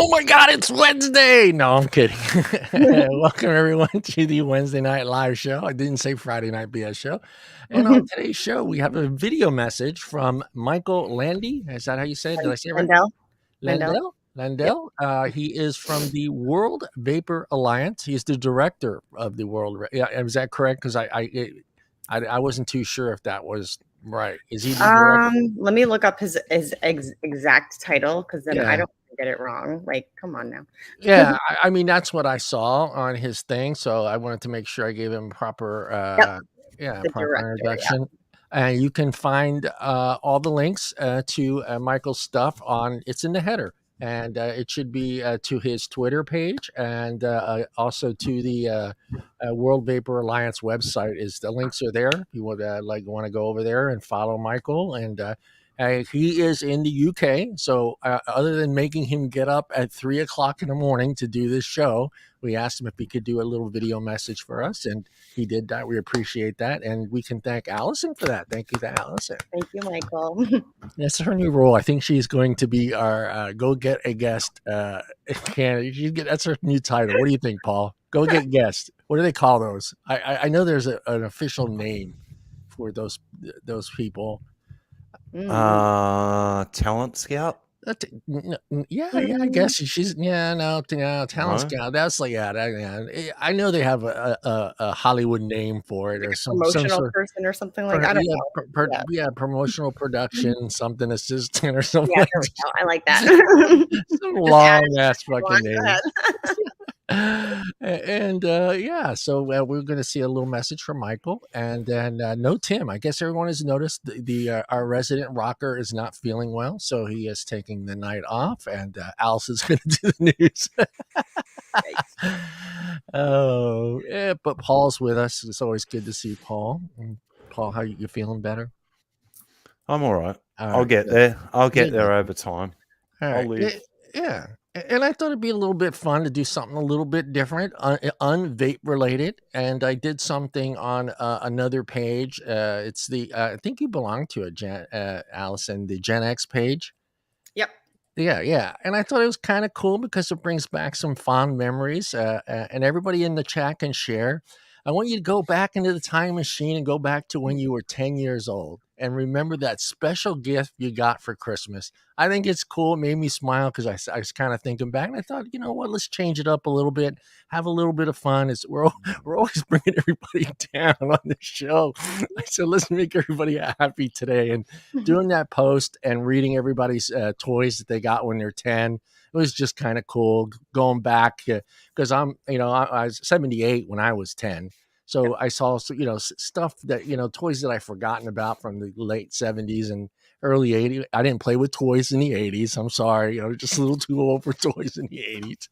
Oh my God, it's Wednesday. No, I'm kidding. Welcome everyone to the Wednesday night live show. I didn't say Friday night BS show. And on today's show, we have a video message from Michael LandI. Is that how you say it? Did I say it right? Landell. Landell. He is from the World Vapor Alliance. He's the director of the World. Yeah, is that correct? Because I wasn't too sure if that was right. Is he the director? Let me look up his exact title because then I Yeah. don't get it wrong. Like, come on now. Yeah, I mean, that's what I saw on his thing, so I wanted to make sure I gave him proper, Yep, the proper director. Yeah. introduction. And you can find all the links to Michael's stuff on. It's in the header, and it should be to his Twitter page, and also to the World Vapor Alliance website. Is the links are there? If you would want to go over there and follow Michael, and he is in the UK, so other than making him get up at 3 o'clock in the morning to do this show, we asked him if he could do a little video message for us, and he did that. We appreciate that, and we can thank Allison for that. Thank you to Allison. Thank you, Michael. That's her new role. I think she's going to be our go get a guest candidate. That's her new title. What do you think, Paul? Go get guest. What do they call those? I know there's an official name for those people. Talent scout. Yeah, I guess she's talent scout. That's like I know they have a Hollywood name for it, Like or a some promotional sort person or something like I don't know. promotional production, something assistant or something. Yeah, Like there we go. I like that. some long ass fucking Go name. ahead. And so we're going to see a little message from Michael, and then no Tim. I guess everyone has noticed the our resident rocker is not feeling well, so he is taking the night off, and Allison's going to do the news. Oh, yeah, but Paul's with us. It's always good to see Paul. And Paul, how you feeling? Better? I'm all right. I'll get there. I'll get there over time. All right. I'll live. Yeah. And I thought it'd be a little bit fun to do something a little bit different, unvape related. And I did something on another page. It's the I think you belong to it, Allison, the Gen X page. Yep. Yeah. And I thought it was kind of cool because it brings back some fond memories, and everybody in the chat can share. I want you to go back into the time machine and go back to when you were 10 years old and remember that special gift you got for Christmas. I think it's cool. It made me smile because I was kind of thinking back, and I thought, you know what, let's change it up a little bit, have a little bit of fun. We're always bringing everybody down on the show. So let's make everybody happy today. And doing that post and reading everybody's toys that they got when they're 10, it was just kind of cool going back because I was 78 when I was 10. So I saw, stuff that, toys that I've forgotten about from the late 70s and early 80s. I didn't play with toys in the 80s. I'm sorry. Just a little too old for toys in the 80s.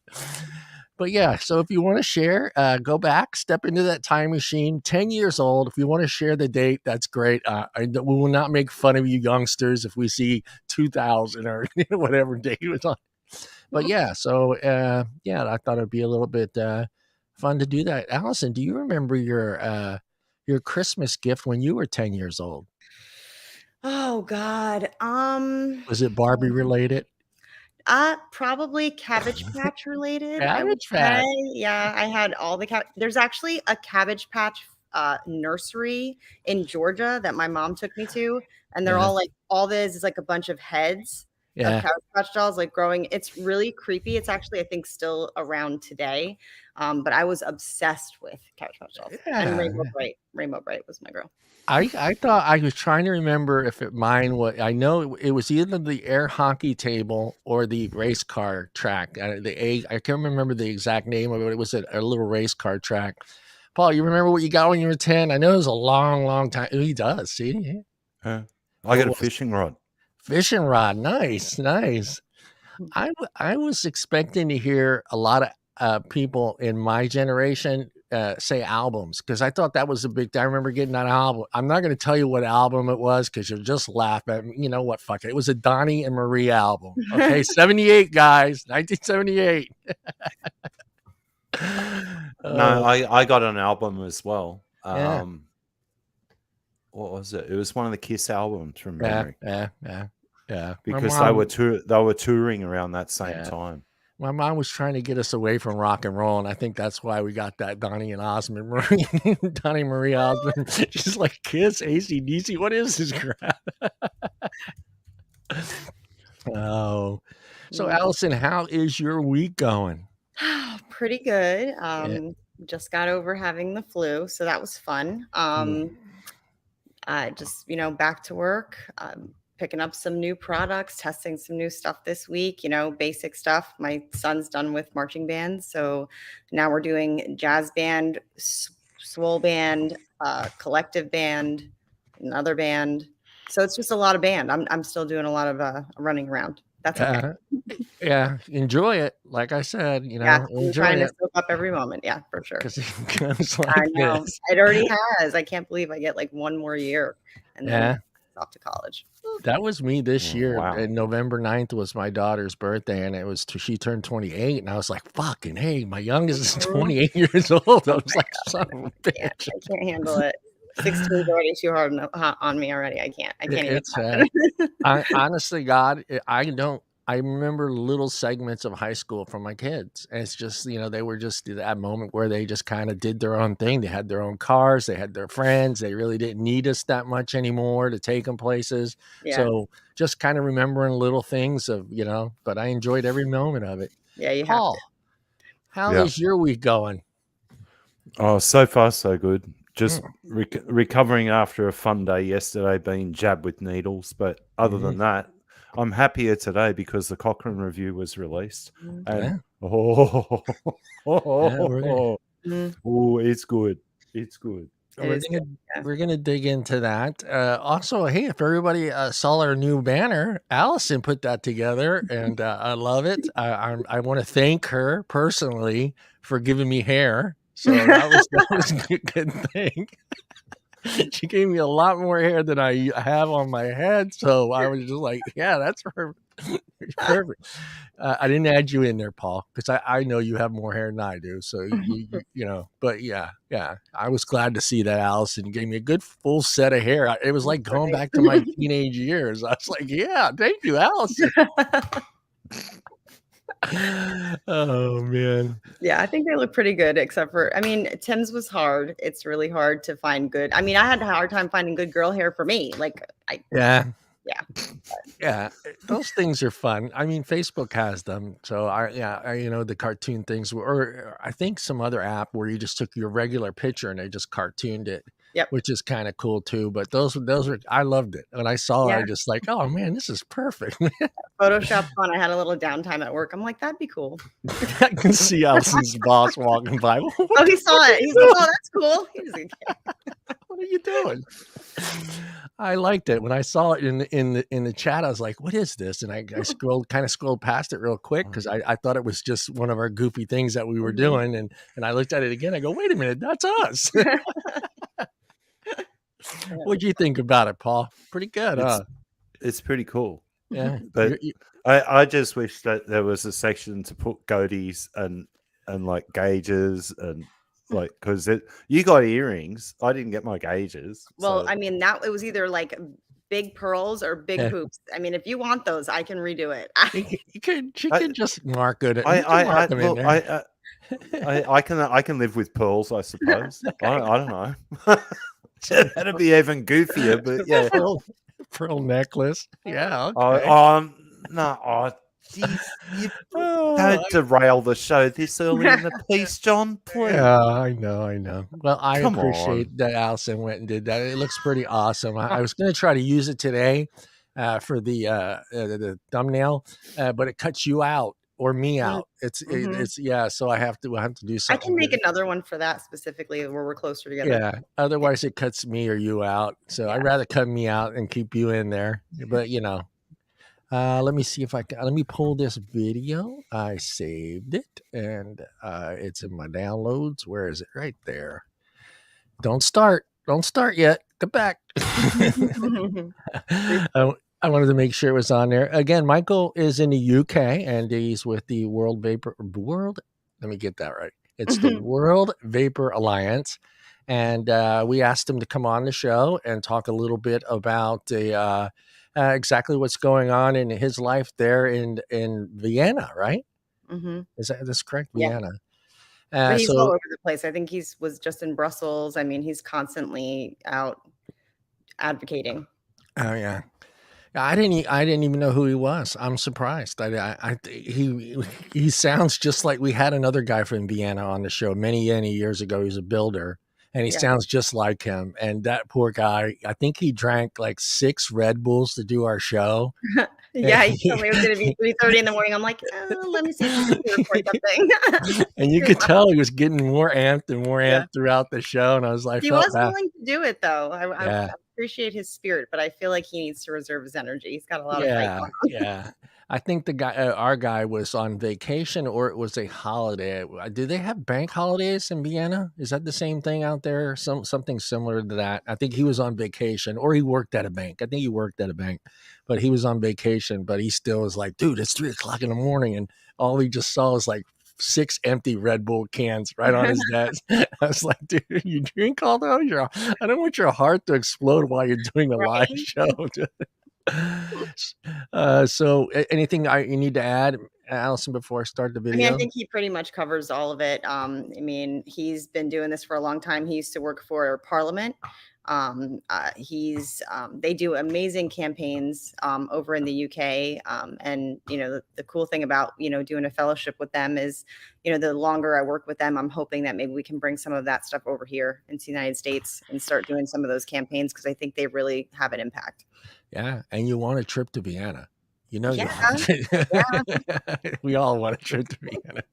But yeah, so if you want to share, go back, step into that time machine, 10 years old. If you want to share the date, that's great. We will not make fun of you youngsters if we see 2000 or whatever date it was on. But yeah, so I thought it'd be a little bit fun to do that. Allison, do you remember your Christmas gift when you were 10 years old? Oh God. Was it Barbie related? Probably Cabbage Patch related. Cabbage Patch. Yeah, I had all the There's actually a Cabbage Patch nursery in Georgia that my mom took me to, and they're all this is like a bunch of heads of Cabbage Patch dolls like growing. It's really creepy. It's actually, I think, still around today. But I was obsessed with Cabbage Patch dolls. And Rainbow Bright. Rainbow Bright was my girl. I thought I was trying to remember if mine was. I know it was either the air hockey table or the race car track. I can't remember the exact name of it. It was a little race car track. Paul, you remember what you got when you were 10? I know it was a long, long time. Oh, he does. See, I got a fishing rod. Fishing rod, nice. I was expecting to hear a lot of people in my generation say albums because I thought that was a big thing. I remember getting that album. I'm not going to tell you what album it was because you'll just laugh at me. You know what? Fuck it. It was a Donnie and Marie album. Okay, 78 guys, 1978. No, I got an album as well. Yeah. What was it? It was one of the Kiss albums from memory. Yeah. Because they were touring around that same time. My mom was trying to get us away from rock and roll, and I think that's why we got that Donnie and Osmond Marie, Donnie Marie Osmond. She's like, Kiss, AC/DC. What is this crap? Oh, so Allison, how is your week going? Pretty good. Just got over having the flu, so that was fun. Just back to work. Picking up some new products, testing some new stuff this week, basic stuff. My son's done with marching bands, so now we're doing jazz band, swole band, collective band, another band. So it's just a lot of band. I'm still doing a lot of running around. That's okay. Yeah, enjoy it. Like I said, I'm enjoy trying it. to soak up every moment. Yeah, for sure. Because it goes like I know. this. It already has. I can't believe I get like one more year and then off to college. That was me this year. Wow. And November 9th was my daughter's birthday, and she turned 28, and I was like, fucking hey, my youngest is 28 years old. I was like, son of a bitch. I can't handle it. 16 is already too hard on me already. I can't even. Honestly, God, I remember little segments of high school from my kids. And it's just, they were just at that moment where they just kind of did their own thing. They had their own cars. They had their friends. They really didn't need us that much anymore to take them places. Yeah. So just kind of remembering little things of, but I enjoyed every moment of it. Yeah, you Paul, have to. How is your week going? Oh, so far, so good. Just recovering after a fun day yesterday, being jabbed with needles. But other than that, I'm happier today because the Cochrane review was released. And it's good. It's good. We're gonna dig into that. Also, hey, if everybody saw our new banner, Allison put that together, and I love it. I want to thank her personally for giving me hair. So that was a good thing. She gave me a lot more hair than I have on my head, so I was just like, yeah, that's perfect. I didn't add you in there, Paul, because I know you have more hair than I do. So but yeah, I was glad to see that Allison gave me a good full set of hair. It was like going back to my teenage years. I was like, yeah, thank you, Allison. Oh man. Yeah, I think they look pretty good, except for, Tim's was hard. It's really hard to find good. I had a hard time finding good girl hair for me. Yeah, those things are fun. Facebook has them. So the cartoon things, or I think some other app where you just took your regular picture and they just cartooned it. Yep. Which is kind of cool too. But those were, I loved it. When I saw it, I just like, oh man, this is perfect. Photoshop fun. I had a little downtime at work. I'm like, that'd be cool. I can see Allison's boss walking by. He saw it. He's like, oh, that's cool. He doesn't care. What are you doing? I liked it. When I saw it in the chat, I was like, what is this? And I scrolled past it real quick because I thought it was just one of our goofy things that we were doing. And I looked at it again. I go, wait a minute, that's us. What'd you think about it, Paul? Pretty good, huh? It's pretty cool. Yeah. But I just wish that there was a section to put goatees and like gauges and like, because you got earrings. I didn't get my gauges. Well, so. It was either like big pearls or big hoops. If you want those, I can redo it. She could just mark it. I can live with pearls, I suppose. I don't know. That'd be even goofier, but yeah. Pearl necklace. Yeah. Okay. Geez, don't derail the show this early in the piece, John. Please. Yeah, I know. Well, I appreciate that Allison went and did that. It looks pretty awesome. I was going to try to use it today for the thumbnail, but it cuts you out. Or me out. It's so I have to do something. I can make another one for that specifically where we're closer together. Yeah. Otherwise it cuts me or you out. So I'd rather cut me out and keep you in there. But let me see if let me pull this video. I saved it and it's in my downloads. Where is it? Right there. Don't start yet. Come back. I wanted to make sure it was on there. Again, Michael is in the UK and he's with the World. Let me get that right. It's the World Vapor Alliance. And we asked him to come on the show and talk a little bit about exactly what's going on in his life there in Vienna, right? Mm-hmm. That's correct? Yeah. Vienna. But he's all So over the place. I think was just in Brussels. I mean, he's constantly out advocating. oh yeah. I didn't even know who he was. I'm surprised. He sounds just like we had another guy from Vienna on the show many years ago. He was a builder, and he Yeah. sounds just like him. And that poor guy, I think he drank like 6 Red Bulls to do our show. Yeah, he told me it was going to be 3:30 in the morning. I'm like, let me see if we can record something. And you could tell he was getting more amped and more Yeah. amped throughout the show. And I He felt was bad. willing to do it, though. I Yeah. appreciate his spirit, but I feel like he needs to reserve his energy. He's got a lot of fight Yeah, going on. yeah. I think the guy, our guy, was on vacation, or it was a holiday. Do they have bank holidays in Vienna? Is that the same thing out there? Something similar to that. I think he was on vacation, or he worked at a bank. I think he worked at a bank, but he was on vacation. But he still was like, dude, it's 3 o'clock in the morning, and all he just saw was like 6 empty Red Bull cans right on his desk. I was like, dude, you drink all those? I don't want your heart to explode while you're doing a live Right? show. So anything you need to add, Allison, before I start the I mean, I video? think he pretty much covers all of it. I mean, he's been doing this for a long time. He used to work for Parliament. They do amazing campaigns over in the UK. And, you know, the cool thing about, you know, doing a fellowship with them is, you know, the longer I work with them, I'm hoping that maybe we can bring some of that stuff over here into the United States and start doing some of those campaigns, because I think they really have an impact. Yeah, and you want a trip to Vienna. You know, Yeah, we all want a trip to Vienna.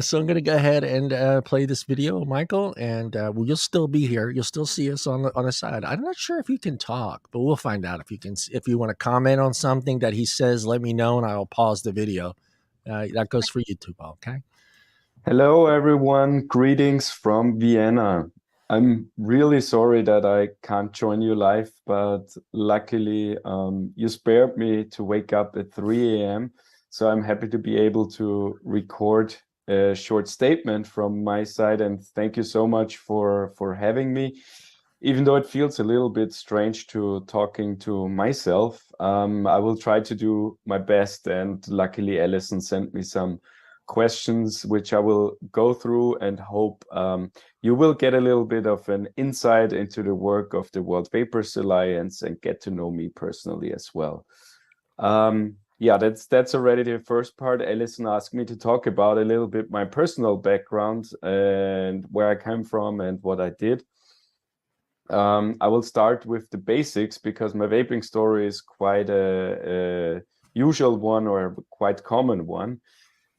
So I'm going to go ahead and play this video, Michael, and you'll still be here. You'll still see us on the side. I'm not sure if you can talk, but we'll find out if you can. If you want to comment on something that he says, let me know, and I'll pause the video. That goes for YouTube, okay? Hello, everyone. Greetings from Vienna. I'm really sorry that I can't join you live, but luckily you spared me to wake up at 3 a.m. So I'm happy to be able to record a short statement from my side. And thank you so much for having me. Even though it feels a little bit strange to talking to myself, I will try to do my best. And luckily, Allison sent me some questions which I will go through and hope you will get a little bit of an insight into the work of the World Vapers Alliance and get to know me personally as well. Yeah, that's already the first part. Allison asked me to talk about a little bit my personal background and where I came from and what I did. I will start with the basics because my vaping story is quite a usual one or a quite common one.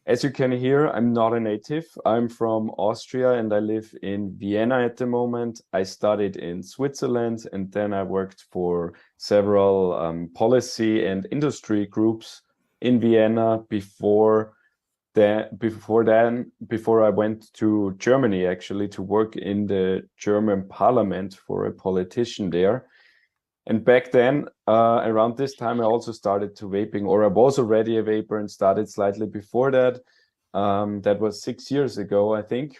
As you can hear, I'm not a native. I'm from Austria and I live in Vienna at the moment. I studied in Switzerland and then I worked for several policy and industry groups in Vienna before I went to Germany actually to work in the German parliament for a politician there. And back then, around this time, I also started to vaping, or I was already a vapor and started slightly before that. That was 6 years ago, I think.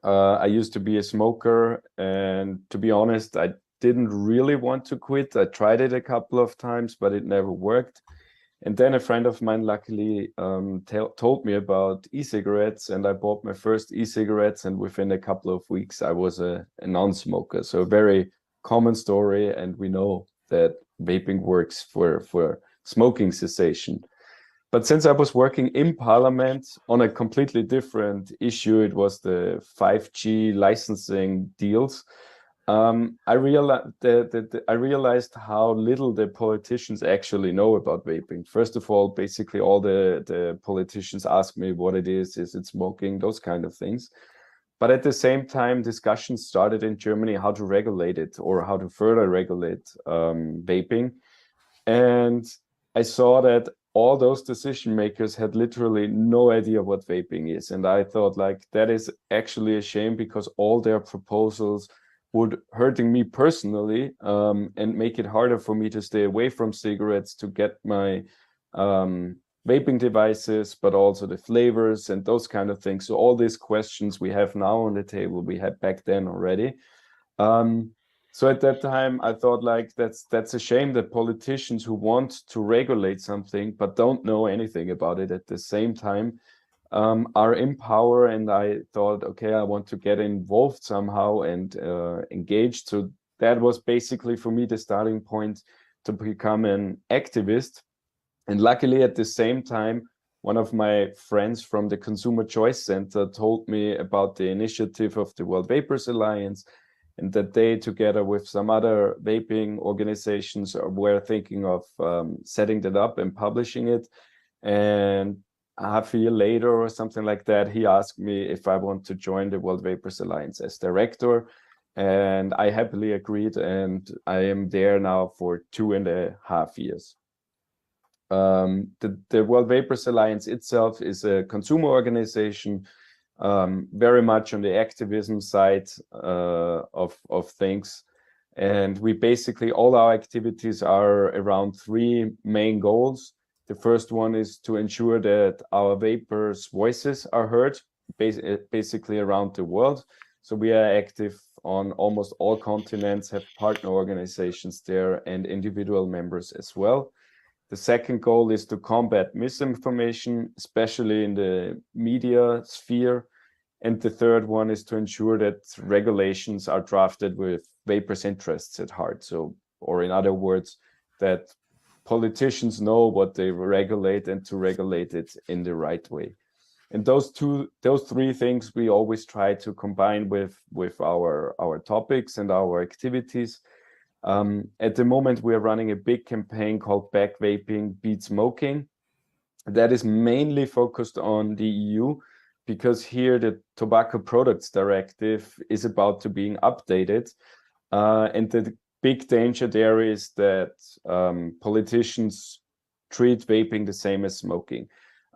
I used to be a smoker, and to be honest, I didn't really want to quit. I tried it a couple of times, but it never worked. And then a friend of mine luckily told me about e-cigarettes, and I bought my first e-cigarettes, and within a couple of weeks, I was a non-smoker. So a very common story, and we know that vaping works for smoking cessation. But since I was working in Parliament on a completely different issue, it was the 5G licensing deals. I realized how little the politicians actually know about vaping. First of all, basically all the politicians ask me what it is it smoking, those kind of things. But at the same time, discussions started in Germany how to regulate it or how to further regulate vaping. And I saw that all those decision makers had literally no idea what vaping is. And I thought like that is actually a shame because all their proposals would hurting me personally and make it harder for me to stay away from cigarettes to get my vaping devices, but also the flavors and those kind of things. So all these questions we have now on the table, we had back then already. So at that time, I thought like that's a shame that politicians who want to regulate something but don't know anything about it at the same time are in power. And I thought, okay, I want to get involved somehow and engaged. So that was basically for me the starting point to become an activist. And luckily, at the same time, one of my friends from the Consumer Choice Center told me about the initiative of the World Vapers Alliance, and that they, together with some other vaping organizations, were thinking of setting that up and publishing it. And half a year later or something like that, he asked me if I want to join the World Vapers Alliance as director. And I happily agreed, and I am there now for 2.5 years. The World Vapers Alliance itself is a consumer organization, very much on the activism side of things. And we basically, all our activities are around 3 main goals. The first one is to ensure that our vapors' voices are heard, basically around the world. So we are active on almost all continents, have partner organizations there and individual members as well. The second goal is to combat misinformation, especially in the media sphere. And the third one is to ensure that regulations are drafted with vapors' interests at heart. So, or in other words, that politicians know what they regulate and to regulate it in the right way. And those 3 things we always try to combine with our topics and our activities. At the moment, we are running a big campaign called Back Vaping Beat Smoking. That is mainly focused on the EU, because here the Tobacco Products Directive is about to being updated. And the big danger there is that politicians treat vaping the same as smoking.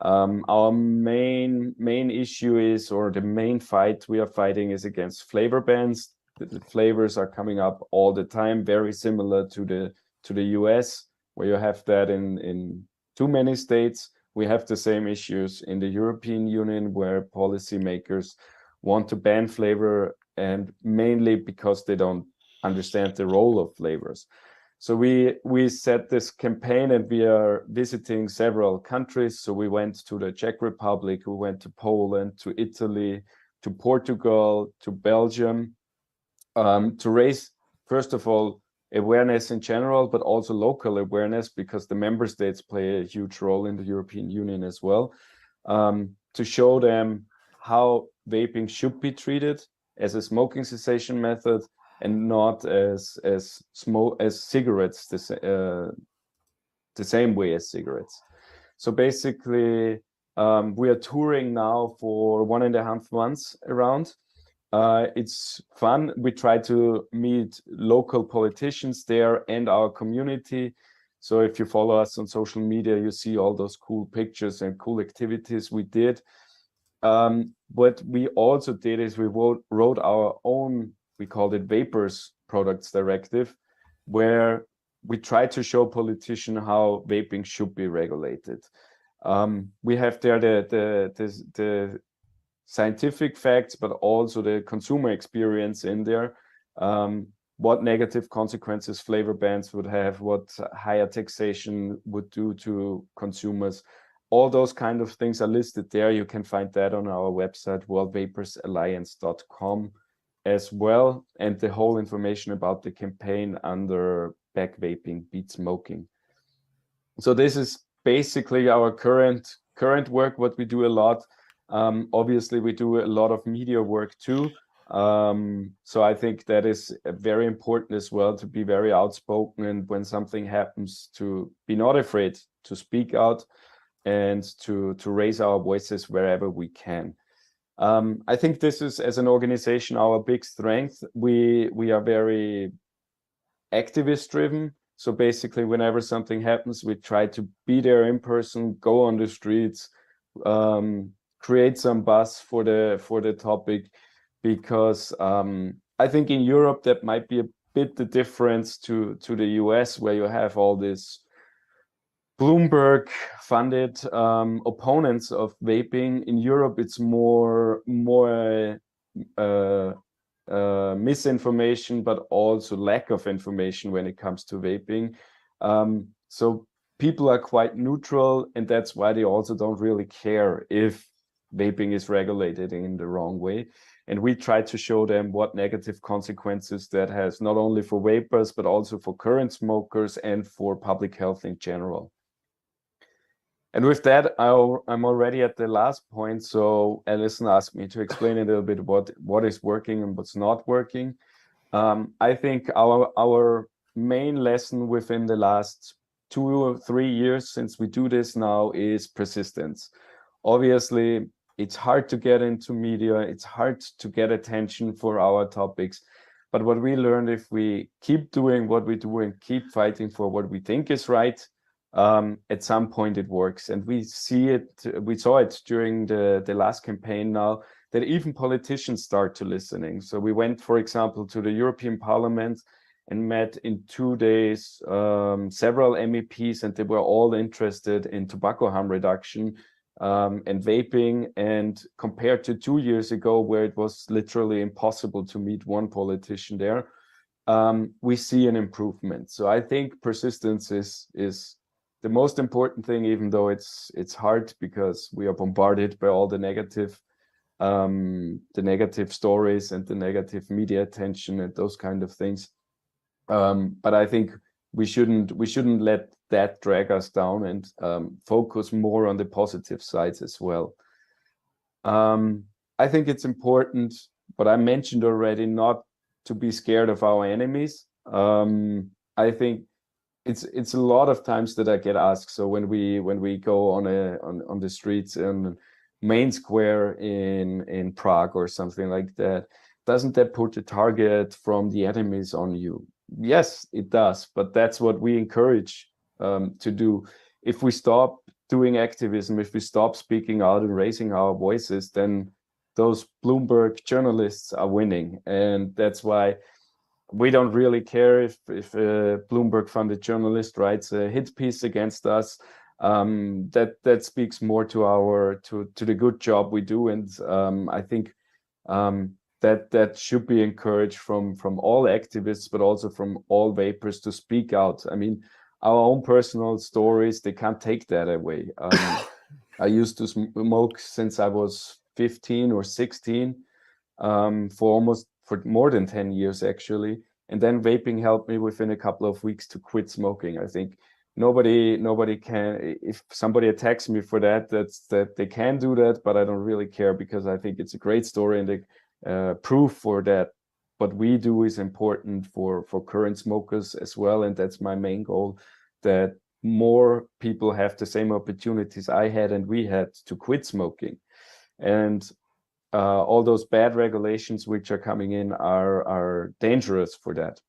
Our main issue is, or the main fight we are fighting, is against flavor bans. The flavors are coming up all the time, very similar to the US, where you have that in too many states. We have the same issues in the European Union, where policymakers want to ban flavor, and mainly because they don't understand the role of flavors. So we set this campaign, and we are visiting several countries. So we went to the Czech Republic, we went to Poland, to Italy, to Portugal, to Belgium, to raise, first of all, awareness in general, but also local awareness, because the member states play a huge role in the European Union as well, to show them how vaping should be treated as a smoking cessation method and not as cigarettes, the same way as cigarettes. So basically, we are touring now for 1.5 months around. It's fun. We try to meet local politicians there and our community. So if you follow us on social media, you see all those cool pictures and cool activities we did. What we also did is we wrote our own, we called it Vapers Products Directive, where we try to show politicians how vaping should be regulated. We have there the scientific facts, but also the consumer experience in there. What negative consequences flavor bans would have, what higher taxation would do to consumers. All those kind of things are listed there. You can find that on our website, worldvapersalliance.com as well. And the whole information about the campaign under Back Vaping Beat Smoking. So this is basically our current work, what we do a lot. Obviously, we do a lot of media work too. So I think that is very important as well, to be very outspoken, and when something happens, to be not afraid to speak out and to raise our voices wherever we can. I think this is, as an organization, our big strength. We are very activist driven. So basically, whenever something happens, we try to be there in person, go on the streets, create some buzz for the topic, because I think in Europe that might be a bit the difference to the US, where you have all this Bloomberg funded opponents of vaping. In Europe, it's more misinformation, but also lack of information when it comes to vaping. So people are quite neutral, and that's why they also don't really care if vaping is regulated in the wrong way. And we try to show them what negative consequences that has, not only for vapers, but also for current smokers and for public health in general. And with that, I'm already at the last point. So Allison asked me to explain a little bit what is working and what's not working. I think our main lesson within the last 2 or 3 years since we do this now is persistence. Obviously, it's hard to get into media. It's hard to get attention for our topics. But what we learned, if we keep doing what we do and keep fighting for what we think is right, at some point it works. And we saw it during the last campaign now, that even politicians start to listening. So we went, for example, to the European Parliament and met in 2 days several MEPs, and they were all interested in tobacco harm reduction and vaping. And compared to 2 years ago, where it was literally impossible to meet one politician there, we see an improvement. So I think persistence is the most important thing, even though it's hard because we are bombarded by all the negative stories and the negative media attention and those kind of things. But I think we shouldn't let that drag us down, and focus more on the positive sides as well. I think it's important, but I mentioned already, not to be scared of our enemies. I think it's a lot of times that I get asked. So when we go on the streets in Main Square in Prague or something like that, doesn't that put a target from the enemies on you? Yes, it does, but that's what we encourage to do. If we stop doing activism, if we stop speaking out and raising our voices, then those Bloomberg journalists are winning. And that's why we don't really care if a Bloomberg-funded journalist writes a hit piece against us. That speaks more to the good job we do, and I think that should be encouraged from all activists, but also from all vapers to speak out. I mean, our own personal stories, they can't take that away. I used to smoke since I was 15 or 16, for more than 10 years actually. And then vaping helped me within a couple of weeks to quit smoking. I think nobody can, if somebody attacks me for that they can do that, but I don't really care, because I think it's a great story, and the proof for that what we do is important for current smokers as well. And that's my main goal, that more people have the same opportunities I had and we had to quit smoking. And all those bad regulations which are coming in are dangerous for that.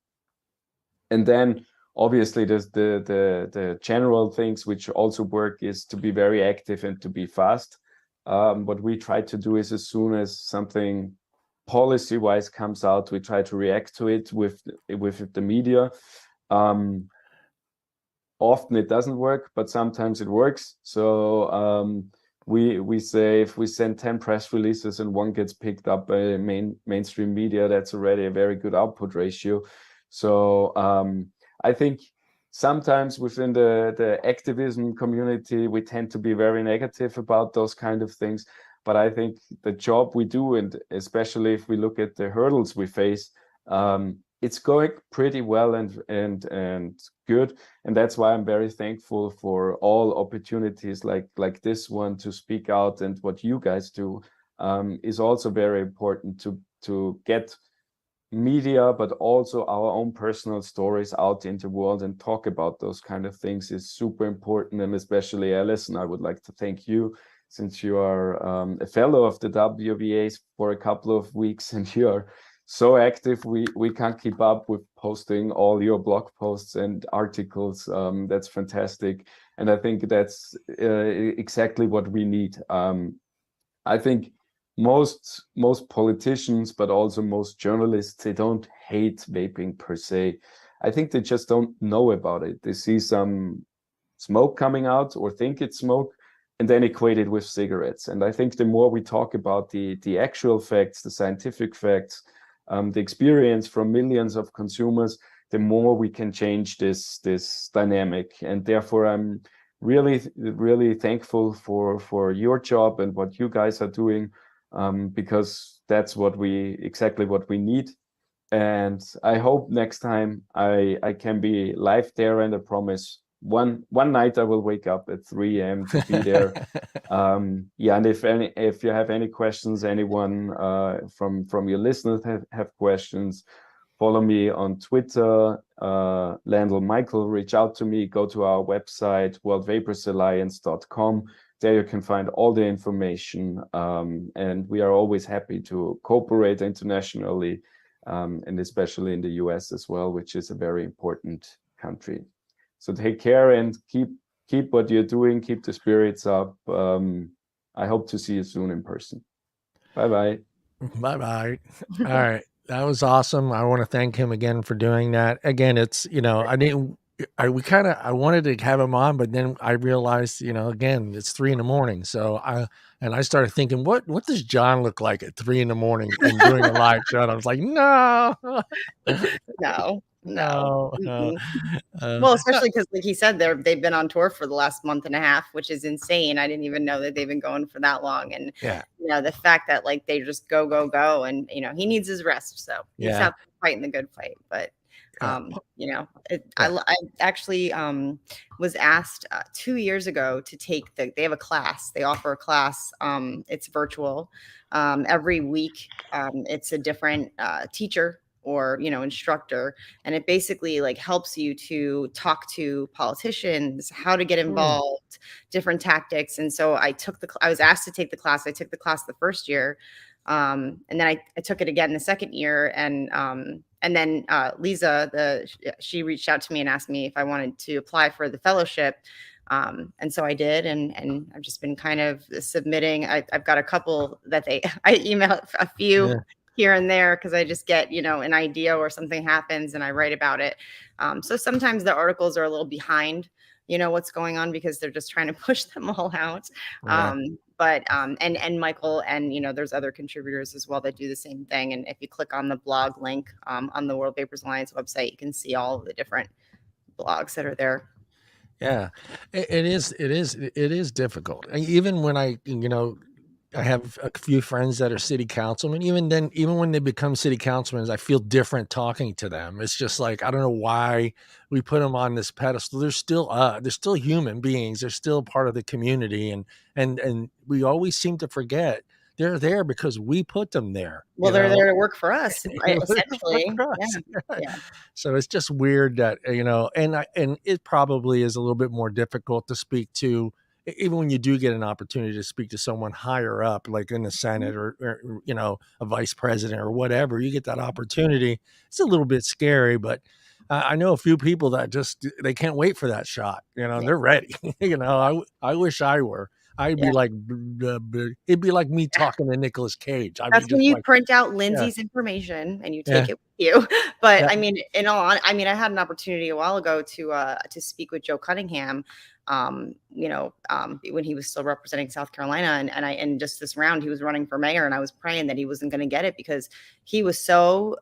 And then obviously there's the general things which also work, is to be very active and to be fast. What we try to do is, as soon as something policy-wise comes out, we try to react to it with the media. Often it doesn't work, but sometimes it works. So we say, if we send 10 press releases and one gets picked up by mainstream media, that's already a very good output ratio. So I think sometimes within the activism community, we tend to be very negative about those kind of things. But I think the job we do, and especially if we look at the hurdles we face, it's going pretty well and good. And that's why I'm very thankful for all opportunities like this one to speak out. And what you guys do is also very important to get media, but also our own personal stories out in the world, and talk about those kind of things is super important. And especially Allison, I would like to thank you, since you are a fellow of the WVA for a couple of weeks, and you are so active. We can't keep up with posting all your blog posts and articles. That's fantastic. And I think that's exactly what we need. I think most politicians, but also most journalists, they don't hate vaping per se. I think they just don't know about it. They see some smoke coming out or think it's smoke, and then equate it with cigarettes. And I think the more we talk about the actual facts, the scientific facts, the experience from millions of consumers, the more we can change this dynamic. And therefore, I'm really thankful for your job and what you guys are doing, because that's exactly what we need. And I hope next time I can be live there, and I promise one night I will wake up at 3 a.m. to be there. Yeah, and if you have any questions, anyone from your listeners have questions, follow me on Twitter, Landl Michael, reach out to me, go to our website, worldvapersalliance.com. There you can find all the information, and we are always happy to cooperate internationally, and especially in the US as well, which is a very important country. So take care and keep what you're doing, keep the spirits up. I hope to see you soon in person. Bye-bye. Bye-bye. All right. That was awesome. I want to thank him again for doing that. Again, it's, I wanted to have him on, but then I realized, again, it's 3 a.m. So I started thinking, what does John look like at 3 a.m. and doing a live show? And I was like, no. No. Well, especially because, like he said, they've been on tour for the last month and a half, which is insane. I didn't even know that they've been going for that long. And the fact that like they just go, and he needs his rest, so he's not fighting the good fight. But I actually was asked 2 years ago to take they have a class. They offer a class. It's virtual. Every week, it's a different teacher or instructor, and it basically like helps you to talk to politicians, how to get involved, different tactics. And so I was asked to take the class. I took the class the first year, and then I took it again the second year, and then Lisa, she reached out to me and asked me if I wanted to apply for the fellowship. And so I did, and I've just been kind of submitting. I've got a couple that I email a few here and there, because I just get, an idea or something happens and I write about it. So sometimes the articles are a little behind, what's going on, because they're just trying to push them all out. But and Michael, and there's other contributors as well that do the same thing. And if you click on the blog link on the World Vapers Alliance website, you can see all of the different blogs that are there. Yeah, it is difficult. Even when I have a few friends that are city councilmen. Even when they become city councilmen, I feel different talking to them. It's just like, I don't know why we put them on this pedestal. They're still human beings. They're still part of the community, and we always seem to forget they're there because we put them there. Well, they're there to work for us, essentially. Yeah. So it's just weird that and it probably is a little bit more difficult to speak to. Even when you do get an opportunity to speak to someone higher up, like in the Senate or a vice president or whatever, you get that opportunity. It's a little bit scary, but I know a few people that they can't wait for that shot. They're ready. I wish I were. I'd be like, it'd be like me talking to Nicolas Cage. That's when you print out Lindsay's information and you take it with you. But I mean, I had an opportunity a while ago to speak with Joe Cunningham, when he was still representing South Carolina, and just this round he was running for mayor, and I was praying that he wasn't going to get it because he was so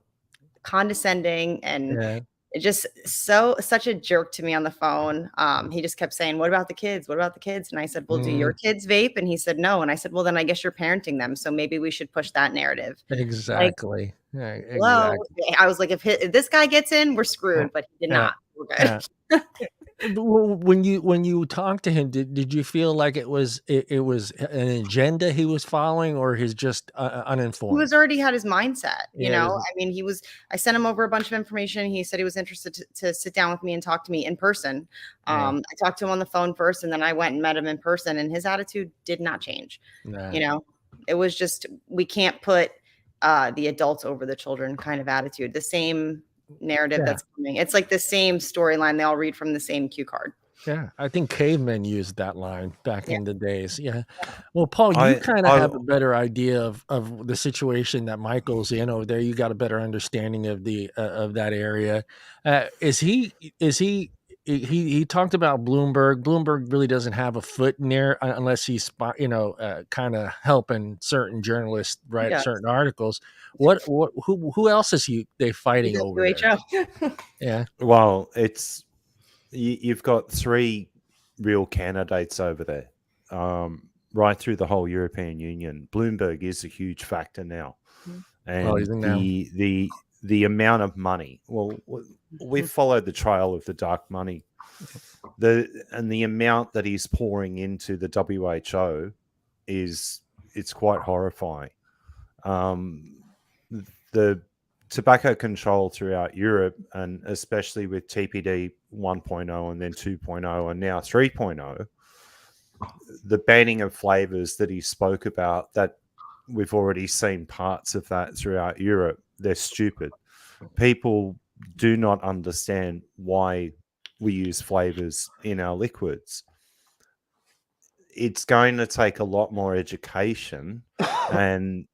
condescending and just such a jerk to me on the phone. He just kept saying, "What about the kids? What about the kids?" And I said, "Well, do your kids vape?" And he said, "No." And I said, "Well, then I guess you're parenting them. So maybe we should push that narrative." Exactly. Well, I was like, if this guy gets in, we're screwed. But he did not. We're good. When you talked to him, did you feel like it was an agenda he was following, or his just uninformed? He was already had his mindset, I mean, I sent him over a bunch of information. He said he was interested to sit down with me and talk to me in person. I talked to him on the phone first, and then I went and met him in person, and his attitude did not change. It was just, we can't put the adults over the children kind of attitude, the same narrative that's coming. It's like the same storyline. They all read from the same cue card. Yeah, I think cavemen used that line back in the days. Yeah. Well, Paul, you kind of have a better idea of the situation that Michael's in over there. You got a better understanding of the of that area. Is he he talked about Bloomberg. Bloomberg really doesn't have a foot in there unless he's kind of helping certain journalists write certain articles. Who else is they fighting over there? Yeah. Well, it's you've got three real candidates over there, right through the whole European Union. Bloomberg is a huge factor now, and the amount of money. Well, we've followed the trail of the dark money, the amount that he's pouring into the WHO it's quite horrifying. The tobacco control throughout Europe, and especially with TPD 1.0 and then 2.0 and now 3.0, the banning of flavors that he spoke about, that we've already seen parts of that throughout Europe, they're stupid. People do not understand why we use flavors in our liquids. It's going to take a lot more education, and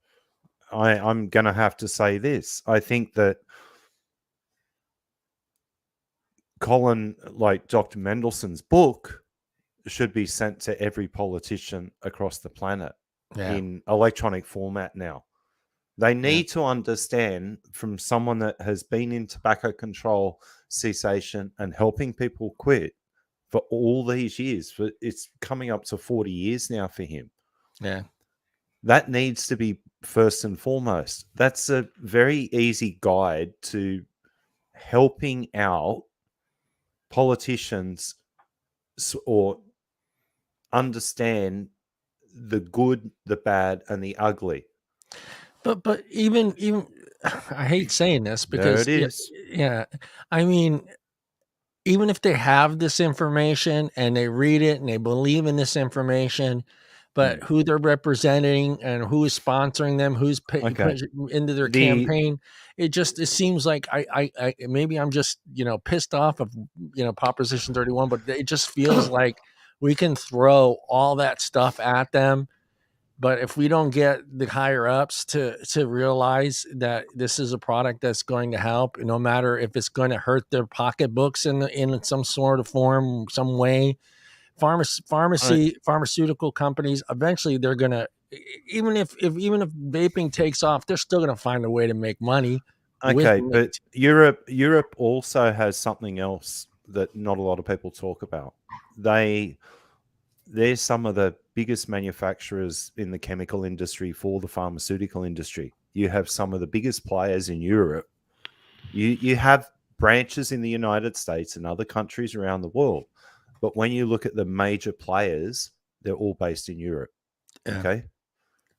I'm going to have to say this. I think that Colin, like Dr. Mendelssohn's book, should be sent to every politician across the planet in electronic format now. They need to understand, from someone that has been in tobacco control, cessation, and helping people quit for all these years. For it's coming up to 40 years now for him. Yeah. That needs to be first and foremost. That's a very easy guide to helping out politicians or understand the good, the bad, and the ugly. But even I hate saying this because there it is. Yeah, I mean, even if they have this information and they read it and they believe in this information, but who they're representing and who is sponsoring them, who's putting into their campaign, it seems like I maybe I'm just pissed off of Proposition 31, but it just feels like we can throw all that stuff at them. But if we don't get the higher ups to realize that this is a product that's going to help, no matter if it's going to hurt their pocketbooks in some sort of form, some way, pharmaceutical companies, eventually they're going to, even if vaping takes off, they're still going to find a way to make money. Okay, but Europe also has something else that not a lot of people talk about. They're some of the biggest manufacturers in the chemical industry for the pharmaceutical industry. You have some of the biggest players in Europe. You have branches in the United States and other countries around the world. But when you look at the major players, they're all based in Europe. Yeah. Okay.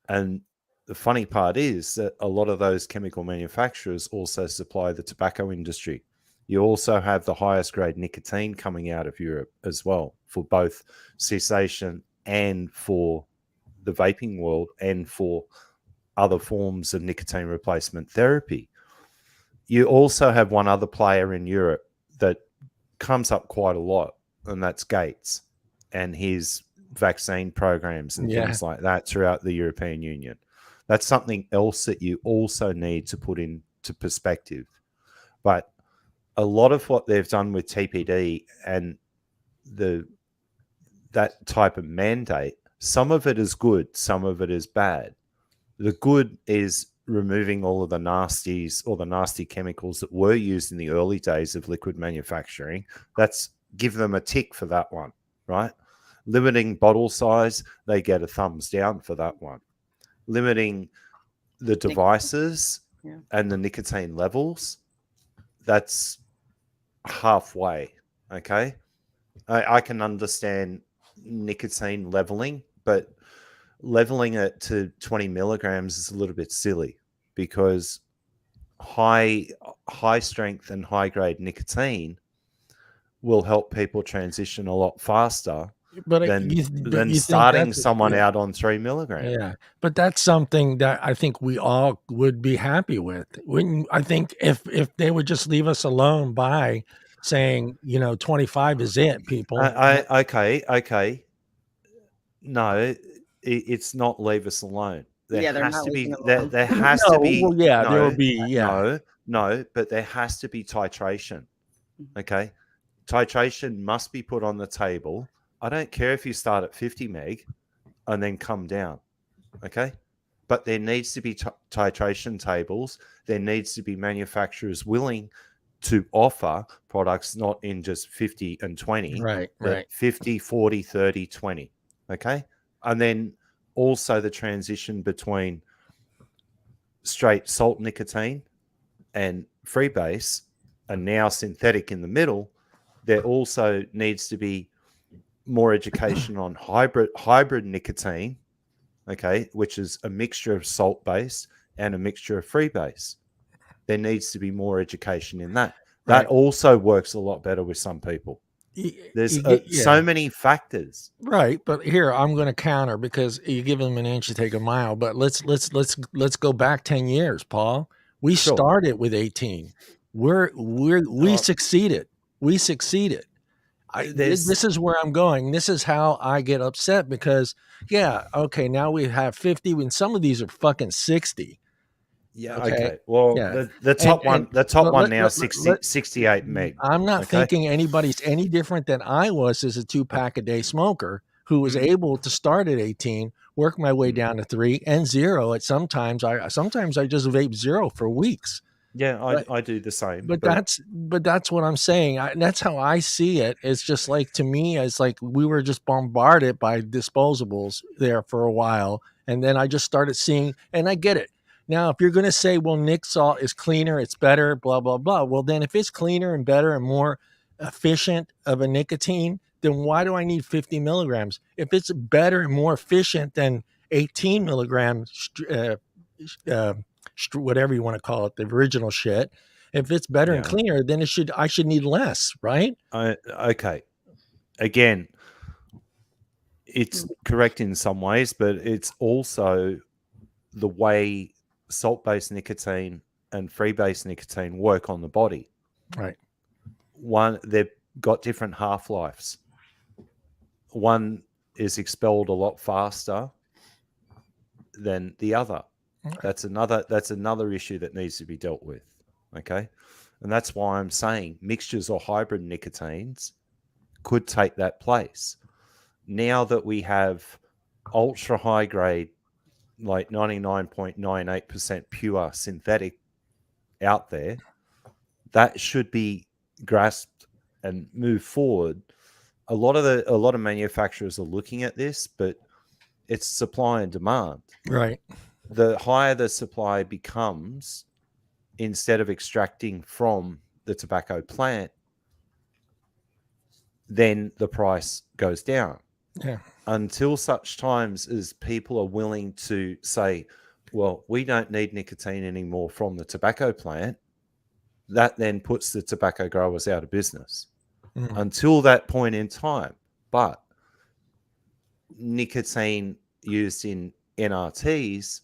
And the funny part is that a lot of those chemical manufacturers also supply the tobacco industry. You also have the highest grade nicotine coming out of Europe as well, for both cessation and for the vaping world and for other forms of nicotine replacement therapy. You also have one other player in Europe that comes up quite a lot, and that's Gates and his vaccine programs and things like that throughout the European Union. That's something else that you also need to put into perspective. But a lot of what they've done with TPD and that type of mandate, some of it is good, some of it is bad. The good is removing all of the nasties or the nasty chemicals that were used in the early days of liquid manufacturing. That's give them a tick for that one, right? Limiting bottle size, they get a thumbs down for that one. Limiting the devices and the nicotine levels, that's halfway. Okay, I can understand nicotine leveling, but leveling it to 20 milligrams is a little bit silly, because high strength and high grade nicotine will help people transition a lot faster than starting someone out on 3 milligrams. Yeah, but that's something that I think we all would be happy with. I think if they would just leave us alone by saying, 25 is it, people. Okay. No, it's not leave us alone. There has to be. There has to be. Well, there will be. No, but there has to be titration. Okay. titration must be put on the table. I don't care if you start at 50 meg and then come down, okay? But there needs to be titration tables. There needs to be manufacturers willing to offer products not in just 50 and 20, right. 50, 40, 30, 20, okay? And then also the transition between straight salt nicotine and freebase, and now synthetic in the middle. There also needs to be more education on hybrid nicotine, okay, which is a mixture of salt base and a mixture of freebase. There needs to be more education in that. That also works a lot better with some people. There's so many factors. Right, but here I'm going to counter, because you give them an inch, you take a mile. But let's go back 10 years, Paul. We started with 18. We succeeded. We succeeded. This is where I'm going. This is how I get upset, because now we have 50, when some of these are fucking 60. Yeah. Okay. Well, the top one now is 68 meg. I'm not thinking anybody's any different than I was as a 2-pack a day smoker who was able to start at 18, work my way down to 3 and 0. At sometimes I just vape 0 for weeks. Yeah, I do the same. But that's what I'm saying. That's how I see it. It's just like, to me, it's like we were just bombarded by disposables there for a while, and then I just started seeing, and I get it. Now, if you're going to say, well, Nic salt is cleaner, it's better, blah, blah, blah. Well, then if it's cleaner and better and more efficient of a nicotine, then why do I need 50 milligrams? If it's better and more efficient than 18 milligrams, whatever you want to call it, the original shit, if it's better and cleaner, then I should need less, right? Okay. Again, it's correct in some ways, but it's also the way salt-based nicotine and free-based nicotine work on the body. Right. One, they've got different half-lives. One is expelled a lot faster than the other. That's another issue that needs to be dealt with. Okay. And that's why I'm saying mixtures or hybrid nicotines could take that place. Now that we have ultra high grade, like 99.98% pure synthetic out there, that should be grasped and moved forward. A lot of manufacturers are looking at this, but it's supply and demand. Right. The higher the supply becomes, instead of extracting from the tobacco plant, then the price goes down. Yeah. Until such times as people are willing to say, well, we don't need nicotine anymore from the tobacco plant, that then puts the tobacco growers out of business. Until that point in time. But nicotine used in NRTs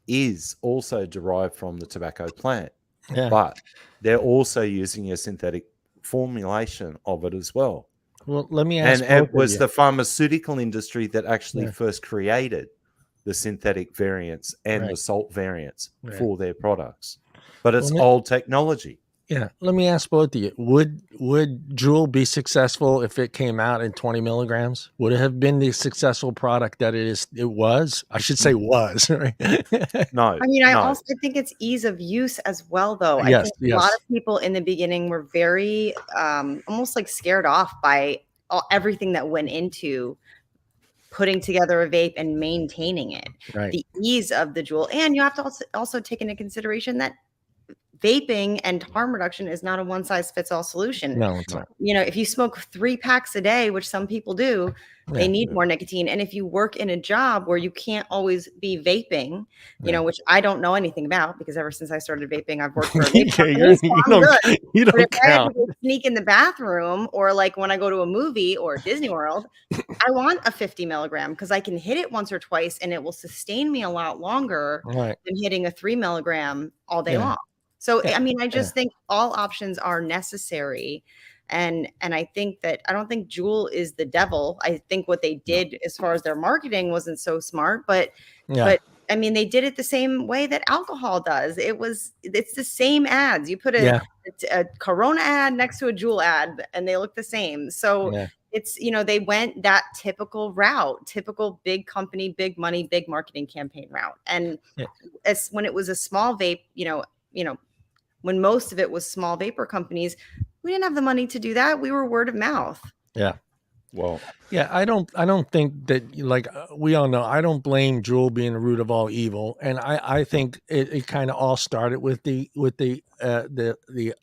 is also derived from the tobacco plant. Yeah. But they're also using a synthetic formulation of it as well. Well, let me ask. And it was the pharmaceutical industry that actually first created the synthetic variants and the salt variants for their products. But it's old technology. Yeah. Let me ask both of you. Would Juul be successful if it came out in 20 milligrams? Would it have been the successful product that it was? I should say was. Right? No. I mean, I also think it's ease of use as well, though. I think a lot of people in the beginning were very almost like scared off by everything that went into putting together a vape and maintaining it. Right. The ease of the Juul. And you have to also take into consideration that vaping and harm reduction is not a one-size-fits-all solution. No, it's not. You know, if you smoke 3 packs a day, which some people do, they need more nicotine. And if you work in a job where you can't always be vaping, you know, which I don't know anything about, because ever since I started vaping, I've worked for a vape company, so you don't but if count. I have to sneak in the bathroom, or like when I go to a movie or Disney World, I want a 50 milligram because I can hit it once or twice and it will sustain me a lot longer than hitting a 3 milligram all day long. So, I mean, I just think all options are necessary. And I think that I don't think Juul is the devil. I think what they did as far as their marketing wasn't so smart, but I mean, they did it the same way that alcohol does. It's the same ads. You put a Corona ad next to a Juul ad and they look the same. So it's, they went that typical route, typical big company, big money, big marketing campaign route. And when it was a small vape, when most of it was small vapor companies, we didn't have the money to do that. We were word of mouth. Yeah. Well, yeah, I don't think that, like, we all know, I don't blame Juul being the root of all evil. And I think it kind of all started with the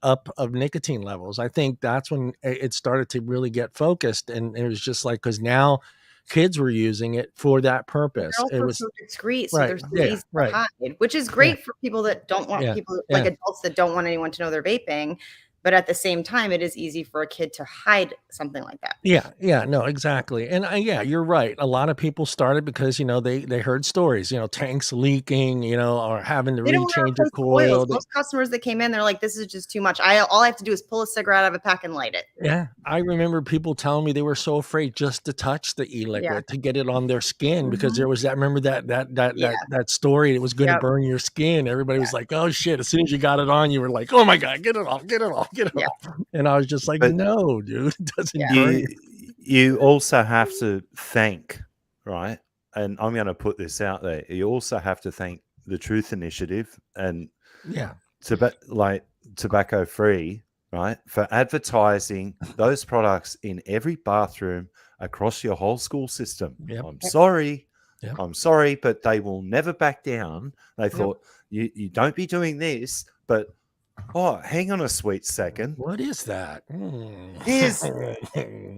up of nicotine levels. I think that's when it started to really get focused. And it was just like, because now kids were using it for that purpose. It was so discreet, so they're so easy to hide, which is great for people that don't want people, like adults that don't want anyone to know they're vaping. But at the same time, it is easy for a kid to hide something like that. Yeah, no, exactly. And you're right. A lot of people started because, they heard stories, tanks leaking, or having to rechange a coil. Most customers that came in, they're like, this is just too much. All I have to do is pull a cigarette out of a pack and light it. Yeah. I remember people telling me they were so afraid just to touch the e-liquid to get it on their skin because there was that story. It was going to burn your skin. Everybody was like, oh shit. As soon as you got it on, you were like, oh my God, get it off. And I was just like, no, dude, it doesn't burn you. You also have to thank, right? And I'm going to put this out there. You also have to thank the Truth Initiative and Tobacco Free, right, for advertising those products in every bathroom across your whole school system. I'm sorry. I'm sorry, but they will never back down. They thought, you don't be doing this, but oh, hang on a sweet second. What is that? Here's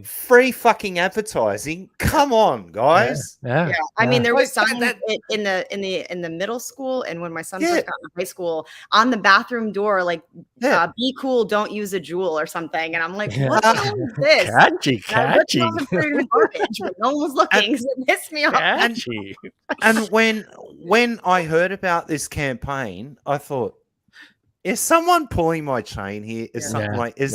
free fucking advertising. Come on, guys. Yeah. I mean, there was signs in the middle school, and when my son first got in high school, on the bathroom door, like "Be cool, don't use a Juul" or something. And I'm like, what the hell is this? Catchy. I was in the garbage when no one was looking, so it pissed me off. Catchy. And when I heard about this campaign, I thought, is someone pulling my chain here? Is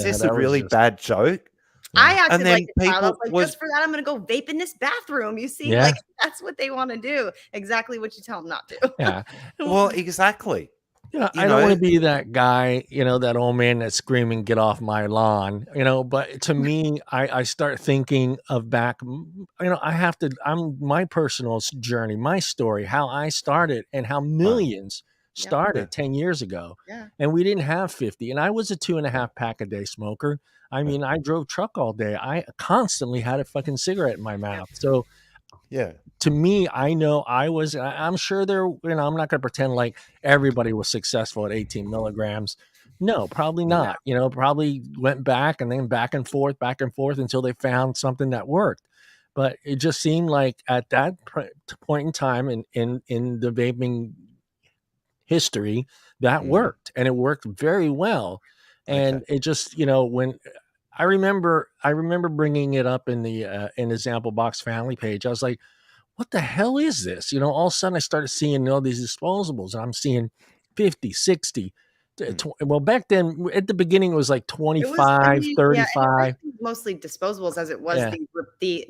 this a really bad joke? I acted like a child. I was like, just for that, I'm going to go vape in this bathroom. You see, like that's what they want to do. Exactly what you tell them not to. Yeah. Well, exactly. Yeah, I don't want to be that guy, that old man that's screaming, "Get off my lawn!" But to me, I start thinking of back. I'm my personal journey, my story, how I started, and how millions started 10 years ago. And we didn't have 50. And I was a 2.5 pack a day smoker. I mean, I drove truck all day. I constantly had a fucking cigarette in my mouth. So to me, I know I'm sure there, I'm not going to pretend like everybody was successful at 18 milligrams. No, probably not. Probably went back and then back and forth until they found something that worked. But it just seemed like at that point in time in the vaping history, that worked, and it worked very well. And it just, when I remember bringing it up in the Example Box family page, I was like, what the hell is this? All of a sudden I started seeing all these disposables, and I'm seeing 50, 60. Well, back then, at the beginning, it was like 25, 35. Mostly disposables, as it was the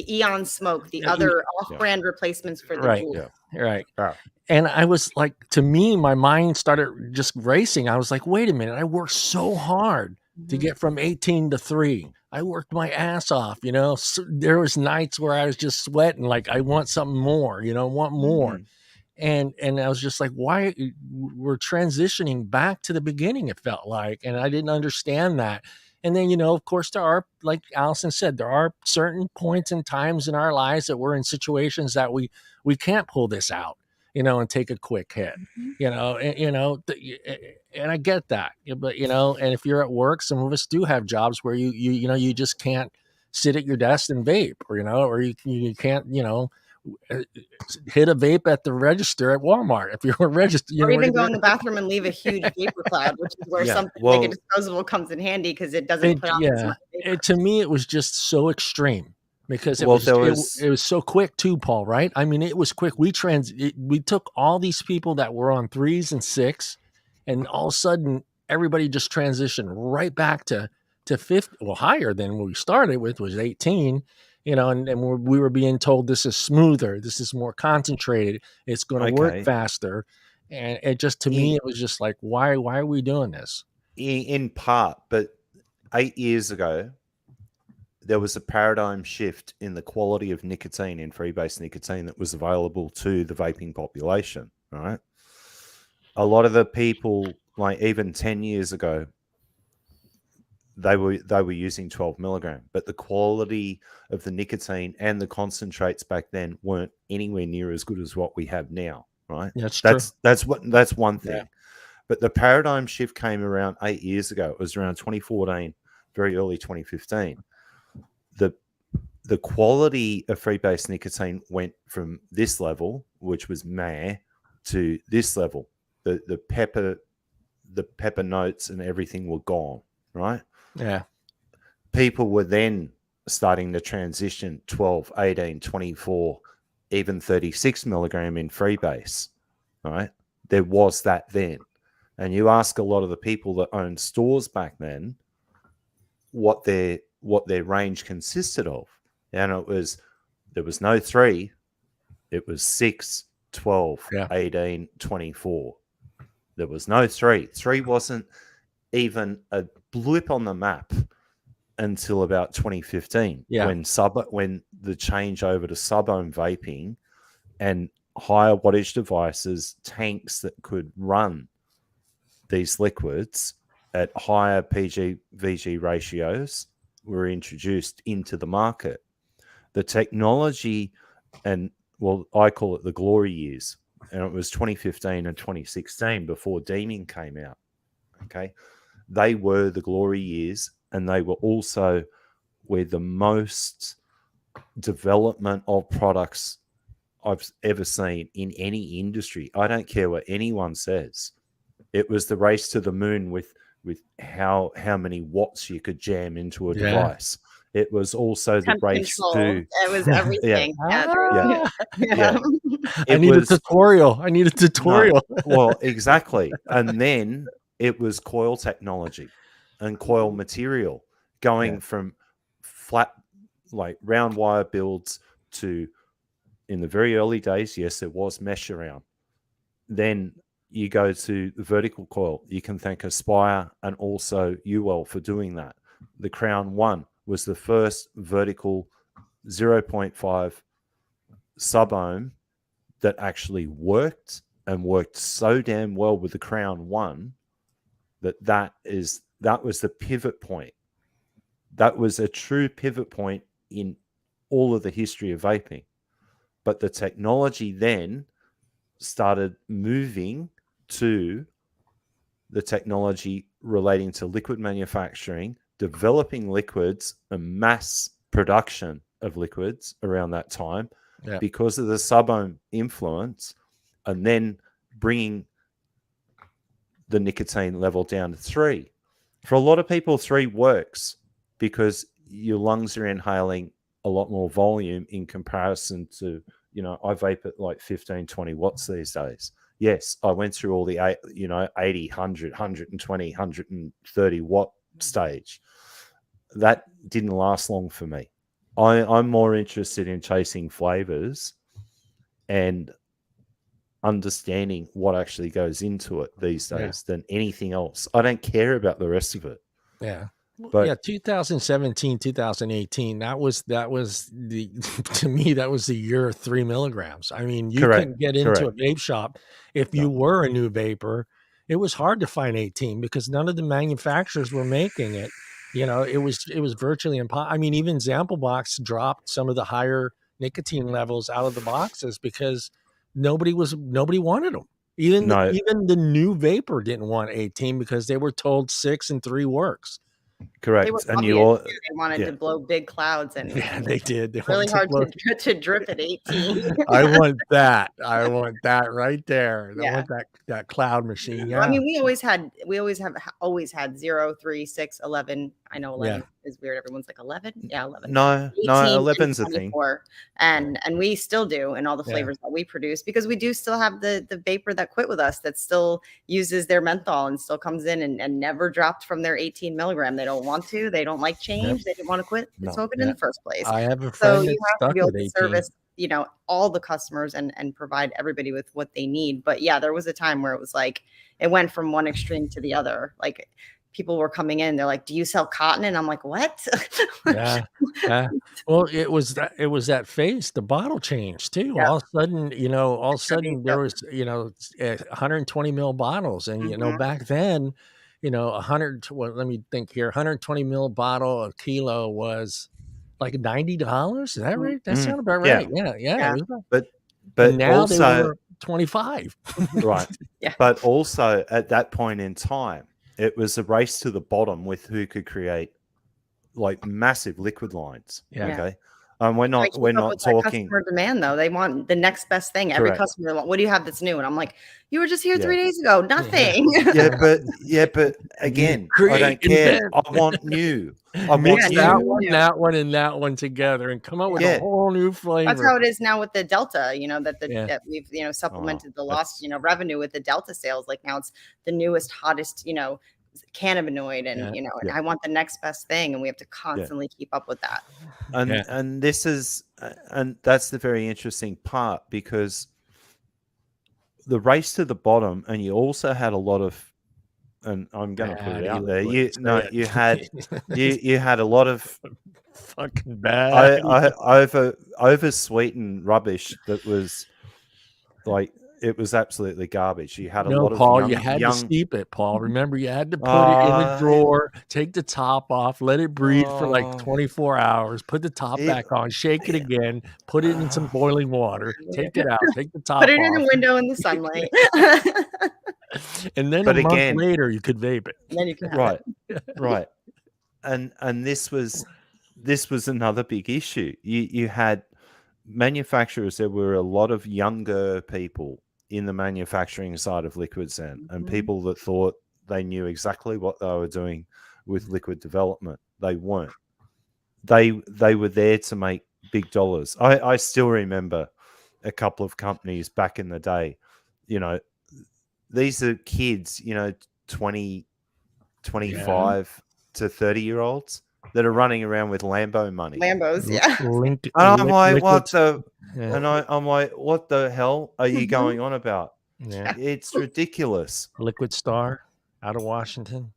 Eon Smoke, the other off-brand replacements for the Juul. Right. And I was like, to me, my mind started just racing. I was like, wait a minute, I worked so hard to get from 18 to 3. I worked my ass off, So there was nights where I was just sweating, like, I want something more, want more. And I was just like, why we're transitioning back to the beginning, it felt like, and I didn't understand that. And then, of course, there are, like Allison said, there are certain points and times in our lives that we're in situations that we can't pull this out, and take a quick hit, and I get that, but, and if you're at work, some of us do have jobs where you just can't sit at your desk and vape, or you can't, hit a vape at the register at Walmart if you're registered. Or even go in the bathroom and leave a huge vapor cloud, which is where something like a disposable comes in handy because it doesn't put out as much vapor. To me, it was just so extreme because it was so quick too, Paul, right? I mean, it was quick. We took all these people that were on 3s and 6, and all of a sudden everybody just transitioned right back to 50, well, higher than we started with was 18. you know, and we were being told this is smoother, this is more concentrated, it's going to work Okay. faster. And it just, to me, it was just like, why are we doing this? In part, but 8 years ago, there was a paradigm shift in the quality of nicotine in freebase nicotine that was available to the vaping population, right? A lot of the people, like even 10 years ago, they were using 12 milligram, but the quality of the nicotine and the concentrates back then weren't anywhere near as good as what we have now, right? That's true. That's one thing. Yeah. But the paradigm shift came around 8 years ago. It was around 2014, very early 2015. The quality of freebase nicotine went from this level, which was meh, to this level. The pepper notes and everything were gone, right? Yeah. People were then starting to transition 12, 18, 24, even 36 milligram in freebase, right? There was that then. And you ask a lot of the people that owned stores back then what their range consisted of. And there was no 3, it was 6, 12, 18, 24. There was no 3. 3 wasn't even a blip on the map until about 2015, when the change over to sub-ohm vaping and higher wattage devices, tanks that could run these liquids at higher PG-VG ratios were introduced into the market. The technology, and well, I call it the glory years, and it was 2015 and 2016 before deeming came out. Okay. They were the glory years, and they were also where the most development of products I've ever seen in any industry. I don't care what anyone says. It was the race to the moon with how many watts you could jam into a device. It was also the race to. It was everything. I need a tutorial. No, well, exactly. And then it was coil technology and coil material going from flat, like round wire builds to, in the very early days, yes, it was mesh around. Then you go to the vertical coil. You can thank Aspire and also UL for doing that. The Crown 1 was the first vertical 0.5 sub-ohm that actually worked, and worked so damn well with the Crown 1 that was the pivot point. That was a true pivot point in all of the history of vaping. But the technology then started moving to the technology relating to liquid manufacturing, developing liquids and mass production of liquids around that time because of the sub-ohm influence, and then bringing the nicotine level down to 3. For a lot of people, 3 works because your lungs are inhaling a lot more volume in comparison to, I vape at like 15, 20 watts these days. Yes, I went through all the 80, 100, 120, 130 watt stage. That didn't last long for me. I'm more interested in chasing flavors and understanding what actually goes into it these days than anything else. I don't care about the rest of it. Yeah. But 2017, 2018, that was the to me, that was the year of 3 milligrams. I mean, you can get into a vape shop. If you were a new vapor, it was hard to find 18 because none of the manufacturers were making it. It was virtually impossible. I mean, even Sample Box dropped some of the higher nicotine levels out of the boxes because nobody wanted them. Even the new vapor didn't want 18 because they were told 6 and 3 works. Correct. And they wanted to blow big clouds, and they did. They really hard to drip at 18. I want that. I want that right there. I want that cloud machine. Yeah. I mean, we always have 0, 3, 6, 11. I know 11 is weird. Everyone's like 11. Yeah, 11. No, 18 11's and a thing. 24. And we still do in all the flavors that we produce, because we do still have the vapor that quit with us that still uses their menthol and still comes in and never dropped from their 18 milligram. They don't want to. They don't like change. They didn't want to quit smoking in the first place. I have a So friend you that's have to stuck be able with to 18. service, you know, all the customers and provide everybody with what they need. But yeah, there was a time where it was like it went from one extreme to the other. Like people were coming in, they're like, "Do you sell cotton?" And I'm like, "What?" Yeah. Well, it was that phase. The bottle changed too. Yeah. All of a sudden, you know, there Yep. was, you know, 120 mil bottles, and you know, back then, you know, 100. Well, let me think here. 120 mil bottle, a kilo was like $90. Is that right? That sounded about right. Yeah. It was, But and now also, they were 25. right. Yeah. But also at that point in time, it was a race to the bottom with who could create like massive liquid lines. Yeah. Okay. We're not talking customer demand though. They want the next best thing. Every customer want, what do you have that's new? And I'm like, you were just here 3 days ago. Nothing. But again, I don't care. I want new. I mix want that new. one, that one, and that one together, and come up with a whole new flavor. That's how it is now with the Delta. You know that that we've supplemented the lost revenue with the Delta sales. Like now it's the newest, hottest cannabinoid, and and I want the next best thing, and we have to constantly keep up with that. And this is and that's the very interesting part, because the race to the bottom, and you also had a lot of, and I'm going to put it out there. You had a lot of fucking bad, over sweetened rubbish that was like, it was absolutely garbage. You had a lot of Paul, you had to steep it, Paul. Remember, you had to put it in a drawer, take the top off, let it breathe for like 24 hours, put the top back on, shake it again, put it in some boiling water, take it out, take the top off. Put it in a window in the sunlight. And then a month later, you could vape it. And then you can have it. Right. And this was another big issue. You had manufacturers. There were a lot of younger people in the manufacturing side of liquids, and people that thought they knew exactly what they were doing with liquid development. They weren't. They were there to make big dollars. I still remember a couple of companies back in the day. You know, these are kids, 20, 25 to 30-year-olds that are running around with Lambo money. Lambos, yeah. And I'm like, I'm like, what the hell are you going on about? Yeah. It's ridiculous. Liquid Star out of Washington.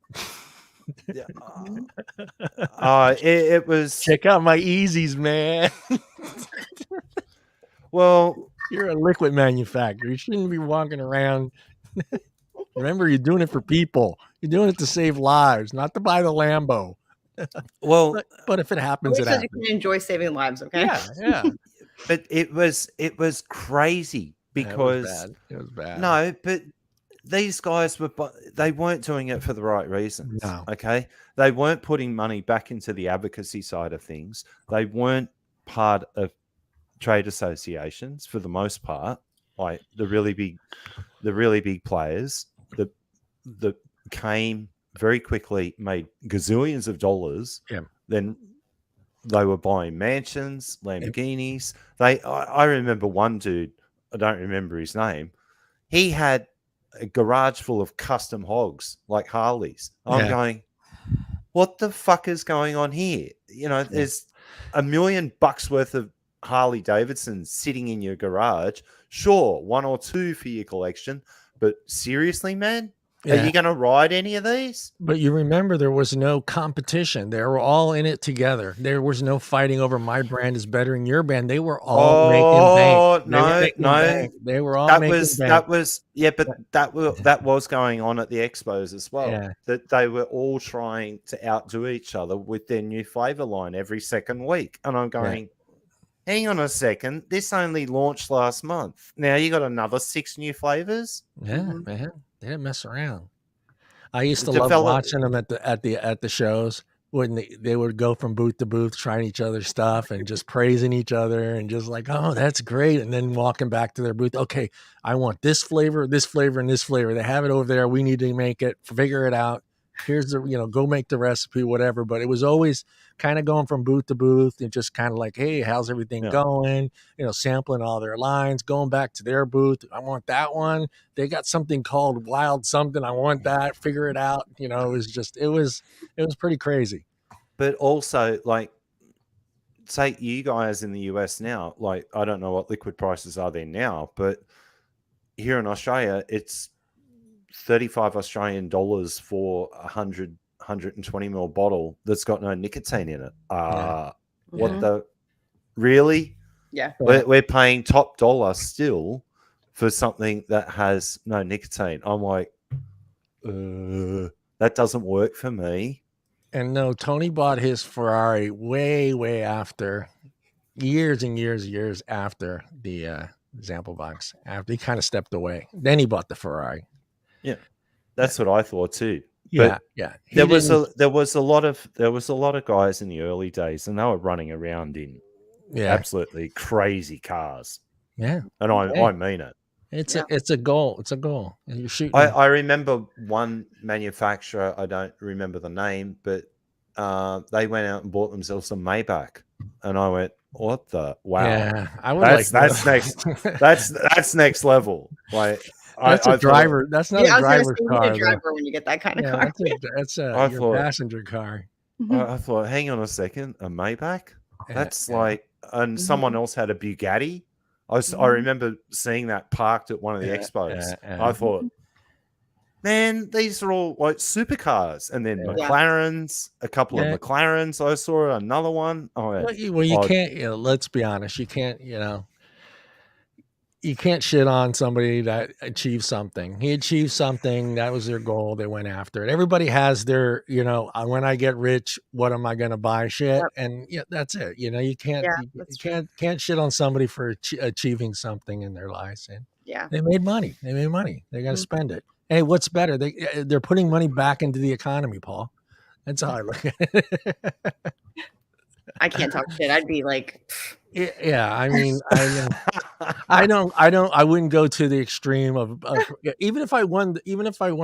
It was. Check out my Easies, man. Well, you're a liquid manufacturer. You shouldn't be walking around. Remember, you're doing it for people. You're doing it to save lives, not to buy the Lambo. Well, but if it happens, it happens. You can enjoy saving lives, okay? Yeah. But it was crazy, because it was bad. No, but these guys they weren't doing it for the right reasons. No. Okay, they weren't putting money back into the advocacy side of things. They weren't part of trade associations for the most part, like the really big players that came very quickly, made gazillions of dollars. Yeah. Then they were buying mansions, Lamborghinis. I remember one dude, I don't remember his name. He had a garage full of custom hogs, like Harleys. I'm going, what the fuck is going on here? There's $1 million worth of Harley Davidsons sitting in your garage. Sure, 1 or 2 for your collection, but seriously, man? Are you going to ride any of these? But you remember, there was no competition. They were all in it together. There was no fighting over my brand is better than your brand. They were all making bank. They were all making bank. That was going on at the expos as well. Yeah. That they were all trying to outdo each other with their new flavor line every second week. And I'm going, hang on a second. This only launched last month. Now you got another 6 new flavors? Yeah, man. They didn't mess around. I used to love watching them at the shows when they would go from booth to booth trying each other's stuff and just praising each other and just like, oh, that's great. And then walking back to their booth. Okay, I want this flavor, and this flavor. They have it over there. We need to make it, figure it out. here's the, go make the recipe, whatever. But it was always kind of going from booth to booth and just kind of like, hey, how's everything going? Sampling all their lines, going back to their booth. I want that one. They got something called wild something. I want that. Figure it out. It was pretty crazy. But also, like, say you guys in the US now, like, I don't know what liquid prices are there now, but here in Australia, it's 35 Australian dollars for 120 ml bottle that's got no nicotine in it. What the? Really? Yeah. We're paying top dollar still for something that has no nicotine. I'm like, that doesn't work for me. And no, Tony bought his Ferrari way, way after, years and years after the Example box. After he kind of stepped away, then he bought the Ferrari. Yeah, that's what I thought too. Yeah, but there was a lot of guys in the early days, and they were running around in absolutely crazy cars. Yeah, and I mean it. It's a goal. It's a goal. And you're shooting. I remember one manufacturer. I don't remember the name, but they went out and bought themselves some Maybach, and I went, "What the wow? Yeah, I would that's next. That's next level. Like that's a driver. That's not a driver's car. You need a driver when you get that kind of car. That's your passenger car. I thought, hang on a second, a Maybach? That's like, and someone else had a Bugatti. I remember seeing that parked at one of the expos. I thought, man, these are all like supercars. And then McLarens, a couple of McLarens. I saw another one. Well, you can't, let's be honest. You can't, you can't shit on somebody that achieved something. He achieved something. That was their goal. They went after it. Everybody has their, when I get rich, what am I going to buy shit? Yep. And that's it. You can't shit on somebody for achieving something in their lives. And they made money. They got to spend it. Hey, what's better? They're putting money back into the economy, Paul. That's how I look at it. I can't talk shit. I'd be like, yeah. I mean, I wouldn't go to the extreme of even if I won,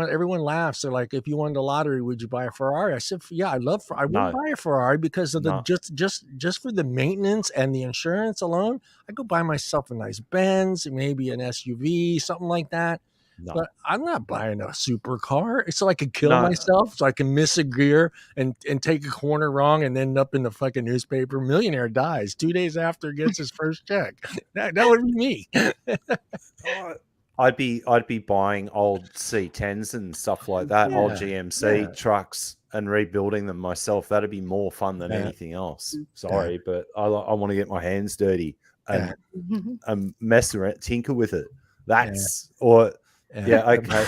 everyone laughs. They're like, if you won the lottery, would you buy a Ferrari? I said, yeah, I would buy a Ferrari because of just for the maintenance and the insurance alone. I go buy myself a nice Benz, maybe an SUV, something like that. No. But I'm not buying a supercar. It's so I could kill myself, so I can miss a gear and take a corner wrong and end up in the fucking newspaper. Millionaire dies 2 days after he gets his first check. That would be me. I'd be buying old C10s and stuff like that, old GMC trucks, and rebuilding them myself. That'd be more fun than anything else. Sorry, but I want to get my hands dirty and mess around, tinker with it. That's or. Yeah. Okay.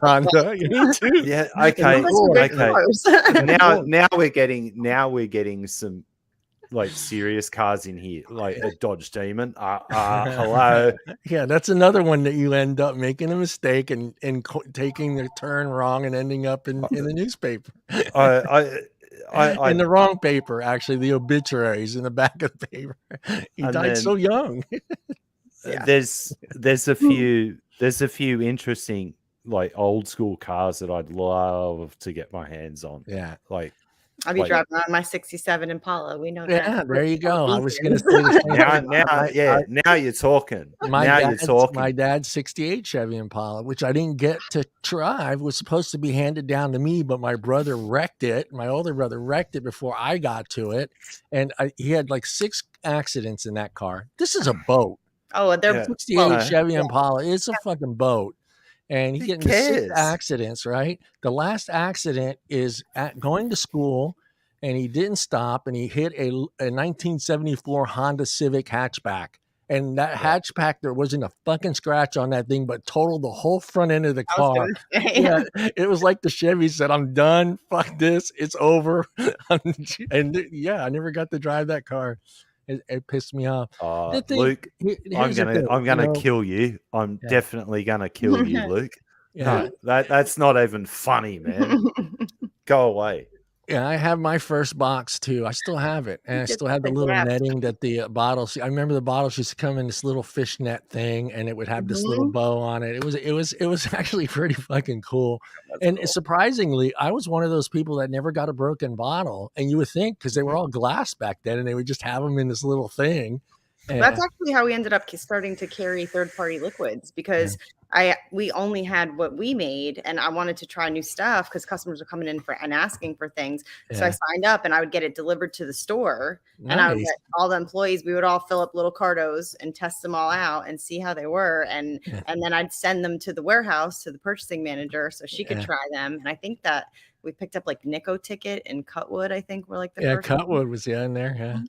Honda. You too. Yeah. Okay. Okay. Now we're getting some like serious cars in here, like a Dodge Demon. Hello. Yeah, that's another one that you end up making a mistake and taking the turn wrong and ending up in the newspaper. In the wrong paper, actually, the obituaries in the back of the paper. He died so young. There's a few interesting like old school cars that I'd love to get my hands on. Yeah, like I'll be driving around my '67 Impala. We know that. Yeah, there you go. I was going to say the same. Now you're talking. My dad's '68 Chevy Impala, which I didn't get to drive, was supposed to be handed down to me, but my brother wrecked it. My older brother wrecked it before I got to it, and he had like 6 accidents in that car. This is a boat. Oh, they're 68 Chevy Impala. It's a fucking boat. And he's getting 6 accidents, right? The last accident is going to school, and he didn't stop, and he hit a 1974 Honda Civic hatchback. And that hatchback, there wasn't a fucking scratch on that thing, but totaled the whole front end of the car. Yeah, it was like the Chevy said, I'm done. Fuck this. It's over. And yeah, I never got to drive that car. It pissed me off. Luke, I'm gonna kill you. I'm definitely gonna kill you, Luke. Yeah. No, that's not even funny, man. Go away. Yeah, I have my first box too. I still have it, and I still have the little netting that the bottles. I remember the bottles used to come in this little fishnet thing, and it would have this little bow on it. It was actually pretty fucking cool. And surprisingly, I was one of those people that never got a broken bottle. And you would think because they were all glass back then, and they would just have them in this little thing. That's actually how we ended up starting to carry third-party liquids because we only had what we made, and I wanted to try new stuff because customers were coming in and asking for things. So I signed up, and I would get it delivered to the store, and I would get all the employees. We would all fill up little cartos and test them all out and see how they were, and then I'd send them to the warehouse to the purchasing manager so she could try them. And I think that we picked up like Nico Ticket and Cutwood. I think were like the first Cutwood was in there. Yeah.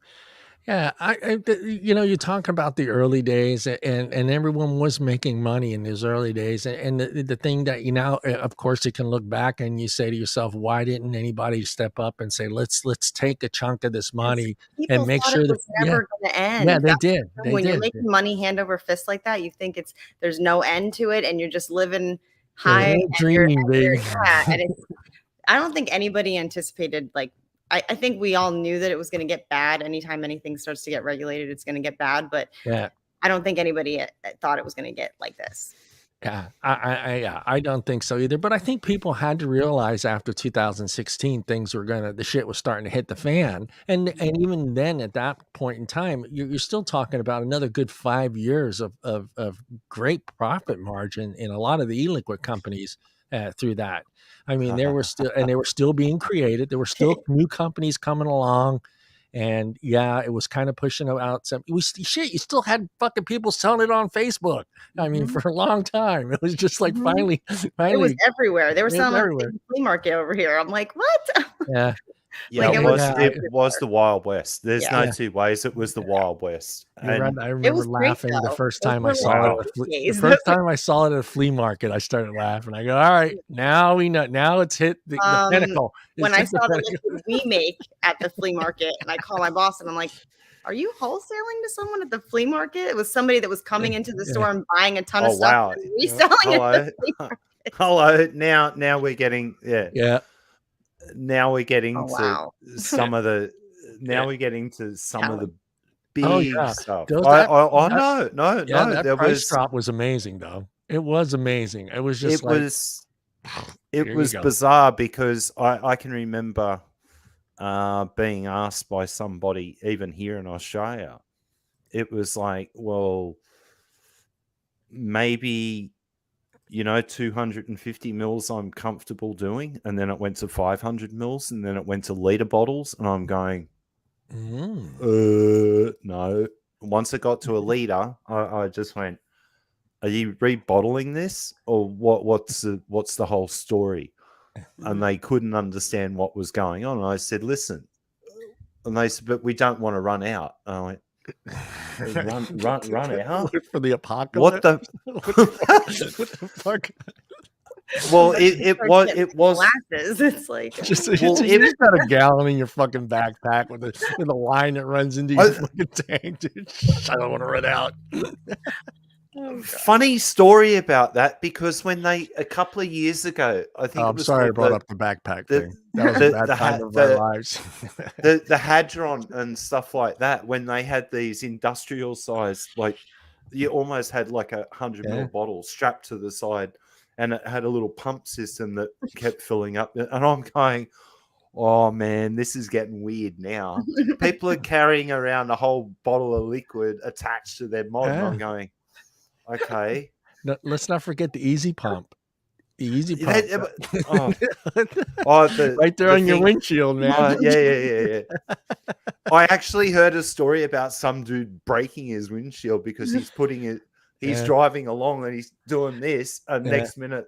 Yeah, you talk about the early days, and everyone was making money in those early days, and the thing that of course, you can look back and you say to yourself, why didn't anybody step up and say, let's take a chunk of this money and make sure that it's never going to end. Yeah, they did. When you're making money hand over fist like that, you think there's no end to it, and you're just living high, dreaming, baby. And I don't think anybody anticipated like. I think we all knew that it was going to get bad. Anytime anything starts to get regulated, it's going to get bad. But I don't think anybody thought it was going to get like this. Yeah, I don't think so either. But I think people had to realize after 2016, the shit was starting to hit the fan. And even then, at that point in time, you're still talking about another good 5 years of great profit margin in a lot of the e-liquid companies through that. I mean, they were still being created. There were still new companies coming along. And it was kind of pushing out some. You still had fucking people selling it on Facebook. I mean, for a long time, it was just like finally, it was everywhere. They were selling everywhere. The flea market over here. I'm like, what? Yeah. Yeah, it was the Wild West. There's no two ways. It was the Wild West. I remember laughing the first time I saw it. The first time I saw it at a flea market, I started laughing. I go, all right, now we know. Now it's hit the pinnacle. When I saw the liquid we make at the flea market, and I call my boss and I'm like, are you wholesaling to someone at the flea market? It was somebody that was coming into the store and buying a ton of stuff and reselling it at the flea market. Hello. Now we're getting Now we're getting to some of the. Now we're getting to some of the big stuff. No. That price drop was amazing, though. It was amazing. It was just it was bizarre because I can remember being asked by somebody even here in Australia. It was like, well, maybe. 250 mils I'm comfortable doing. And then it went to 500 mils and then it went to liter bottles. And I'm going, no. Once it got to a liter, I just went, are you rebottling this or what's the whole story? And they couldn't understand what was going on. And I said, listen. And they said, but we don't want to run out. And I went, run out for the apocalypse. What the fuck? Well, it was glasses. It's like you just got a gallon in your fucking backpack with a line that runs into your fucking tank, dude. I don't want to run out. Funny story about that because when a couple of years ago, I think I'm sorry I brought up the backpack thing. That was a bad time of our lives. the Hadron and stuff like that, when they had these industrial size, like you almost had like 100 ml bottle strapped to the side, and it had a little pump system that kept filling up. And I'm going, oh man, this is getting weird now. People are carrying around a whole bottle of liquid attached to their mod, and I'm going, okay. No, let's not forget the easy pump. The easy pump. Right there on your windshield, man. Yeah. I actually heard a story about some dude breaking his windshield because he's driving along and he's doing this, and next minute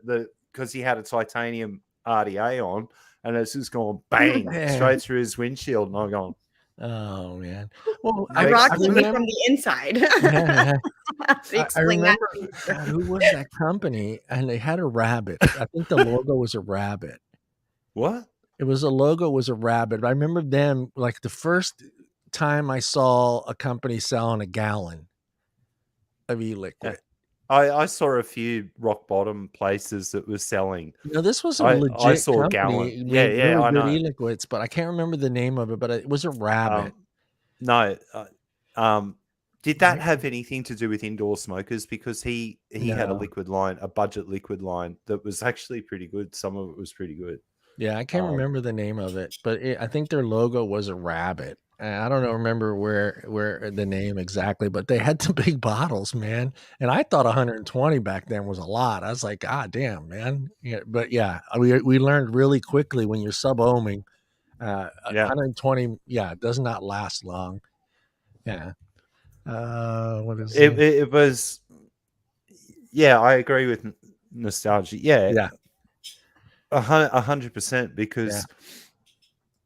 because he had a titanium RDA on, and it's just going bang straight through his windshield, and I'm going, oh man! Well, I rocked me from the inside. I remember who was that company, and they had a rabbit. I think the logo was a rabbit. What? It was a logo was a rabbit. I remember them like the first time I saw a company selling a gallon of e-liquid. I saw a few rock bottom places that were selling. No, this was a I legit saw a company. gallon. It Yeah, made yeah, really I good know. e-liquids, but I can't remember the name of it. But it was a rabbit. No, did that have anything to do with indoor smokers? Because he had a No. liquid line, a budget liquid line that was actually pretty good. Some of it was pretty good. Yeah, I can't remember the name of it, but I think their logo was a rabbit. I don't know, remember where the name exactly, but they had the big bottles, man. And I thought 120 back then was a lot. I was like, God damn, man. Yeah, but yeah, we learned really quickly when you're sub-ohming, Yeah. 120, yeah, it does not last long. Yeah. What is It was. Yeah, I agree with nostalgia. Yeah, Yeah. 100%. Because Yeah.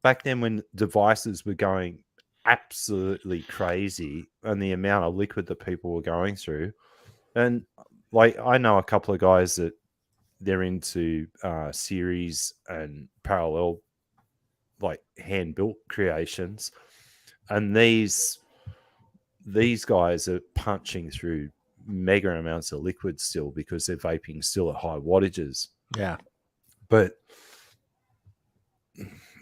back then, when devices were going absolutely crazy, and the amount of liquid that people were going through, and like I know a couple of guys that they're into series and parallel, like hand built creations, and these guys are punching through mega amounts of liquid still because they're vaping still at high wattages. Yeah. But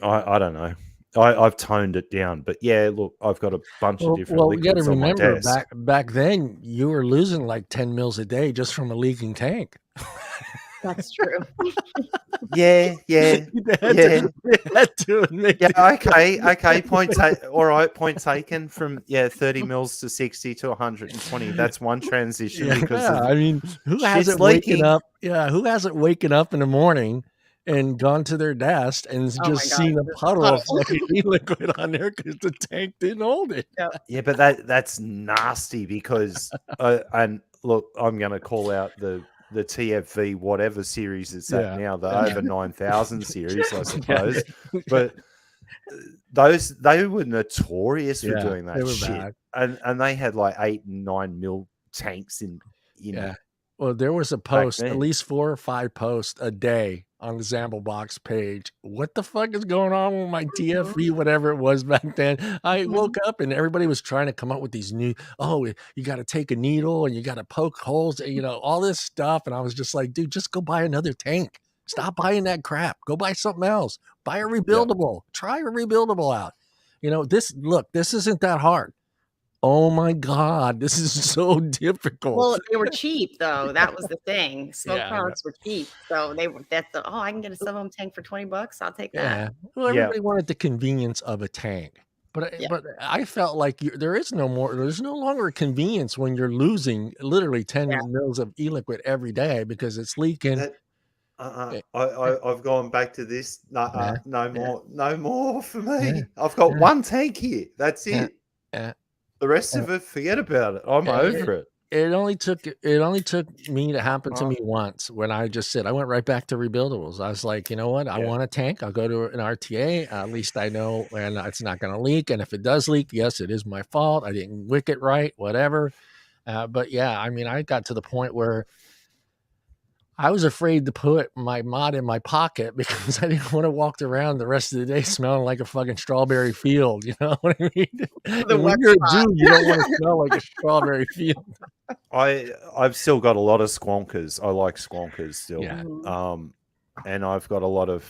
I don't know. I've toned it down, but yeah, look, I've got a bunch of different You got to liquids on my remember desk. back then you were losing like 10 mils a day just from a leaking tank. That's true. Yeah. They had to admit Yeah, okay. All right, point taken. From 30 mils to 60 to 120. That's one transition because I mean, who hasn't waken up? Yeah, who hasn't waken up in the morning and gone to their desk and just seen a puddle of fucking liquid on there because the tank didn't hold it? Yeah, but that's nasty because and look, I'm going to call out the TFV whatever series it's at now, the over 9,000 series, I suppose. But they were notorious for doing that shit. Bad. And they had like 8 and 9 mil tanks in. Well, there was a post, at least 4 or 5 posts a day on the Zamble Box page. What the fuck is going on with my TFV, whatever it was back then? I woke up and everybody was trying to come up with these new, you got to take a needle and you got to poke holes, all this stuff. And I was just like, dude, just go buy another tank. Stop buying that crap. Go buy something else. Buy a rebuildable. Try a rebuildable out. This isn't that hard. Oh my God, this is so difficult. Well, they were cheap though. That was the thing. Smoke products were cheap. So I can get a sub-ohm tank for $20. I'll take that. Yeah. Well, everybody wanted the convenience of a tank. But I felt like there's no longer a convenience when you're losing literally 10 mils of e-liquid every day because it's leaking. I've gone back to this. No more for me. I've got one tank here. That's it. The rest of it, forget about it. I'm over it. It only took me to happen to me once when I just said I went right back to rebuildables. I was like, you know what? I want a tank. I'll go to an RTA. At least I know and it's not going to leak. And if it does leak, yes, it is my fault. I didn't wick it right, whatever. But yeah, I mean, I got to the point where I was afraid to put my mod in my pocket because I didn't want to walk around the rest of the day smelling like a fucking strawberry field. You know what I mean? When you're a dude, you don't want to smell like a strawberry field. I've still got a lot of squonkers. I like squonkers still. Yeah. And I've got a lot of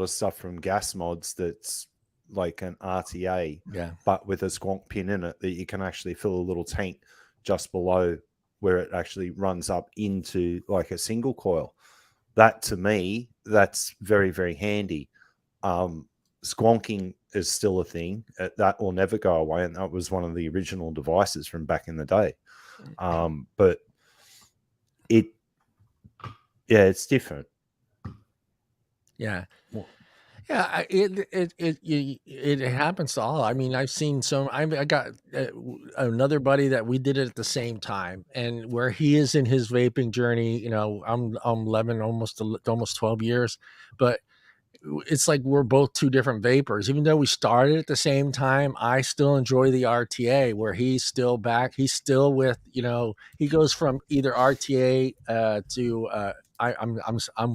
stuff from Gas Mods that's like an RTA, but with a squonk pin in it that you can actually fill a little tank just below where it actually runs up into like a single coil. That to me, that's very, very handy. Squonking is still a thing that will never go away. And that was one of the original devices from back in the day. But it's different. Yeah. Yeah, it happens to all. I mean, I've seen I got another buddy that we did it at the same time, and where he is in his vaping journey, I'm 11, almost 12 years, but it's like we're both two different vapors. Even though we started at the same time, I still enjoy the RTA where he's still back. He's still with, he goes from either RTA to I'm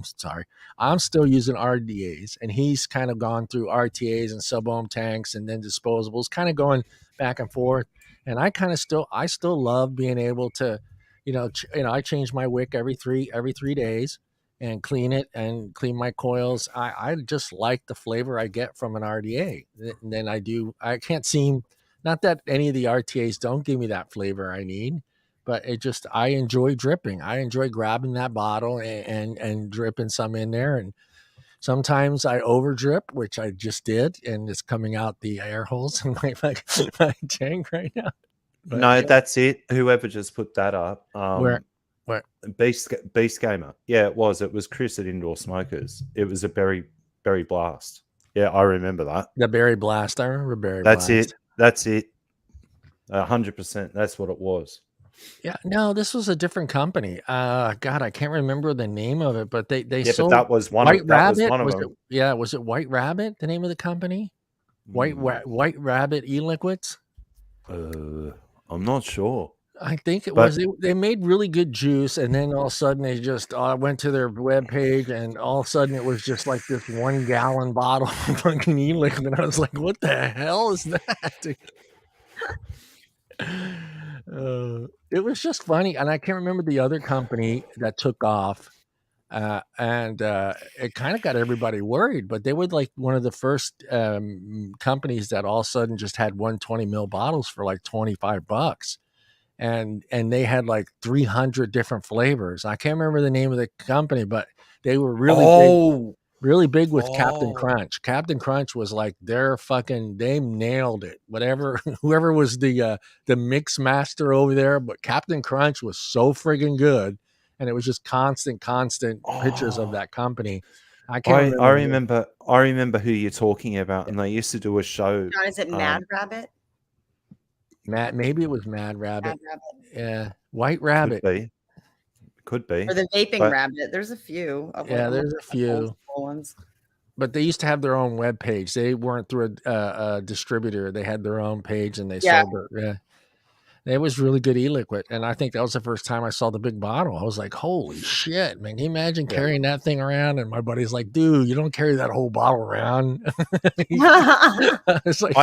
sorry. I'm still using RDAs and he's kind of gone through RTAs and sub-ohm tanks and then disposables, kind of going back and forth. And I still love being able to, I change my wick every 3 days and clean it and clean my coils. I just like the flavor I get from an RDA. And then I can't seem, not that any of the RTAs don't give me that flavor I need, but I enjoy dripping. I enjoy grabbing that bottle and dripping some in there. And sometimes I over drip, which I just did, and it's coming out the air holes in my tank right now. But no, that's it. Whoever just put that up. where Beast Gamer. Yeah, it was. It was Chris at Indoor Smokers. It was a berry blast. Yeah, I remember that. The berry blast. I remember berry That's blast. That's it. 100%. That's what it was. Yeah, no, this was a different company. God, I can't remember the name of it, but they sold. But that was one. White of, Rabbit. That was one of them. Yeah, was it White Rabbit? The name of the company? White Rabbit e-liquids. I'm not sure. I think it was. They made really good juice, and then all of a sudden they just went to their webpage, and all of a sudden it was just like this 1 gallon bottle of fucking e-liquid, and I was like, "What the hell is that?" It was just funny, and I can't remember the other company that took off, and it kind of got everybody worried. But they were like one of the first companies that all of a sudden just had 120 ml bottles for like $25, and they had like 300 different flavors. I can't remember the name of the company, but they were really big with Captain Crunch. Captain Crunch was like they nailed it. Whoever was the mix master over there, but Captain Crunch was so friggin' good, and it was just constant pictures of that company. I remember who you're talking about, and they used to do a show. John, is it Mad Rabbit? Maybe it was Mad Rabbit. Yeah, White Rabbit. Could be. Or the Vaping Rabbit. There's a few. There's a few ones. But they used to have their own web page. They weren't through a distributor. They had their own page, and they sold it. Yeah, it was really good e-liquid, and I think that was the first time I saw the big bottle. I was like, "Holy shit, man! Can you imagine carrying that thing around?" And my buddy's like, "Dude, you don't carry that whole bottle around." It's like,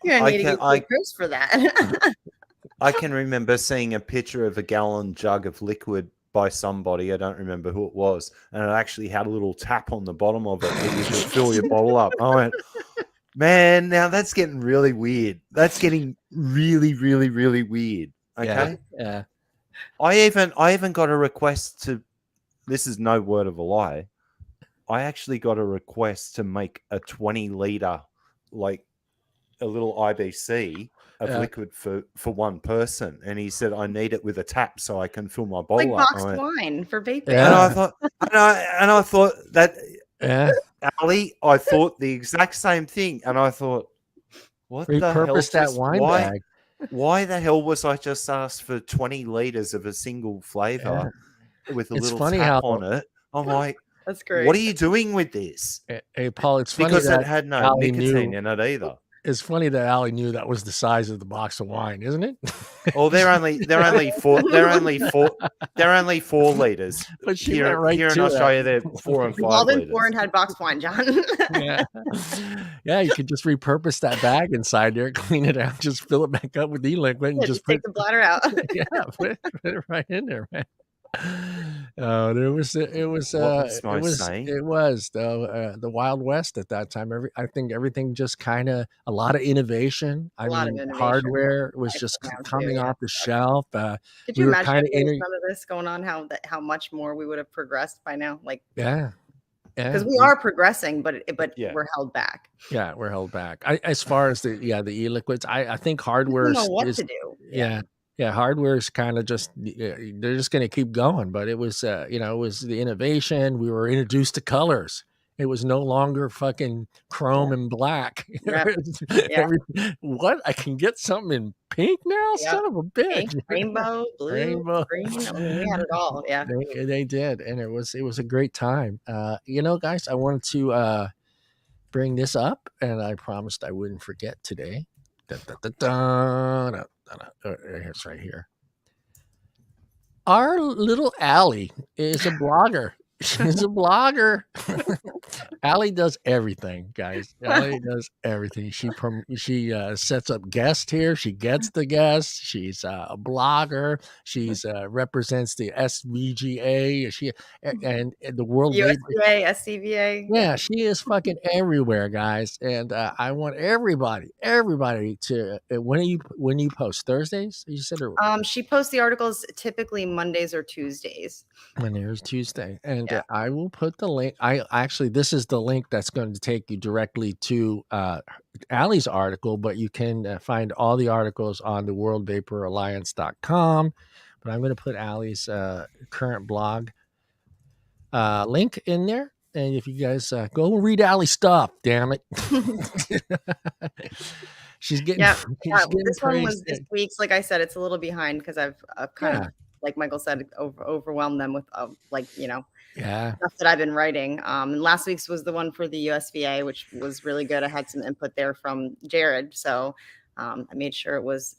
you're gonna need to get Chris for that. I can remember seeing a picture of a gallon jug of liquid by somebody. I don't remember who it was, and it actually had a little tap on the bottom of it that you could fill your bottle up. I went, man, now that's getting really weird. That's getting really, really, really weird. Okay. Yeah. I even got a request to. This is no word of a lie. I actually got a request to make a 20-liter, like a little IBC of liquid for one person, and he said I need it with a tap so I can fill my bowl like up. Boxed wine for vaping. Yeah. And I thought that, Ali, I thought the exact same thing, and I thought, what the hell? That wine bag. Why the hell was I just asked for 20 liters of a single flavor with a little tap on it? I'm like, that's great. What are you doing with this? Hey, Paul, it's funny because it had no nicotine in it either. It's funny that Allie knew that was the size of the box of wine, isn't it? Oh, they're only 4 liters. But she here in Australia, they're 4 and 5 all been liters. poor and had boxed wine, John. Yeah, you could just repurpose that bag inside there, clean it out, just fill it back up with e-liquid, and just take the bladder out. Put it right in there, man. It was the Wild West at that time. I think everything just kind of a lot of innovation. Hardware was just coming off the shelf. Could you imagine some of this going on? How much more we would have progressed by now? Like because we are progressing, but we're held back. Yeah, we're held back. As far as the e-liquids, I think hardware know what to do. Yeah, hardware is kind of just they're just going to keep going. But it was it was the innovation. We were introduced to colors. It was no longer fucking chrome and black. What? I can get something in pink now? Son of a bitch! Pink, rainbow, blue, green. I mean, we had it all. Yeah, they did, and it was a great time. Guys, I wanted to bring this up, and I promised I wouldn't forget today. It's right here. Our little Allie is a blogger. She's a blogger. Allie does everything, guys. Allie does everything. She sets up guests here. She gets the guests. She's a blogger. She's represents the SVGA. And the World Vapor. USVA, SCVA. Yeah, she is fucking everywhere, guys. And I want everybody to when you post Thursdays, you said, or She posts the articles typically Mondays or Tuesdays. Monday or Tuesday, and Yeah. I will put the link. This is the link that's going to take you directly to Allie's article, but you can find all the articles on the worldvaporalliance.com. But I'm going to put Allie's current blog link in there. And if you guys go and read Allie's stuff, damn it. She's getting, yeah. she's getting This one was praised. this week's. Like I said, it's a little behind because I've kind of, like Michael said, overwhelmed them with stuff that I've been writing. And last week's was the one for the USVA, which was really good. I had some input there from Jared, so I made sure it was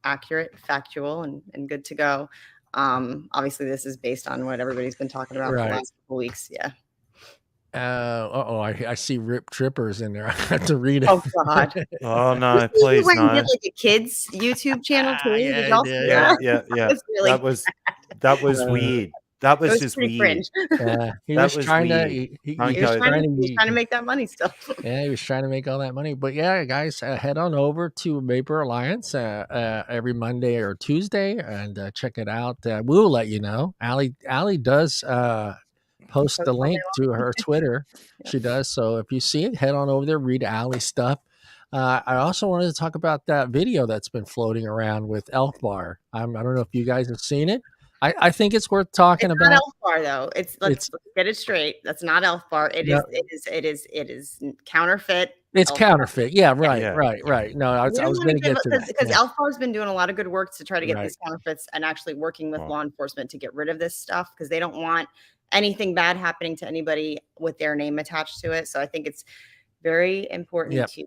accurate, factual, and good to go. Obviously, this is based on what everybody's been talking about for the last couple weeks. Yeah. I see Rip Trippers in there. I have to read it. Oh God! Oh no, please went no. and did like a kids YouTube channel too. Yeah, Yeah. That was weird. That was just weird. Cringe. He was trying to make that money still. Yeah, he was trying to make all that money. But yeah, guys, head on over to Vapor Alliance every Monday or Tuesday and check it out. We'll let you know. Allie does post the link to her Twitter. She does. So if you see it, head on over there, read Allie's stuff. I also wanted to talk about that video that's been floating around with Elf Bar. I don't know if you guys have seen it. I think it's worth talking about. Not Elf Bar though. Let's get it straight. That's not Elf Bar. It is counterfeit. It's Elf counterfeit. Bar. Yeah, right. No, I was going to get to that because Elf Bar's been doing a lot of good work to try to get these counterfeits and actually working with law enforcement to get rid of this stuff because they don't want anything bad happening to anybody with their name attached to it. So I think it's very important to,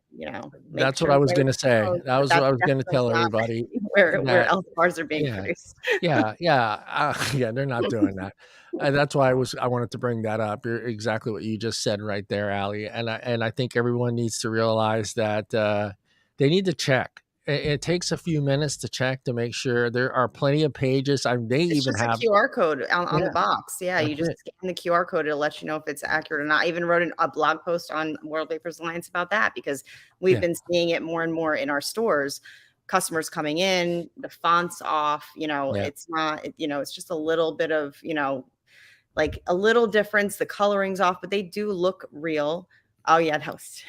that's what I was going to say. That was what I was going to tell everybody. Where Elf Bars are being produced. They're not doing that. That's why I wanted to bring that up. You're exactly what you just said right there, Allie. And I think everyone needs to realize that they need to check. It takes a few minutes to check to make sure there are plenty of pages. It's even have a QR code on the box. Yeah, you just scan the QR code. It'll let you know if it's accurate or not. I even wrote a blog post on World Vapers Alliance about that because we've been seeing it more and more in our stores. Customers coming in, the font's off. It's not. It's just a little bit of like a little difference. The coloring's off, but they do look real. Oh yeah, that was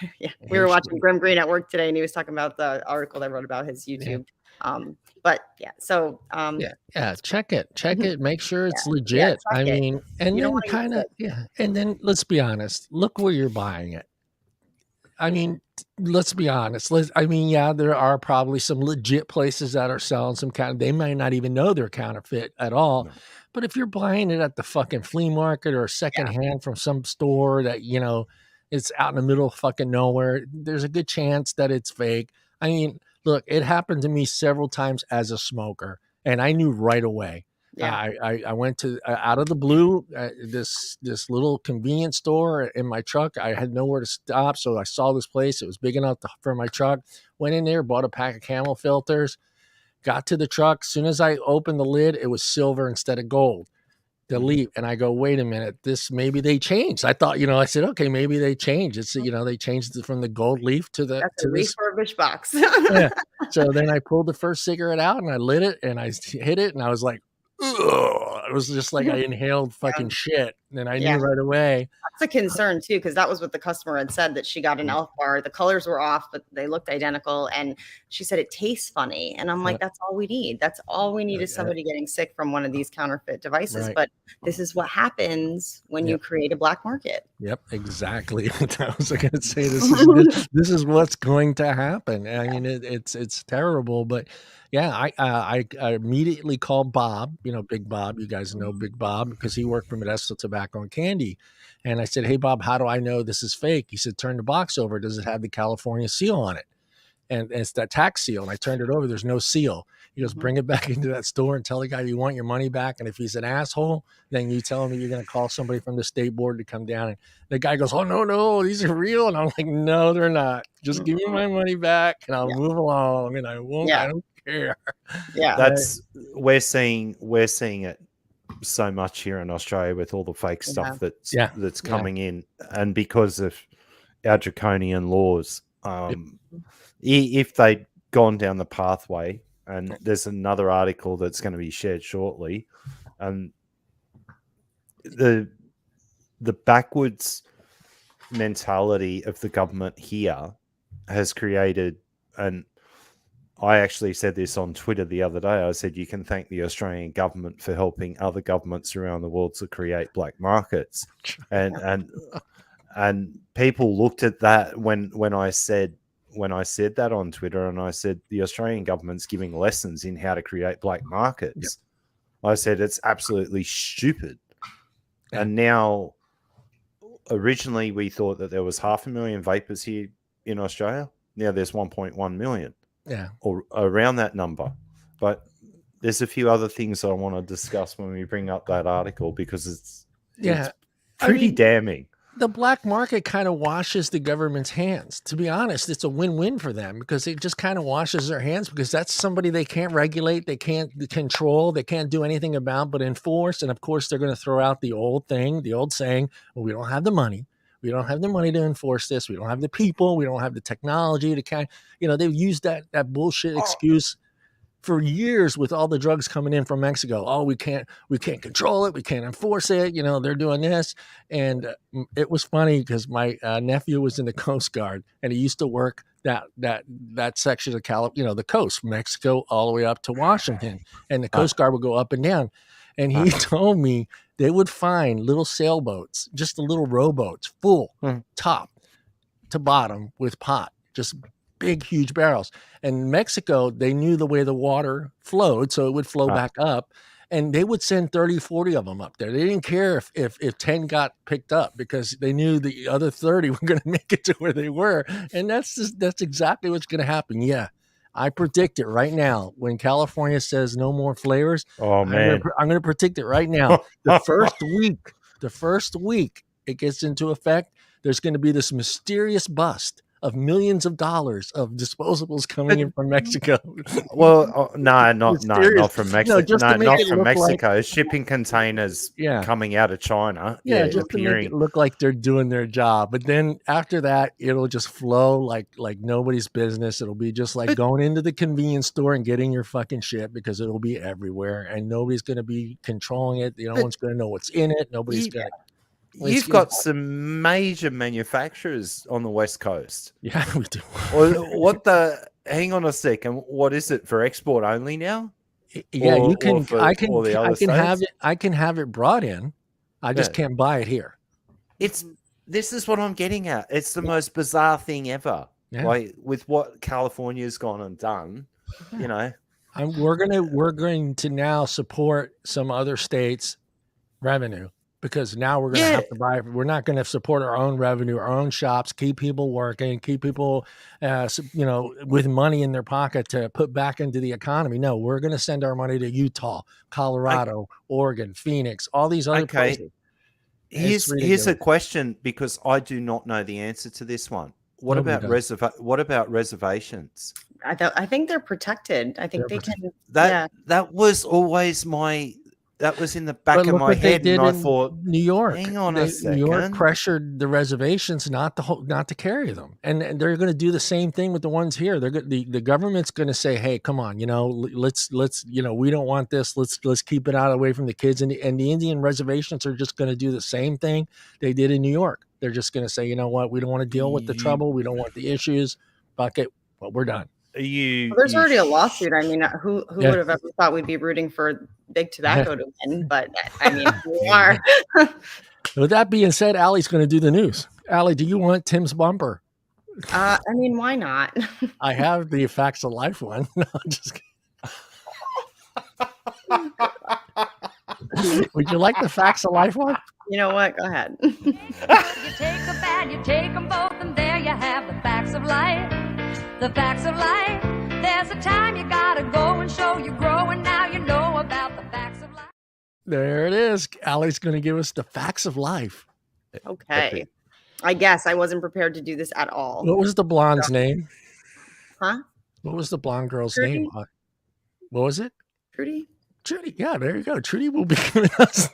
We were watching Grim Green at work today, and he was talking about the article that I wrote about his YouTube. Check it. Make sure it's legit. And then let's be honest. Look where you're buying it. I mean, let's be honest. There are probably some legit places that are selling some they might not even know they're counterfeit at all. No. But if you're buying it at the fucking flea market or secondhand from some store that it's out in the middle of fucking nowhere, there's a good chance that it's fake. I mean, look, it happened to me several times as a smoker, and I knew right away. Yeah. I went to out of the blue this little convenience store in my truck. I had nowhere to stop, so I saw this place. It was big enough for my truck. Went in there, bought a pack of Camel filters, got to the truck. As soon as I opened the lid, it was silver instead of gold. Delete. And I go, wait a minute, maybe they changed. I thought, I said, okay, maybe they changed. It's, they changed it from the gold leaf to the refurbished box. So then I pulled the first cigarette out and I lit it and I hit it and I was like, ugh. It was just like I inhaled fucking shit. And I knew right away. That's a concern too, because that was what the customer had said, that she got an Elf Bar. The colors were off, but they looked identical. And she said it tastes funny. And I'm like, that's all we need. That's all we need is somebody getting sick from one of these counterfeit devices. Right. But this is what happens when you create a black market. Yep, exactly. I was going to say this is what's going to happen. I mean, it's terrible, but I immediately called Bob, Big Bob. You guys know Big Bob because he worked for Modesto Tobacco and Candy. And I said, hey, Bob, how do I know this is fake? He said, turn the box over. Does it have the California seal on it? and it's that tax seal. And I turned it over. There's no seal. He goes, bring it back into that store and tell the guy you want your money back. And if he's an asshole, then you tell him that you're going to call somebody from the state board to come down. And the guy goes, oh, no, these are real. And I'm like, no, they're not. Just give me my money back and I'll move along. And I won't, I don't care. Yeah. We're seeing it so much here in Australia with all the fake stuff that's coming in. And because of our draconian laws, if they'd gone down the pathway, and there's another article that's going to be shared shortly, and the backwards mentality of the government here has created, and I actually said this on Twitter the other day. I said, you can thank the Australian government for helping other governments around the world to create black markets. And people looked at that when I said that on Twitter, and I said, the Australian government's giving lessons in how to create black markets. Yep. I said, it's absolutely stupid. Yeah. And now, originally we thought that there was 500,000 vapers here in Australia. Now there's 1.1 million. Yeah, or around that number. But there's a few other things I want to discuss when we bring up that article, because it's pretty damning. The black market kind of washes the government's hands. To be honest, it's a win-win for them, because it just kind of washes their hands, because that's somebody they can't regulate, they can't control, they can't do anything about but enforce. And of course, they're going to throw out the old saying, well, we don't have the money. We don't have the money to enforce this. We don't have the people. We don't have the technology to they've used that bullshit excuse for years with all the drugs coming in from Mexico. Oh, we can't control it. We can't enforce it. They're doing this. And it was funny because my nephew was in the Coast Guard, and he used to work that section of California, the coast, Mexico, all the way up to Washington. And the Coast Guard would go up and down. And he told me they would find little sailboats, just the little rowboats, full top to bottom with pot, just big, huge barrels. And Mexico, they knew the way the water flowed, so it would flow back up. And they would send 30, 40 of them up there. They didn't care if 10 got picked up, because they knew the other 30 were going to make it to where they were. And that's exactly what's going to happen. Yeah. I predict it right now. When California says no more flavors, I'm going to predict it right now. The first week it gets into effect, there's going to be this mysterious bust of millions of dollars of disposables coming in from Mexico. Well, not from Mexico. Not from Mexico. Like, shipping containers coming out of China. Just to make it look like they're doing their job. But then after that, it'll just flow like nobody's business. It'll be just like going into the convenience store and getting your fucking shit, because it'll be everywhere and nobody's going to be controlling it. No one's going to know what's in it. Nobody's going to. You've got some major manufacturers on the West Coast. Yeah, we do. Hang on a second. What is it, for export only now? Yeah, you can. I can have it brought in. I just can't buy it here. This is what I'm getting at. It's the most bizarre thing ever. Yeah. Like, with what California's gone and done, we're going to now support some other states' revenue. Because now we're going to have to buy. We're not going to support our own revenue, our own shops, keep people working, keep people, with money in their pocket to put back into the economy. No, we're going to send our money to Utah, Colorado, Oregon, Phoenix, all these other places. Here's a question, because I do not know the answer to this one. What about reservations? I think they're protected. I think they can. That was always that was in the back of my head, and I thought, New York. Hang on a second. New York pressured the reservations not to carry them, and they're going to do the same thing with the ones here. The government's going to say, "Hey, come on, let's we don't want this. Let's keep it out away from the kids." And the Indian reservations are just going to do the same thing they did in New York. They're just going to say, "You know what? We don't want to deal with the trouble. We don't want the issues. Fuck it. Well, we're done." There's already a lawsuit. I mean, who would have ever thought we'd be rooting for big tobacco to win? But I mean, we are. With that being said, Allie's going to do the news. Allie, do you want Tim's bumper? I mean, why not? I have the Facts of Life one. No, I'm just kidding. Would you like the Facts of Life one? You know what? Go ahead. You take a bad, you take them both, and there you have the facts of life. The facts of life. There's a time you gotta go and show you grow, and now you know about the facts of life. There it is. Allie's going to give us the facts of life. Okay. I guess I wasn't prepared to do this at all. What was the blonde's name? Huh? What was the blonde girl's Trudy? name? What was it? Trudy? Trudy. Yeah, there you go. Trudy will be giving us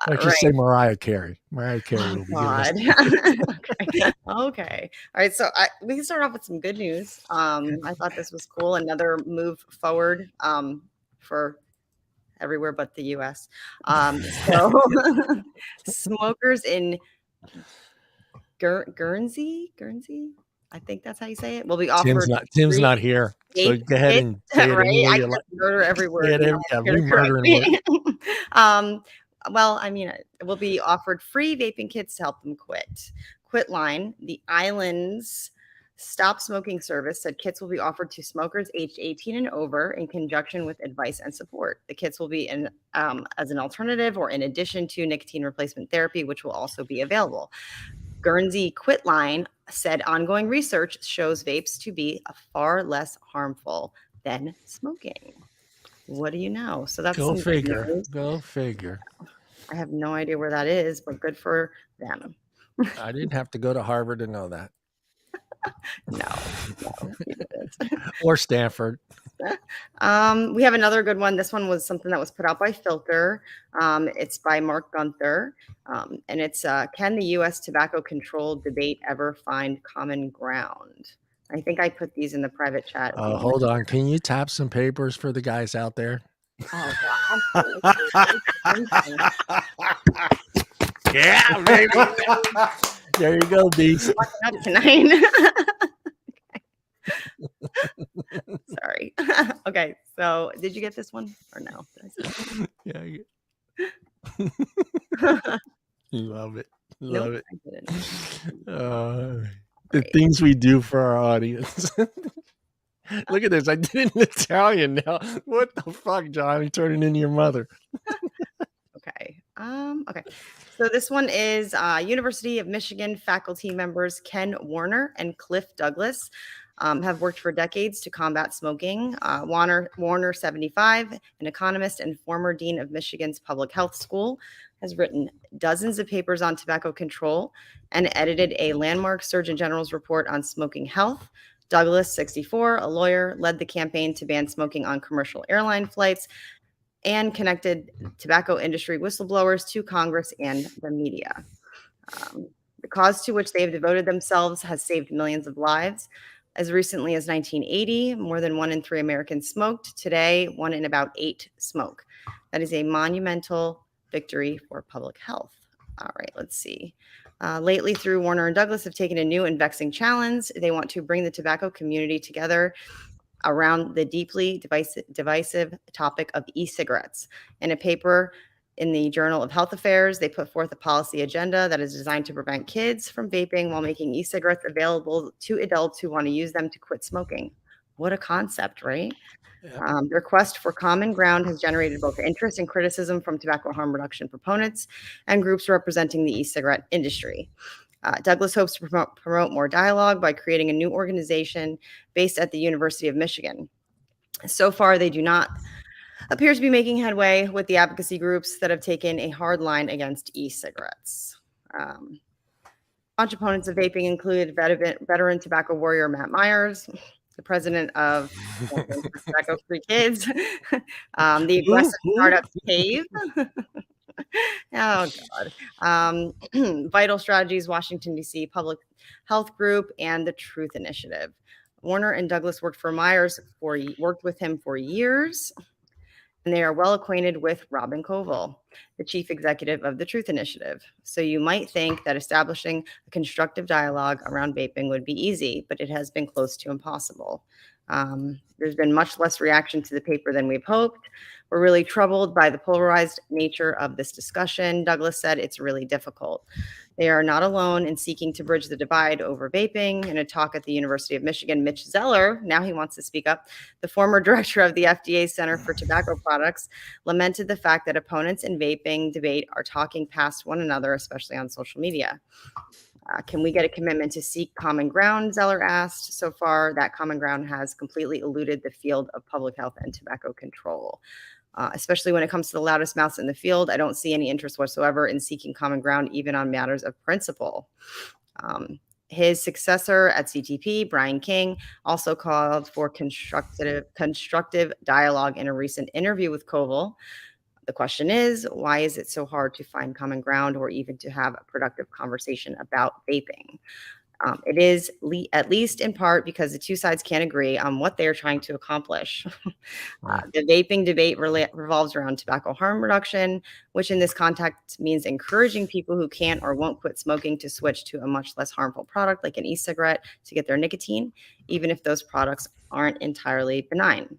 I should say Mariah Carey. Mariah Carey will be giving us Okay. All right. So we can start off with some good news. I thought this was cool. Another move forward for everywhere but the U.S. So smokers in Guernsey, I think that's how you say it, will be offered. Tim's not here. So go ahead and say right? I like. murder every word. We murdering word. Well, I mean, it will be offered free vaping kits to help them quit. Quitline, the island's stop smoking service, said kits will be offered to smokers aged 18 and over in conjunction with advice and support. The kits will be as an alternative or in addition to nicotine replacement therapy, which will also be available. Guernsey Quitline said ongoing research shows vapes to be far less harmful than smoking. What do you know? So that's Go figure. Go figure. I have no idea where that is, but good for them. I didn't have to go to Harvard to know that. No, you didn't. Or Stanford. We have another good one. This one was something that was put out by Filter. It's by Mark Gunther, and it's can the U.S. tobacco control debate ever find common ground? I think I put these in the private chat. Hold on. Can you tap some papers for the guys out there? Oh, God. Yeah, baby. There you go, Beast. Up tonight. Sorry. Okay, so did you get this one or no? Yeah. Love it. Nope, It. I didn't. The things we do for our audience. Look at this. I did it in Italian now. What the fuck, John? You turning into your mother. Okay. Okay. So this one is University of Michigan faculty members Ken Warner and Cliff Douglas have worked for decades to combat smoking. Warner, 75, an economist and former dean of Michigan's Public Health School, has written dozens of papers on tobacco control and edited a landmark Surgeon General's report on smoking health. Douglas, 64, a lawyer, led the campaign to ban smoking on commercial airline flights and connected tobacco industry whistleblowers to Congress and the media. The cause to which they have devoted themselves has saved millions of lives. As recently as 1980, more than 1 in 3 Americans smoked. Today, 1 in about 8 smoke. That is a monumental victory for public health. All right, let's see. Lately, through Warner and Douglas have taken a new and vexing challenge. They want to bring the tobacco community together around the deeply divisive topic of e-cigarettes. In a paper in the Journal of Health Affairs, they put forth a policy agenda that is designed to prevent kids from vaping while making e-cigarettes available to adults who want to use them to quit smoking. What a concept, right? Yeah. Their quest for common ground has generated both interest and criticism from tobacco harm reduction proponents and groups representing the e-cigarette industry. Douglas hopes to promote more dialogue by creating a new organization based at the University of Michigan. So far, they do not appear to be making headway with the advocacy groups that have taken a hard line against e-cigarettes. Launch opponents of vaping include veteran tobacco warrior Matt Myers, the president of Tobacco Free Kids, the aggressive startup Cave. Oh, God. Vital Strategies, Washington, D.C. Public Health Group, and the Truth Initiative. Warner and Douglas worked with him for years, and they are well acquainted with Robin Koval, the chief executive of the Truth Initiative. So you might think that establishing a constructive dialogue around vaping would be easy, but it has been close to impossible. There's been much less reaction to the paper than we've hoped. We're really troubled by the polarized nature of this discussion. Douglas said it's really difficult. They are not alone in seeking to bridge the divide over vaping. In a talk at the University of Michigan, Mitch Zeller, now he wants to speak up, the former director of the FDA Center for Tobacco Products, lamented the fact that opponents in vaping debate are talking past one another, especially on social media. Can we get a commitment to seek common ground, Zeller asked. So far, that common ground has completely eluded the field of public health and tobacco control. Especially when it comes to the loudest mouths in the field, I don't see any interest whatsoever in seeking common ground, even on matters of principle. His successor at CTP, Brian King, also called for constructive dialogue in a recent interview with Koval. The question is, why is it so hard to find common ground or even to have a productive conversation about vaping? It is at least in part because the two sides can't agree on what they are trying to accomplish. The vaping debate revolves around tobacco harm reduction, which in this context means encouraging people who can't or won't quit smoking to switch to a much less harmful product like an e-cigarette to get their nicotine, even if those products aren't entirely benign.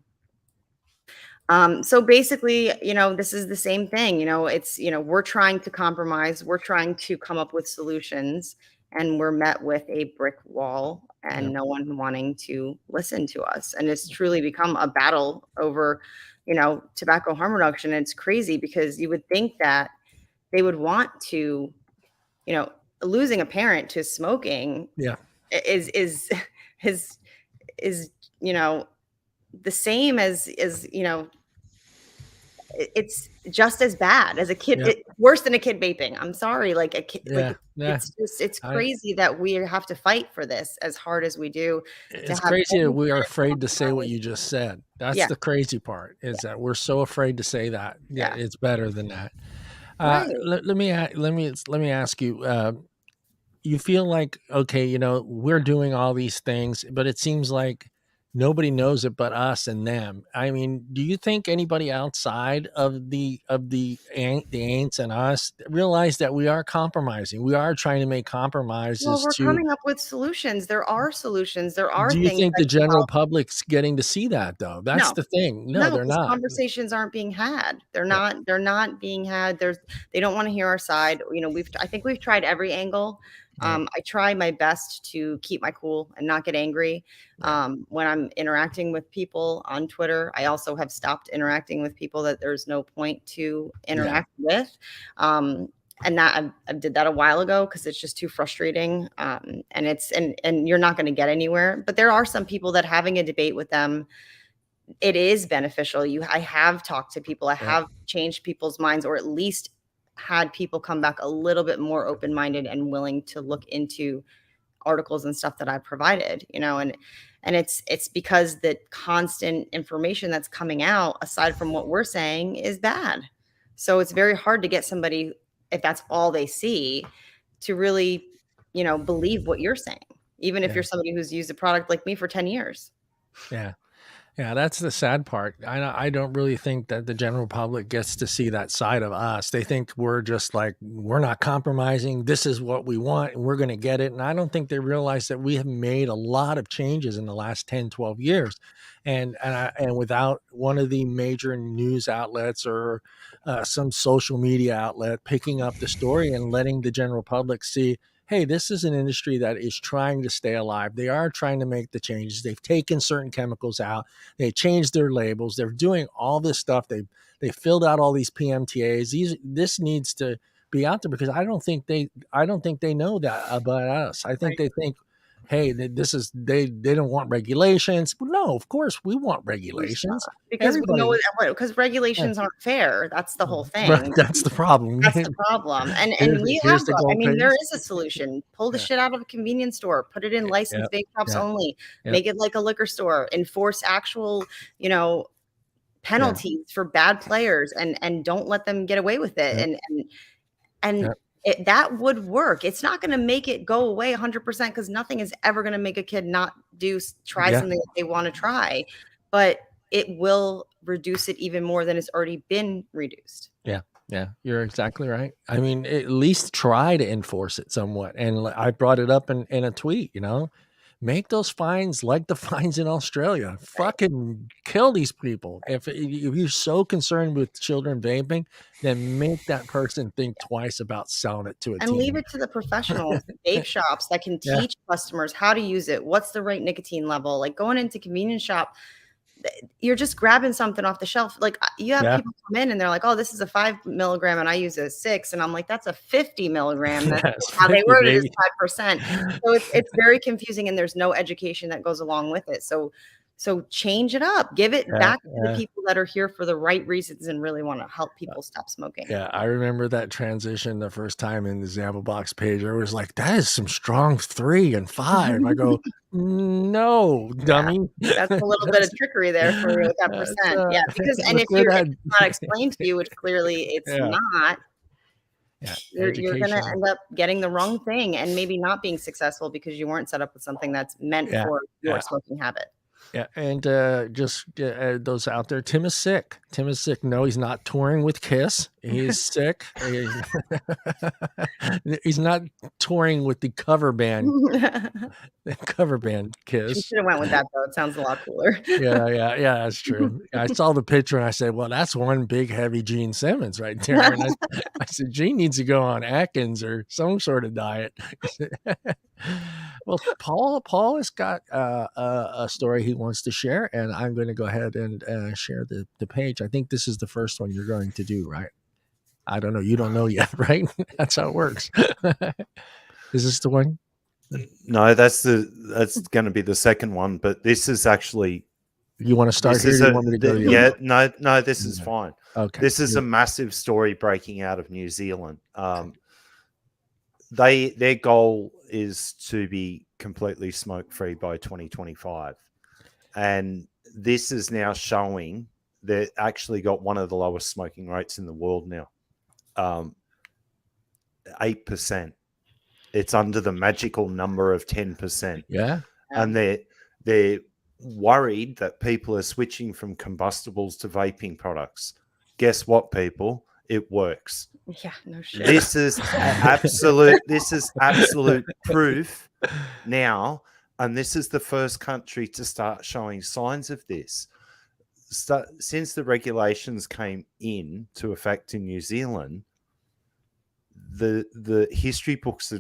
So basically, this is the same thing. It's, we're trying to compromise, we're trying to come up with solutions, and we're met with a brick wall and no one wanting to listen to us. And it's truly become a battle over, tobacco harm reduction. And it's crazy because you would think that they would want to, losing a parent to smoking is the same as it's just as bad as a kid, worse than a kid vaping. I'm sorry, like a kid, it's crazy that we have to fight for this as hard as we do. It's crazy that we are afraid to say what you just said. That's the crazy part, is that we're so afraid to say that. It's better than that. Let me ask you. You feel like, okay, we're doing all these things, but it seems like nobody knows it but us and them. I mean, do you think anybody outside of the ain'ts and us realize that we are compromising? We are trying to make compromises. Well, we're coming up with solutions. There are solutions. There are things. Do you think the general public's getting to see that, though? That's the thing. No, they're not. Conversations aren't being had. They're not. They're not being had. They don't want to hear our side. I think we've tried every angle. I try my best to keep my cool and not get angry when I'm interacting with people on Twitter. I also have stopped interacting with people that there's no point to interact with. And that I did that a while ago because it's just too frustrating. And you're not going to get anywhere. But there are some people that having a debate with them, it is beneficial. I have talked to people. I have changed people's minds, or at least had people come back a little bit more open-minded and willing to look into articles and stuff that I provided, and it's because the constant information that's coming out, aside from what we're saying, is bad. So it's very hard to get somebody, if that's all they see, to really, believe what you're saying, even if you're somebody who's used a product like me for 10 years. Yeah, that's the sad part. I don't really think that the general public gets to see that side of us. They think we're just like, we're not compromising. This is what we want, and we're going to get it. And I don't think they realize that we have made a lot of changes in the last 10, 12 years. And without one of the major news outlets or some social media outlet picking up the story and letting the general public see, hey, this is an industry that is trying to stay alive. They are trying to make the changes. They've taken certain chemicals out. They changed their labels. They're doing all this stuff. They filled out all these PMTAs. This needs to be out there, because I don't think they know that about us. I think they think, hey, they don't want regulations. But no, of course we want regulations, because we know because regulations aren't fair. That's the whole thing. Right, that's the problem. That's the problem. And there is a solution. Pull the shit out of a convenience store, put it in licensed vape shops only, make it like a liquor store, enforce actual, penalties for bad players, and don't let them get away with it. That would work. It's not going to make it go away 100%, because nothing is ever going to make a kid not try something that they want to try, but it will reduce it even more than it's already been reduced. Yeah, you're exactly right. I mean, at least try to enforce it somewhat. And I brought it up in a tweet, make those fines like the fines in Australia. Fucking kill these people. If you're so concerned with children vaping, then make that person think twice about selling it to a teen. And leave it to the professionals, vape shops that can teach customers how to use it. What's the right nicotine level? Like going into convenience shop, you're just grabbing something off the shelf. Like you have people come in and they're like, "Oh, this is a 5 milligram and I use a 6," and I'm like, "That's a 50 milligram." That's how they word it is 5%. So it's very confusing, and there's no education that goes along with it. So change it up. Give it back to the people that are here for the right reasons and really want to help people stop smoking. Yeah, I remember that transition the first time in the Zambo Box page. I was like, that is some strong 3 and 5. I go, no, dummy. Yeah, that's a little bit of trickery there for you with that percent. Yeah, because and if it's not explained to you, which clearly it's not, you're going to end up getting the wrong thing and maybe not being successful because you weren't set up with something that's meant for your smoking habit. Yeah, and just those out there, Tim is sick. Tim is sick. No, he's not touring with Kiss. He's sick. He's not touring with the cover band. The cover band Kiss. You should have went with that though. It sounds a lot cooler. Yeah, that's true. I saw the picture and I said, well, that's one big heavy Gene Simmons right there. And I said, Gene needs to go on Atkins or some sort of diet. Well, Paul has got a story he wants to share, and I'm going to go ahead and share the page. I think this is the first one you're going to do, right? I don't know. You don't know yet, right? That's how it works. Is this the one? No, that's going to be the second one, but this is actually. You want to start here? You want me to go to no, this is fine. Okay. This is a massive story breaking out of New Zealand. Their goal is to be completely smoke-free by 2025. And this is now showing they actually got one of the lowest smoking rates in the world now. 8%. It's under the magical number of 10%. Yeah. And they're worried that people are switching from combustibles to vaping products. Guess what, people? It works. Yeah, no shit. This is absolute proof now, and this is the first country to start showing signs of this. Since the regulations came into effect in New Zealand, the history books are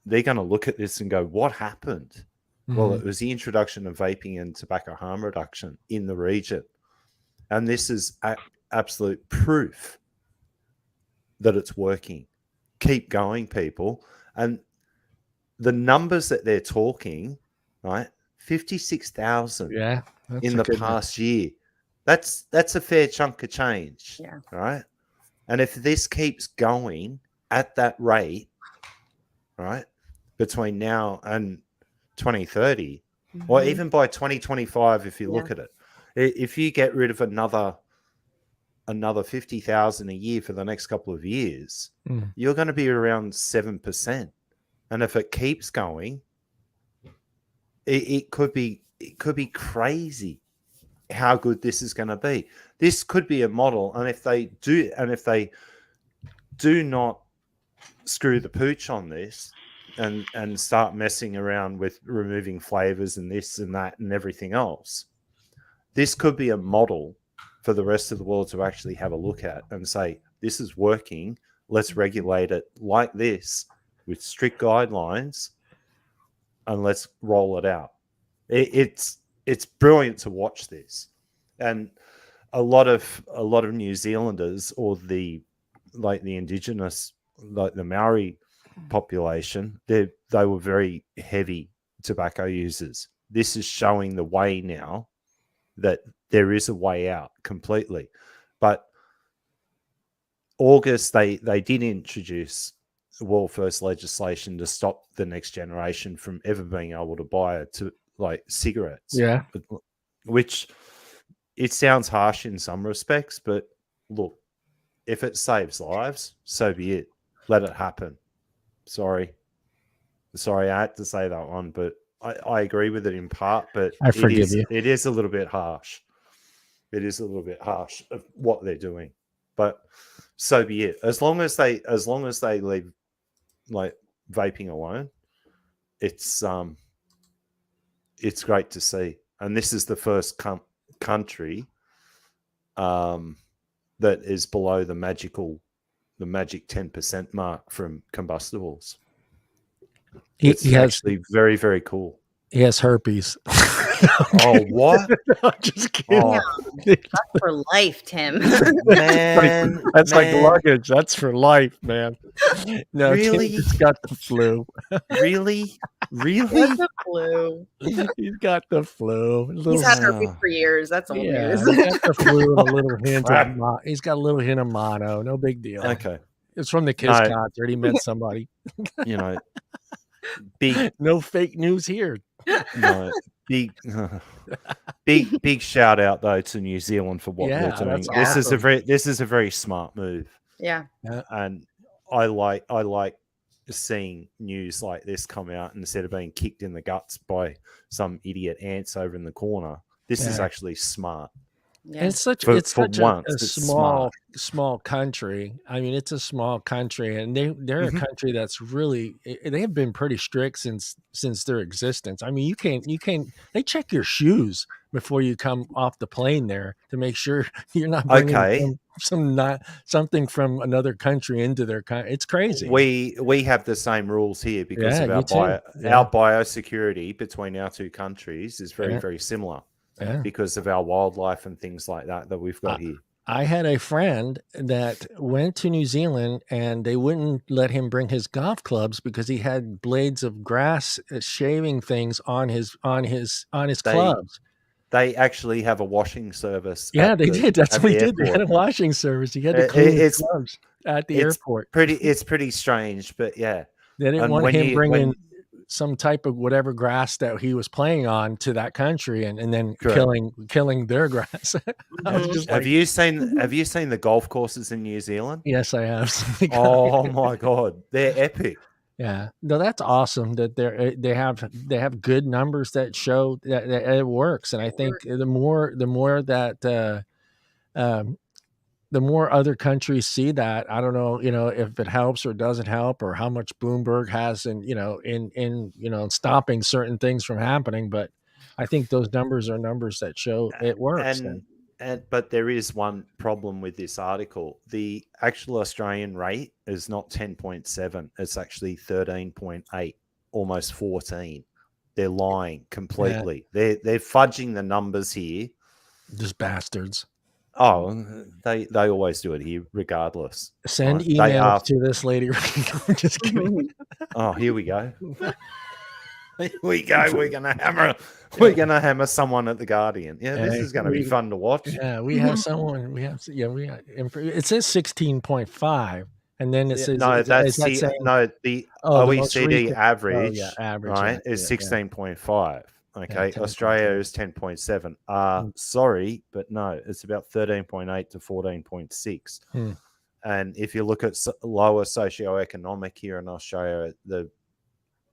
they're going to look at this and go, what happened? Mm-hmm. Well, it was the introduction of vaping and tobacco harm reduction in the region, and this is absolute proof that it's working. Keep going, people. And the numbers that they're talking, right? 56,000 in the past year. That's a fair chunk of change. Yeah. Right. And if this keeps going at that rate, right, between now and 2030, or even by 2025, if you look at it, if you get rid of another 50,000 a year for the next couple of years, you're going to be around 7%. And if it keeps going, it could be crazy how good this is going to be. This could be a model, and if they do not screw the pooch on this and start messing around with removing flavors and this and that and everything else, this could be a model for the rest of the world to actually have a look at and say, this is working. Let's regulate it like this with strict guidelines, and let's roll it out. It's brilliant to watch this. And a lot of New Zealanders, or the indigenous, like the Maori population, they were very heavy tobacco users. This is showing the way now that there is a way out completely. But August, they did introduce world first legislation to stop the next generation from ever being able to buy cigarettes. Yeah. Which it sounds harsh in some respects, but look, if it saves lives, so be it. Let it happen. Sorry, I had to say that one, but I agree with it in part, but I forgive you. It is a little bit harsh. It is a little bit harsh of what they're doing, but so be it. As long as they leave like vaping alone, it's great to see. And this is the first country that is below the magic 10% mark from combustibles. It's actually very, very cool. He has herpes. Oh, what? No, just kidding. Oh, That's for life, Tim. man. That's like man. luggage. That's for life, man. No, Really? Tim just got the flu. Really? He has Really? the flu. He's got the flu. He's had herpes Oh. for years. That's old Yeah, news. he's got the flu and a little hint Crap. of he's got a little hint of mono. No big deal. Okay. It's from the Kiss No. concert. He met somebody. You know, big, No fake news here. no, big, big shout out though to New Zealand for what Yeah, they're doing. that's This is a very smart move, Yeah. and I like seeing news like this come out instead of being kicked in the guts by some idiot ants over in the corner. This is Yeah. actually smart. Yeah. It's such For a once, it's small country. I mean, it's a small country, and they're a Mhm. country that's really they have been pretty strict since their existence. I mean, you can't they check your shoes before you come off the plane there to make sure you're not bringing Okay. something from another country into their country. It's crazy. We have the same rules here because Yeah, of you our too. Yeah. our biosecurity between our two countries is very, Yeah. very similar Yeah. because of our wildlife and things like that we've got here. I had a friend that went to New Zealand and they wouldn't let him bring his golf clubs because he had blades of grass shaving things on his clubs. They actually have a washing service. Yeah, at they the- did. That's at what the he did. They had a airport. washing service. He had to clean his It's clubs at the it's airport. it's pretty strange, but yeah. They didn't and want when him you- bringing when- some type of whatever grass that he was playing on to that country and then Correct. killing their grass. I was just Have like, you seen the golf courses in New Zealand? yes, I have. Oh my god, they're epic. Yeah, no, that's awesome that they have good numbers that show that it works, and I think the more that the more other countries see that, I don't know, if it helps or doesn't help, or how much Bloomberg has in stopping certain things from happening, but I think those numbers are numbers that show it works. But there is one problem with this article. The actual Australian rate is not 10.7. It's actually 13.8, almost 14. They're lying completely. They're fudging the numbers here. Just bastards. Oh, they always do it here, regardless. Send Right? They emails are- to this lady. I'm just kidding. Oh, here we go. Here we go. We're gonna hammer someone at the Guardian. Yeah, this is gonna be fun to watch. Yeah, we have someone. It says 16.5, and then it says No, that's the the most OECD recent- average. average, Right, yeah, is yeah, 16.5. Okay, 10.7. Australia is 10.7. Sorry, but no, it's about 13.8 to 14.6. And if you look at lower socioeconomic here in Australia,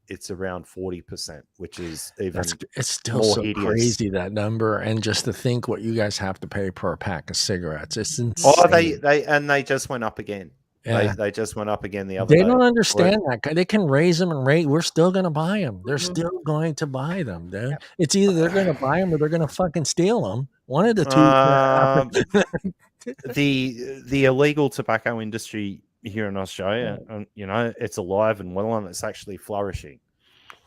it's around 40%, which is even it's still more so hideous. crazy, that number, and just to think what you guys have to pay per pack of cigarettes. It's insane. Oh, they just went up again. Yeah. They just went up again the other day. They don't understand that. They can raise them and rate. We're still going to buy them. They're still going to buy them, dude. It's either they're going to buy them or they're going to fucking steal them. One of the two. The illegal tobacco industry here in Australia, it's alive and well, and it's actually flourishing.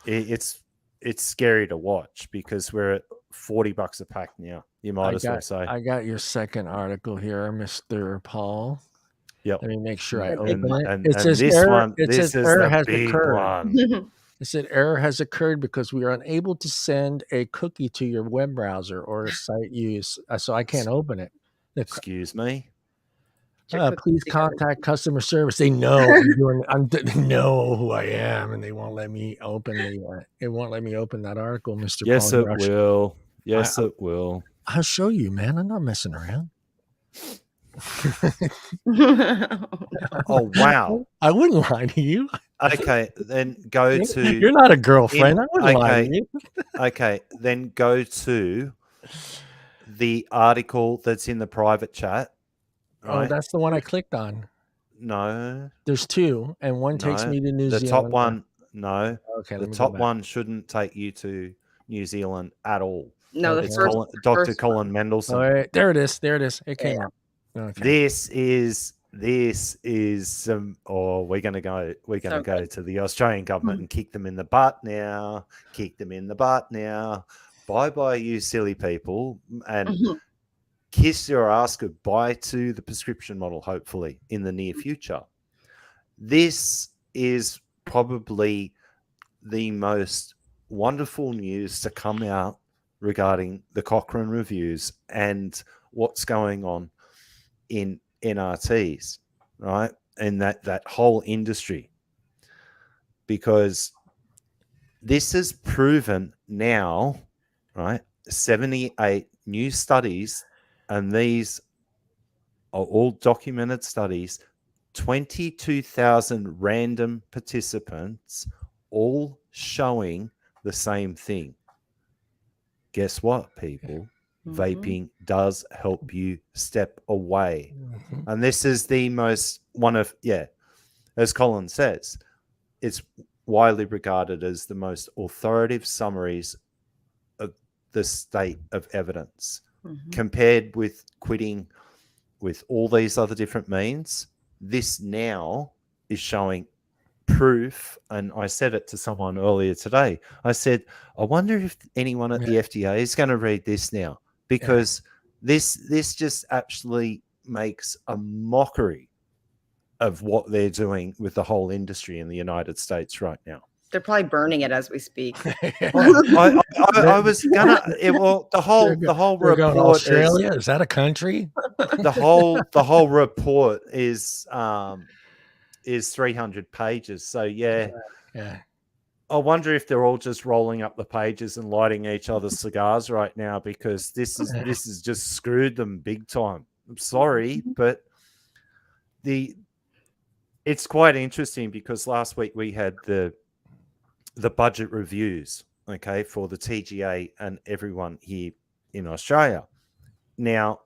It's scary to watch because we're at $40 a pack now. You might as well say. I got your second article here, Mr. Paul. Yep. Let me make sure I open it. And It says this error. one, It this says is error the has big occurred. one. It said error has occurred because we are unable to send a cookie to your web browser or site use, so I can't open it. Excuse me. Please contact customer service. They know they know who I am, and they won't let me open that article, Mr. Yes, Paul. it will. Yes, it will. I'll show you, man. I'm not messing around. Oh wow! I wouldn't lie to you. Okay, then go to. You're not a girlfriend. I wouldn't lie to you. Okay, then go to the article that's in the private chat. Right? Oh, that's the one I clicked on. No. There's two, and one takes me to New Zealand. The top one, no. Okay, the top one shouldn't take you to New Zealand at all. No, it's Dr. Colin Mendelsohn. All right, there it is. It came up. Okay. This is some. Oh, we're gonna go to the Australian government and kick them in the butt now. Kick them in the butt now. bye, you silly people, and Mhm. kiss your ass goodbye to the prescription model, hopefully, in the near future. This is probably the most wonderful news to come out regarding the Cochrane reviews and what's going on in NRTs, right? And that whole industry. Because this has proven now, right? 78 new studies, and these are all documented studies, 22,000 random participants, all showing the same thing. Guess what, people? Vaping does help you step away. And this is the most one of, as Colin says, it's widely regarded as the most authoritative summaries of the state of evidence. Compared with quitting with all these other different means, this now is showing proof. And I said it to someone earlier today. I said, I wonder if anyone at the FDA is going to read this now, because this just actually makes a mockery of what they're doing with the whole industry in the United States right now. They're probably burning it as we speak. I was gonna. The whole report Australia is that a country? The whole report is 300 pages. So yeah. I wonder if they're all just rolling up the pages and lighting each other's cigars right now, because this is just screwed them big time. I'm sorry, but it's quite interesting, because last week we had the budget reviews, okay, for the TGA and everyone here in Australia. Now,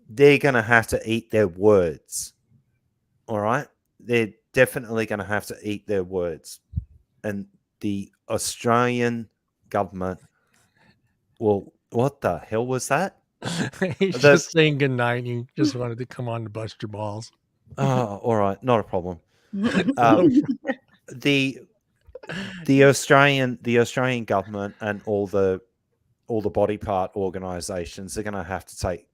they're going to have to eat their words, all right? They're definitely going to have to eat their words. And the Australian government, well, what the hell was that? He's just saying goodnight. He just wanted to come on to bust your balls. Oh, all right. Not a problem. The Australian government and all the body part organizations are going to have to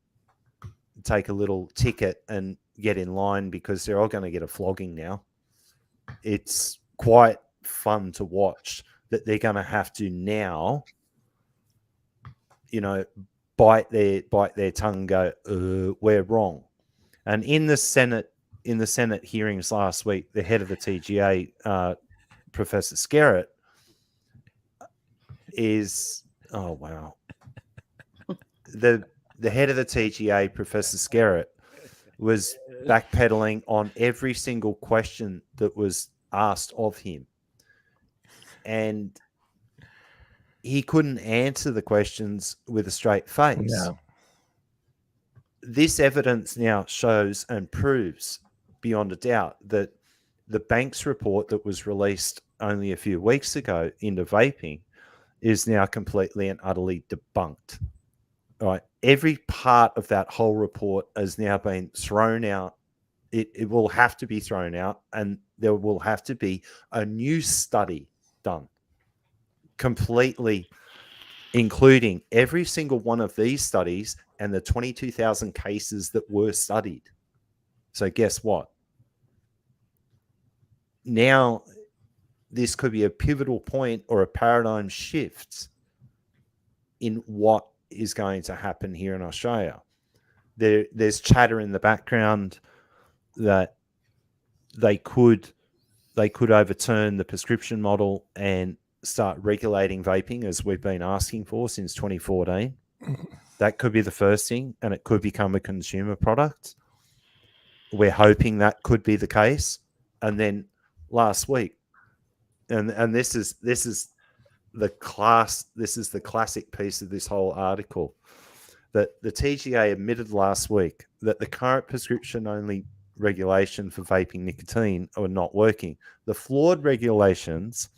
take a little ticket and get in line, because they're all going to get a flogging now. It's quite fun to watch that they're going to have to now, bite their tongue and go, we're wrong. And in the Senate hearings last week, the head of the TGA, Professor Skerritt, is, oh wow, the head of the TGA, Professor Skerritt, was backpedaling on every single question that was asked of him, and he couldn't answer the questions with a straight face. No. This evidence now shows and proves beyond a doubt that the Banks report that was released only a few weeks ago into vaping is now completely and utterly debunked. All right. Every part of that whole report has now been thrown out. It will have to be thrown out, and there will have to be a new study done, completely including every single one of these studies and the 22,000 cases that were studied. So guess what? Now, this could be a pivotal point or a paradigm shift in what is going to happen here in Australia. There's chatter in the background that they could overturn the prescription model and start regulating vaping, as we've been asking for since 2014. That could be the first thing, and it could become a consumer product. We're hoping that could be the case. And then last week, and this is the classic piece of this whole article, that the TGA admitted last week that the current prescription-only regulation for vaping nicotine are not working. The flawed regulations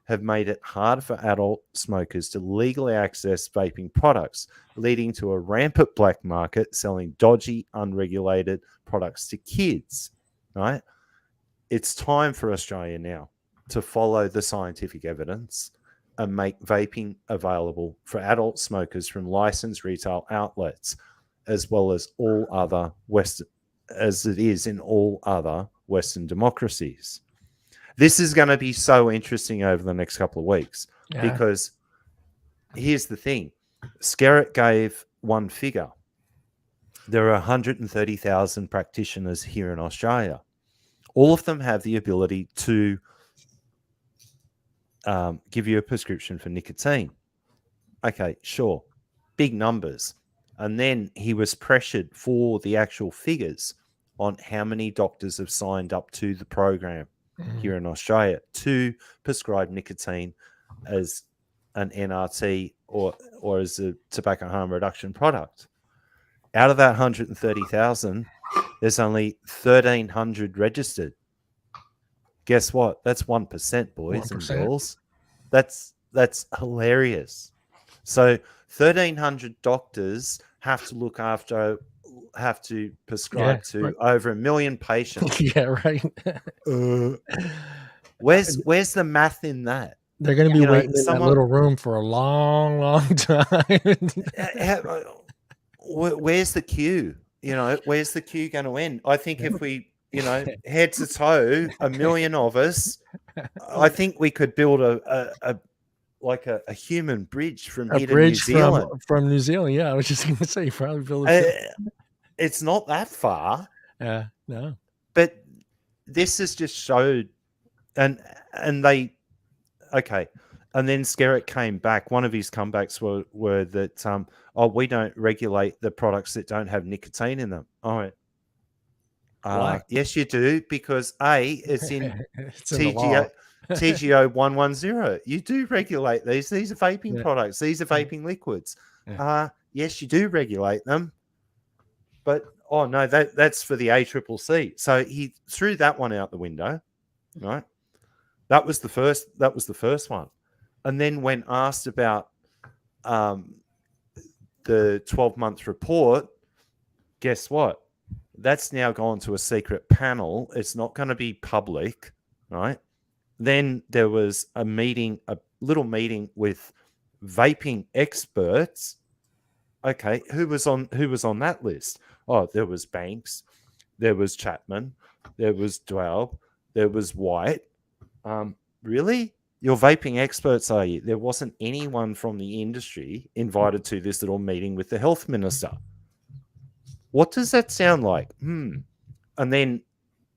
have made it harder for adult smokers to legally access vaping products, leading to a rampant black market selling dodgy, unregulated products to kids, right? It's time for Australia now to follow the scientific evidence and make vaping available for adult smokers from licensed retail outlets, as well as all other Western, as it is in all other Western democracies. This is going to be so interesting over the next couple of weeks because here's the thing. Skerritt gave one figure. There are 130,000 practitioners here in Australia. All of them have the ability to give you a prescription for nicotine. Okay, sure. Big numbers. And then he was pressured for the actual figures on how many doctors have signed up to the program here in Australia to prescribe nicotine as an NRT or as a tobacco harm reduction product. Out of that 130,000, there's only 1,300 registered. Guess what? That's 1%, boys 1%. And girls. That's hilarious. So 1,300 doctors have to look after, have to prescribe to over 1 million patients. Yeah, right. Where's the math in that? They're going to be waiting in that little room for a long, long time. Where's the queue? Where's the queue going to end? I think if we, head to toe, 1 million of us, I think we could build a human bridge from here to New Zealand. From New Zealand, yeah. I was just going to say, probably build it's not that far. Yeah, no. But this has just showed, and they, okay. And then Skerritt came back. One of his comebacks were that, we don't regulate the products that don't have nicotine in them. All right. Yes, you do, because it's in TGO 110. You do regulate these. These are vaping products. These are vaping liquids. Yes, you do regulate them. But, no, that's for the ACCC. So he threw that one out the window, right? That was the first one. And then when asked about the 12-month report, guess what? That's now gone to a secret panel. It's not going to be public, right? Then there was a little meeting with vaping experts. Okay, who was on that list? Oh, there was Banks, there was Chapman, there was Dwell, there was White. Really? You're vaping experts, are you? There wasn't anyone from the industry invited to this little meeting with the health minister. What does that sound like? And then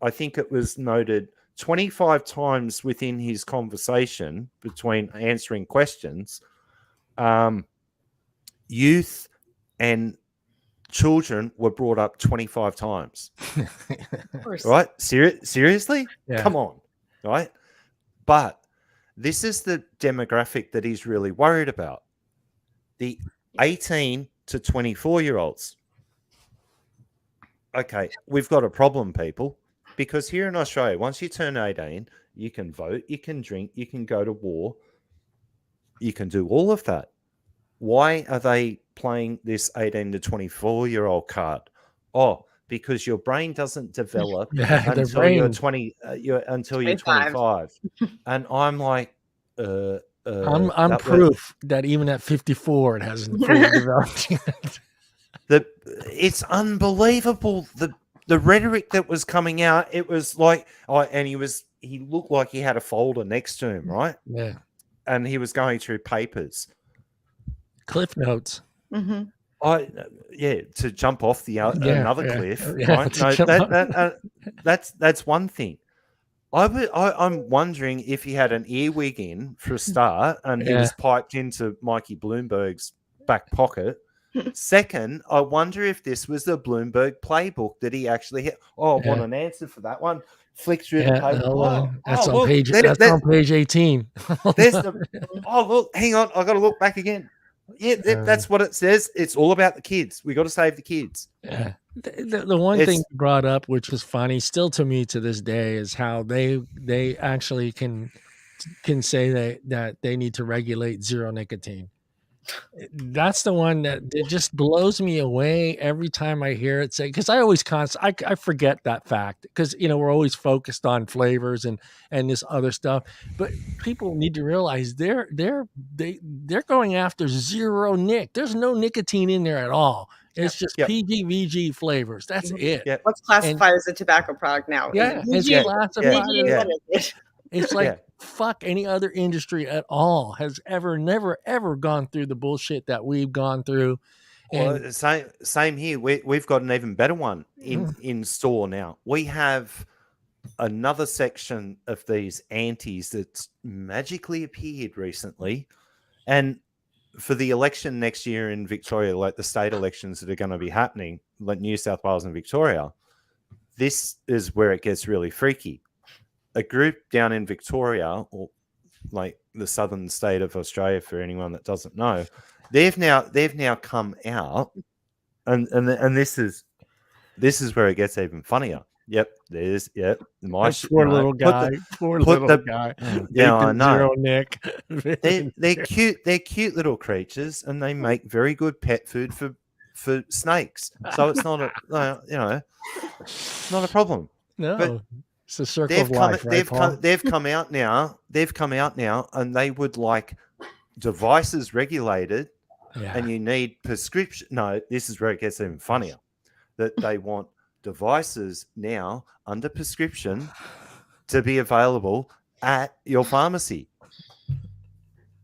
I think it was noted 25 times within his conversation between answering questions, youth and children were brought up 25 times. Right? Seriously? Yeah. Come on. Right? But this is the demographic that he's really worried about. The 18 to 24-year-olds. Okay, we've got a problem, people, because here in Australia, once you turn 18, you can vote, you can drink, you can go to war, you can do all of that. Why are they playing this 18 to 24-year-old card? Oh, because your brain doesn't develop until you're 25. And I'm like, I'm proof that even at 54, it hasn't fully developed yet. It's unbelievable. The rhetoric that was coming out, it was like, and he looked like he had a folder next to him, right? Yeah. And he was going through papers. Cliff notes. Mm-hmm. To jump off another cliff. Yeah, right? No, that's one thing. I'm wondering if he had an earwig in for a start, and he was piped into Mikey Bloomberg's back pocket. Second, I wonder if this was the Bloomberg playbook that he actually hit. I want an answer for that one. Flick through the paper. That's on page 18. Look, hang on. I got to look back again. Yeah, that's what it says. It's all about the kids. We got to save the kids. Yeah. The one thing you brought up, which was funny, still to me to this day, is how they actually can say that they need to regulate zero nicotine. That's the one that it just blows me away every time I hear it say, because I always I forget that fact because we're always focused on flavors and this other stuff, but people need to realize they're going after zero nic. There's no nicotine in there at all. It's just PGVG flavors. That's it. Yep. What's classified as a tobacco product now? Yeah, Is it's it classified. What is it? It's like fuck any other industry at all has never ever gone through the bullshit that we've gone through. And well, same here. We've got an even better one in store now. We have another section of these antis that's magically appeared recently, and for the election next year in Victoria, like the state elections that are going to be happening, like New South Wales and Victoria, this is where it gets really freaky. A group down in Victoria, or like the southern state of Australia, for anyone that doesn't know, they've now come out, and this is where it gets even funnier. Yep, there's my poor little guy. Yeah, I know. Zero Nick. They're cute. They're cute little creatures, and they make very good pet food for snakes. So it's not not a problem. No. But it's a circle of life, right, Paul? They've come out now, and they would like devices regulated, and you need prescription. No, this is where it gets even funnier. That they want devices now under prescription to be available at your pharmacy.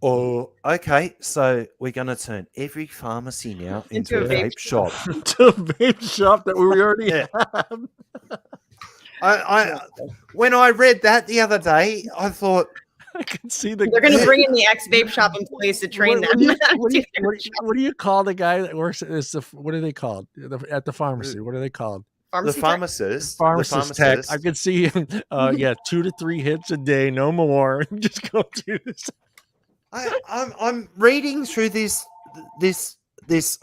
Oh, okay. So we're going to turn every pharmacy now into a vape shop. To a vape shop that we already have. When I read that the other day, I thought I can see they're going to bring in the ex-vape shop employees to train them. What do you call the guy that works at what are they called at the pharmacy? What are they called? The pharmacist. Tech. I could see him. 2 to 3 hits a day, no more. Just go do this. I'm reading through this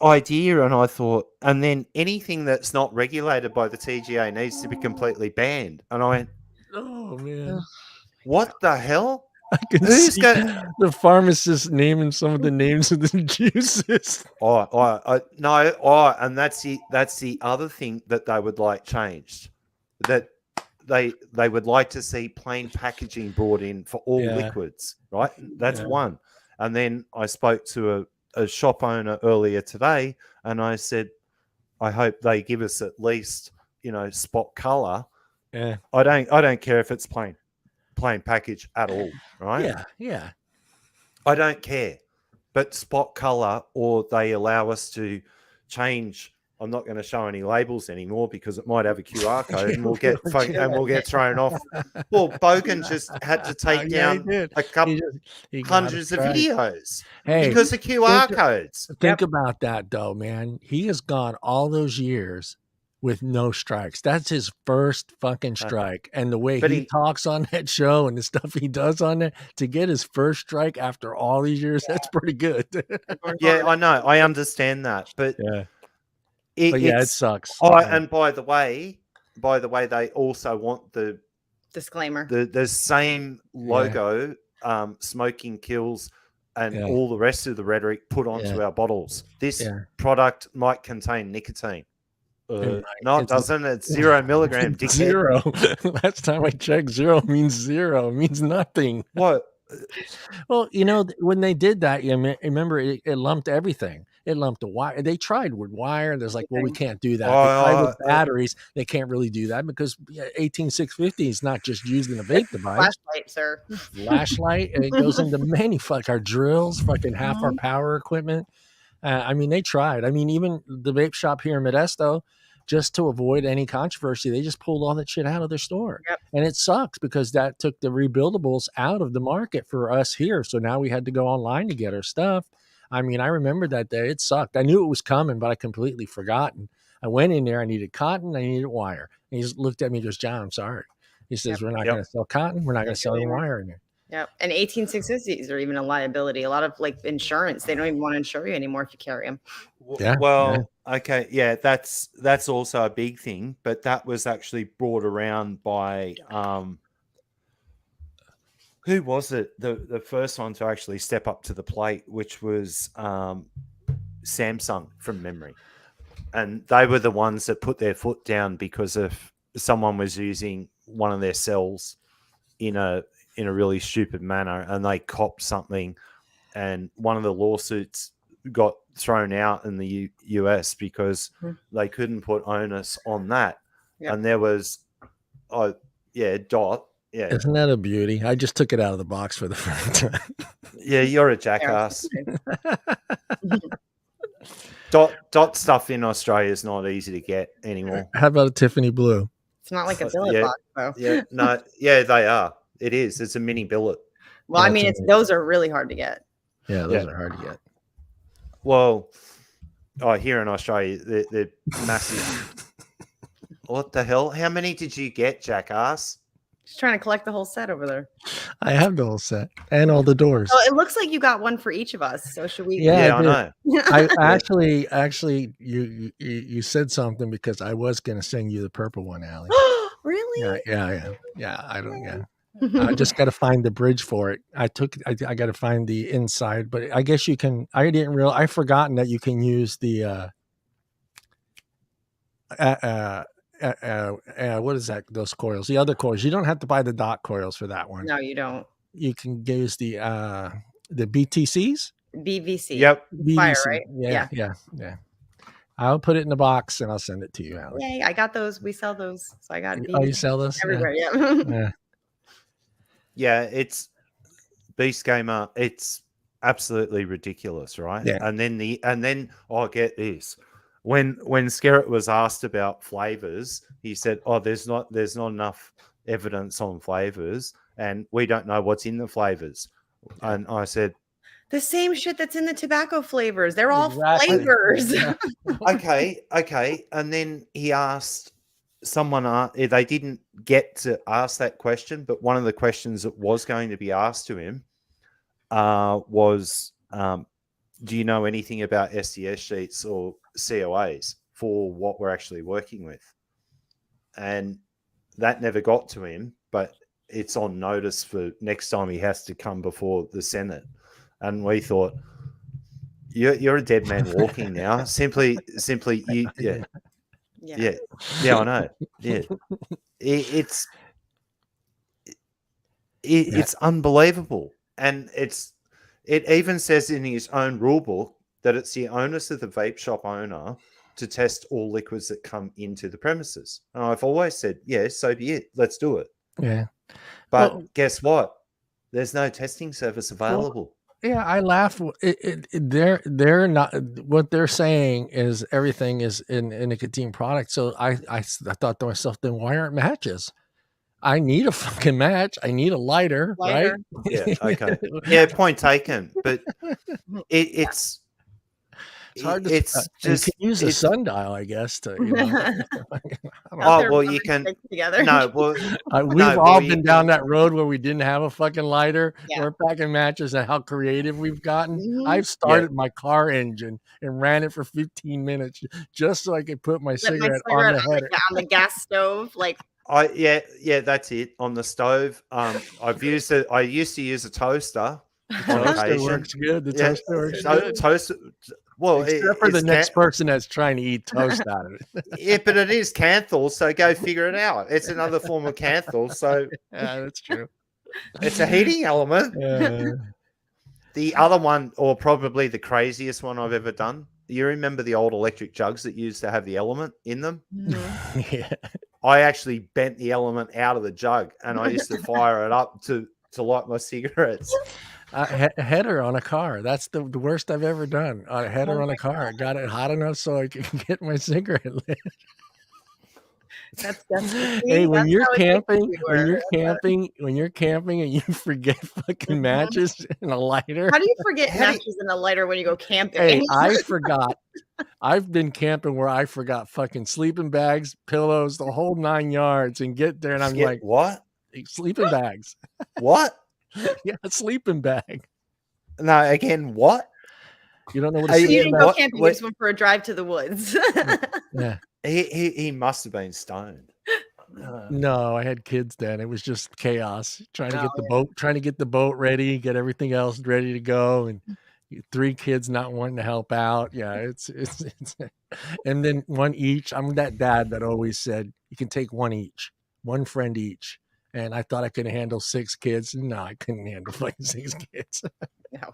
idea, and I thought, and then anything that's not regulated by the TGA needs to be completely banned. And I went, oh man, what the hell? I can see the pharmacist naming some of the names of the juices. And that's the other thing that they would like changed. That they would like to see plain packaging brought in for all liquids, right? That's one. And then I spoke to a shop owner earlier today, and I said, I hope they give us at least, spot color. Yeah. I don't care if it's plain package at all, right? Yeah. I don't care, but spot color, or they allow us to change. I'm not going to show any labels anymore because it might have a QR code, and we'll get thrown off. Well, Bogan just had to take down a couple hundreds of videos because of QR codes. Think about that, though, man. He has gone all those years with no strikes. That's his first fucking strike. And the way he talks on that show and the stuff he does on there to get his first strike after all these years, that's pretty good. Yeah, I know. I understand that. But it sucks. Oh, and by the way, they also want the disclaimer, the same logo, smoking kills, and all the rest of the rhetoric put onto our bottles. This product might contain nicotine. No, it doesn't. It's 0 milligram. Dickhead. Zero. Last time I checked, zero means zero. It means nothing. What? Well, when they did that, remember it lumped everything. It lumped the wire. They tried with wire. There's like, well, we can't do that. They tried with batteries. They can't really do that because 18650 is not just used in a vape device. Flashlight, sir. Flashlight, and it goes into many our drills, fucking half our power equipment. They tried. Even the vape shop here in Modesto, just to avoid any controversy, they just pulled all that shit out of their store. Yep. And it sucks because that took the rebuildables out of the market for us here. So now we had to go online to get our stuff. I remember that day. It sucked. I knew it was coming, but I completely forgotten. I went in there. I needed cotton. I needed wire. And he just looked at me and goes, John, I'm sorry. He says, we're not going to sell cotton. We're not going to sell any wire in there. Yeah, and 18650s are even a liability. A lot of insurance, they don't even want to insure you anymore if you carry them. Okay, that's also a big thing, but that was actually brought around by Who was it? The first one to actually step up to the plate, which was Samsung from memory. And they were the ones that put their foot down because of someone was using one of their cells in a really stupid manner, and they copped something, and one of the lawsuits got thrown out in the US because they couldn't put onus on that. Yep. And there was Dot. Yeah. Isn't that a beauty? I just took it out of the box for the first time. Yeah, you're a jackass. Dot stuff in Australia is not easy to get anymore. How about a Tiffany blue? It's not like a billet box, though. Yeah, no, yeah, they are. It is. It's a mini billet. Well, I mean, those are really hard to get. Yeah, those are hard to get. Well, here in Australia, they're massive. What the hell? How many did you get, jackass? Just trying to collect the whole set over there. I have the whole set and all the doors. Oh, it looks like you got one for each of us. So should we? Yeah, I know. I actually, you said something because I was going to send you the purple one, Allie. Really? Yeah. I don't. Yeah. I just got to find the bridge for it. I got to find the inside, but I guess you can. I've forgotten that you can use the what is that? Those coils, the other coils. You don't have to buy the dot coils for that one. No, you don't. You can use the BTCs. BVC. Yep. Fire, right? Yeah. I'll put it in the box and I'll send it to you, Allie. Yay! I got those. We sell those, so I got. Oh, you sell those everywhere? Yeah. Yeah, it's Beast Gamer. It's absolutely ridiculous, right? Yeah. And then get this. When Skerritt was asked about flavors, he said, "Oh, there's not enough evidence on flavors, and we don't know what's in the flavors." Yeah. And I said, "The same shit that's in the tobacco flavors. They're all flavors." Okay. And then he asked someone. They didn't get to ask that question, but one of the questions that was going to be asked to him was, "Do you know anything about SDS sheets or COAs for what we're actually working with?" And that never got to him, but it's on notice for next time he has to come before the Senate. And we thought, you're a dead man walking now. Simply, you, yeah, I know. Yeah, it's unbelievable, and it even says in his own rule book that it's the onus of the vape shop owner to test all liquids that come into the premises. And I've always said, yes, so be it. Let's do it. Yeah. But guess what? There's no testing service available. Yeah, I laugh. They're not. What they're saying is everything is in a nicotine product. So I thought to myself, then why aren't matches? I need a fucking match. I need a lighter. Right? Yeah. Okay. Yeah. Point taken. But it's hard to. It's just you can use a sundial, I guess. To you can. Together. No, well, we've all been down that road where we didn't have a fucking lighter. Yeah. We're packing matches, and how creative we've gotten. Mm-hmm. I've started my car engine and ran it for 15 minutes just so I could put my cigarette on the header on the gas stove, like. Yeah, that's it. On the stove. I used to use a toaster. Toaster works good. The toaster works good. Toaster. Well, except for the next person that's trying to eat toast out of it. Yeah, but it is Canthal, so go figure it out. It's another form of Canthal, so yeah, that's true. It's a heating element. The other one, or probably the craziest one I've ever done. You remember the old electric jugs that used to have the element in them? Mm-hmm. Yeah. I actually bent the element out of the jug, and I used to fire it up to light my cigarettes. A header on a car. That's the worst I've ever done. A header on a car. I got it hot enough so I can get my cigarette lit. That's hey, when you're camping and you forget fucking matches and a lighter. How do you forget matches and a lighter when you go camping? Hey, I forgot. I've been camping where I forgot fucking sleeping bags, pillows, the whole 9 yards, and get there and I'm like, what? Sleeping bags. What? Yeah, a sleeping bag. No, again, what? You don't know what a sleeping bag is? You didn't go camping, you just went for a drive to the woods. Yeah. He must have been stoned. No, I had kids then. It was just chaos. Trying to Oh, get the boat ready, get everything else ready to go, and 3 kids not wanting to help out. Yeah, it's and then one each. I'm that dad that always said you can take one each, one friend each. And I thought I could handle 6 kids. No, I couldn't handle fucking 6 kids. no.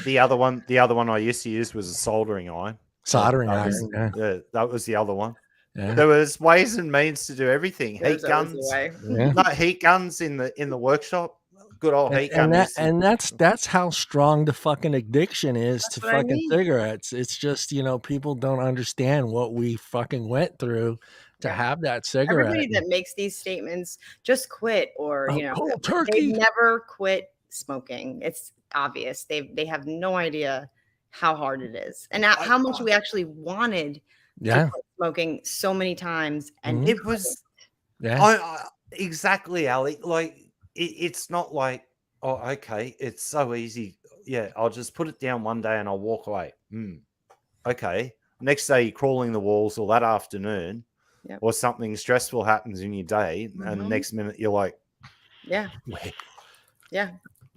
The other one I used to use was a soldering iron. Soldering That iron. was- Yeah. Yeah, that was the other one. Yeah. There was ways and means to do everything. There's Heat always a guns, way. Yeah. not heat guns in the workshop. Good old heat gun. And that's how strong the fucking addiction is to what I fucking mean. cigarettes. It's just, people don't understand what we fucking went through to have that cigarette. Everybody that makes these statements just quit, or cold turkey. they never quit smoking. It's obvious. They have no idea how hard it is, and how much we actually wanted to quit smoking so many times. And it was exactly, Ali. Like it's not like, oh, okay, it's so easy. Yeah, I'll just put it down one day and I'll walk away. Okay. Next day, you're crawling the walls, or that afternoon, or something stressful happens in your day, and the next minute you're like, yeah.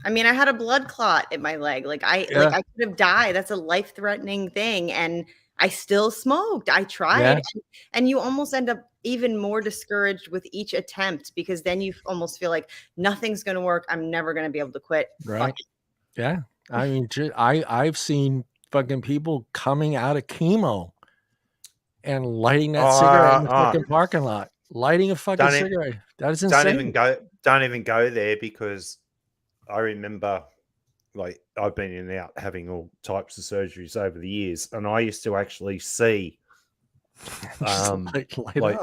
I mean, I had a blood clot in my leg. Like I could have died. That's a life-threatening thing, and I still smoked. I tried, and you almost end up even more discouraged with each attempt, because then you almost feel like nothing's going to work. I'm never going to be able to quit. Right? Yeah. I mean, I've seen fucking people coming out of chemo and lighting that cigarette in the fucking parking lot. Lighting a fucking cigarette. That is insane. Don't even go there, because I remember, like, I've been in and out having all types of surgeries over the years, and I used to actually see like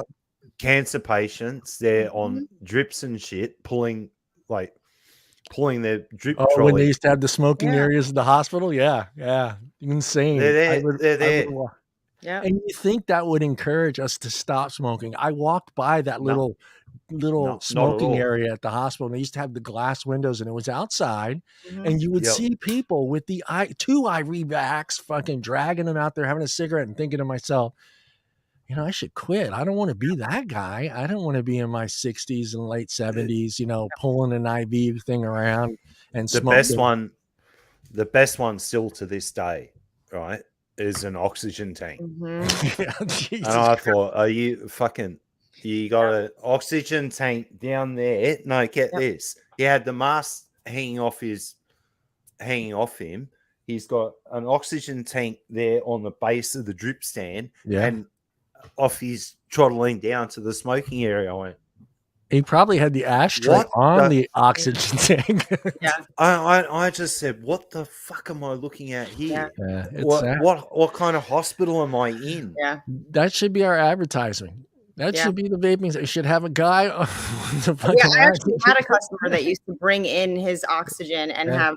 cancer patients there on drips and shit, pulling their drip trolley. When they used to have the smoking areas of the hospital. Yeah. Insane. They're there. Yeah. And you think that would encourage us to stop smoking. I walked by that little smoking area at the hospital, and they used to have the glass windows, and it was outside, and you would see people with the 2 IV vacs fucking dragging them out there having a cigarette, and thinking to myself, I should quit. I don't want to be that guy. I don't want to be in my 60s and late 70s, pulling an IV thing around and smoking. The best one still to this day, right, is an oxygen tank. And I thought, you got an oxygen tank down there? No, get this. He had the mask hanging off him. He's got an oxygen tank there on the base of the drip stand, and off his throttling down to the smoking area. I went, he probably had the ashtray on the oxygen tank. I just said, what the fuck am I looking at here? What kind of hospital am I in? Yeah, that should be our advertising. That should be the vaping. It should have a guy on the fucking I actually had a customer that used to bring in his oxygen and I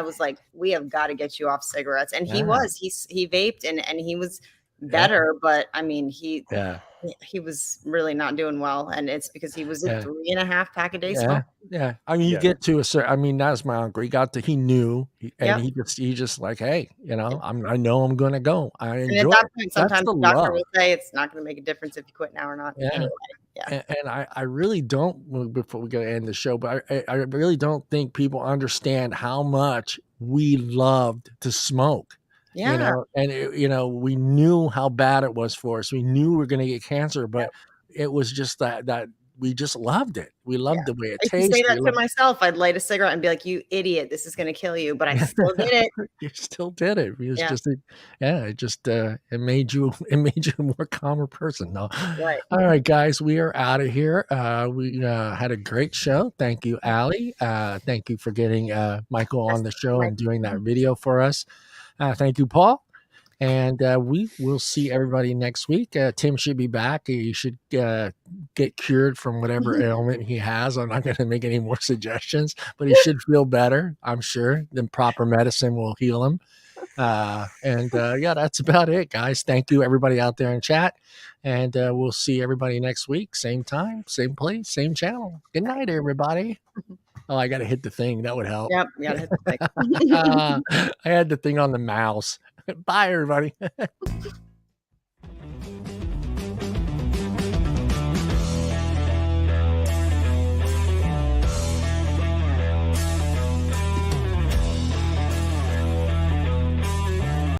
was like, we have got to get you off cigarettes. And he vaped and he was better, but I mean, he was really not doing well, and it's because he was a 3.5 pack a day smoker. I mean, you get to a certain. I mean, that's my uncle. He knew, and he just like, hey, I know I'm gonna go. I enjoy. And at that point, sometimes the doctor will say it's not going to make a difference if you quit now or not. Anyway, and I really don't. Before we go to end the show, but I really don't think people understand how much we loved to smoke. We knew how bad it was for us. We knew we were going to get cancer, but it was just that we just loved it. We loved the way it tasted. I say that to myself. I'd light a cigarette and be like, "You idiot! This is going to kill you," but I still did it. You still did it. It was it made you a more calmer person. No, right. All right, guys, we are out of here. We had a great show. Thank you, Allie. Thank you for getting Michael on the show and doing that video for us. Thank you, Paul. And we will see everybody next week. Tim should be back. He should get cured from whatever ailment he has. I'm not going to make any more suggestions, but he should feel better, I'm sure. Then proper medicine will heal him. That's about it, guys. Thank you, everybody out there in chat. And we'll see everybody next week. Same time, same place, same channel. Good night, everybody. Oh, I got to hit the thing. That would help. Yep, you got to hit the thing. I had the thing on the mouse. Bye, everybody.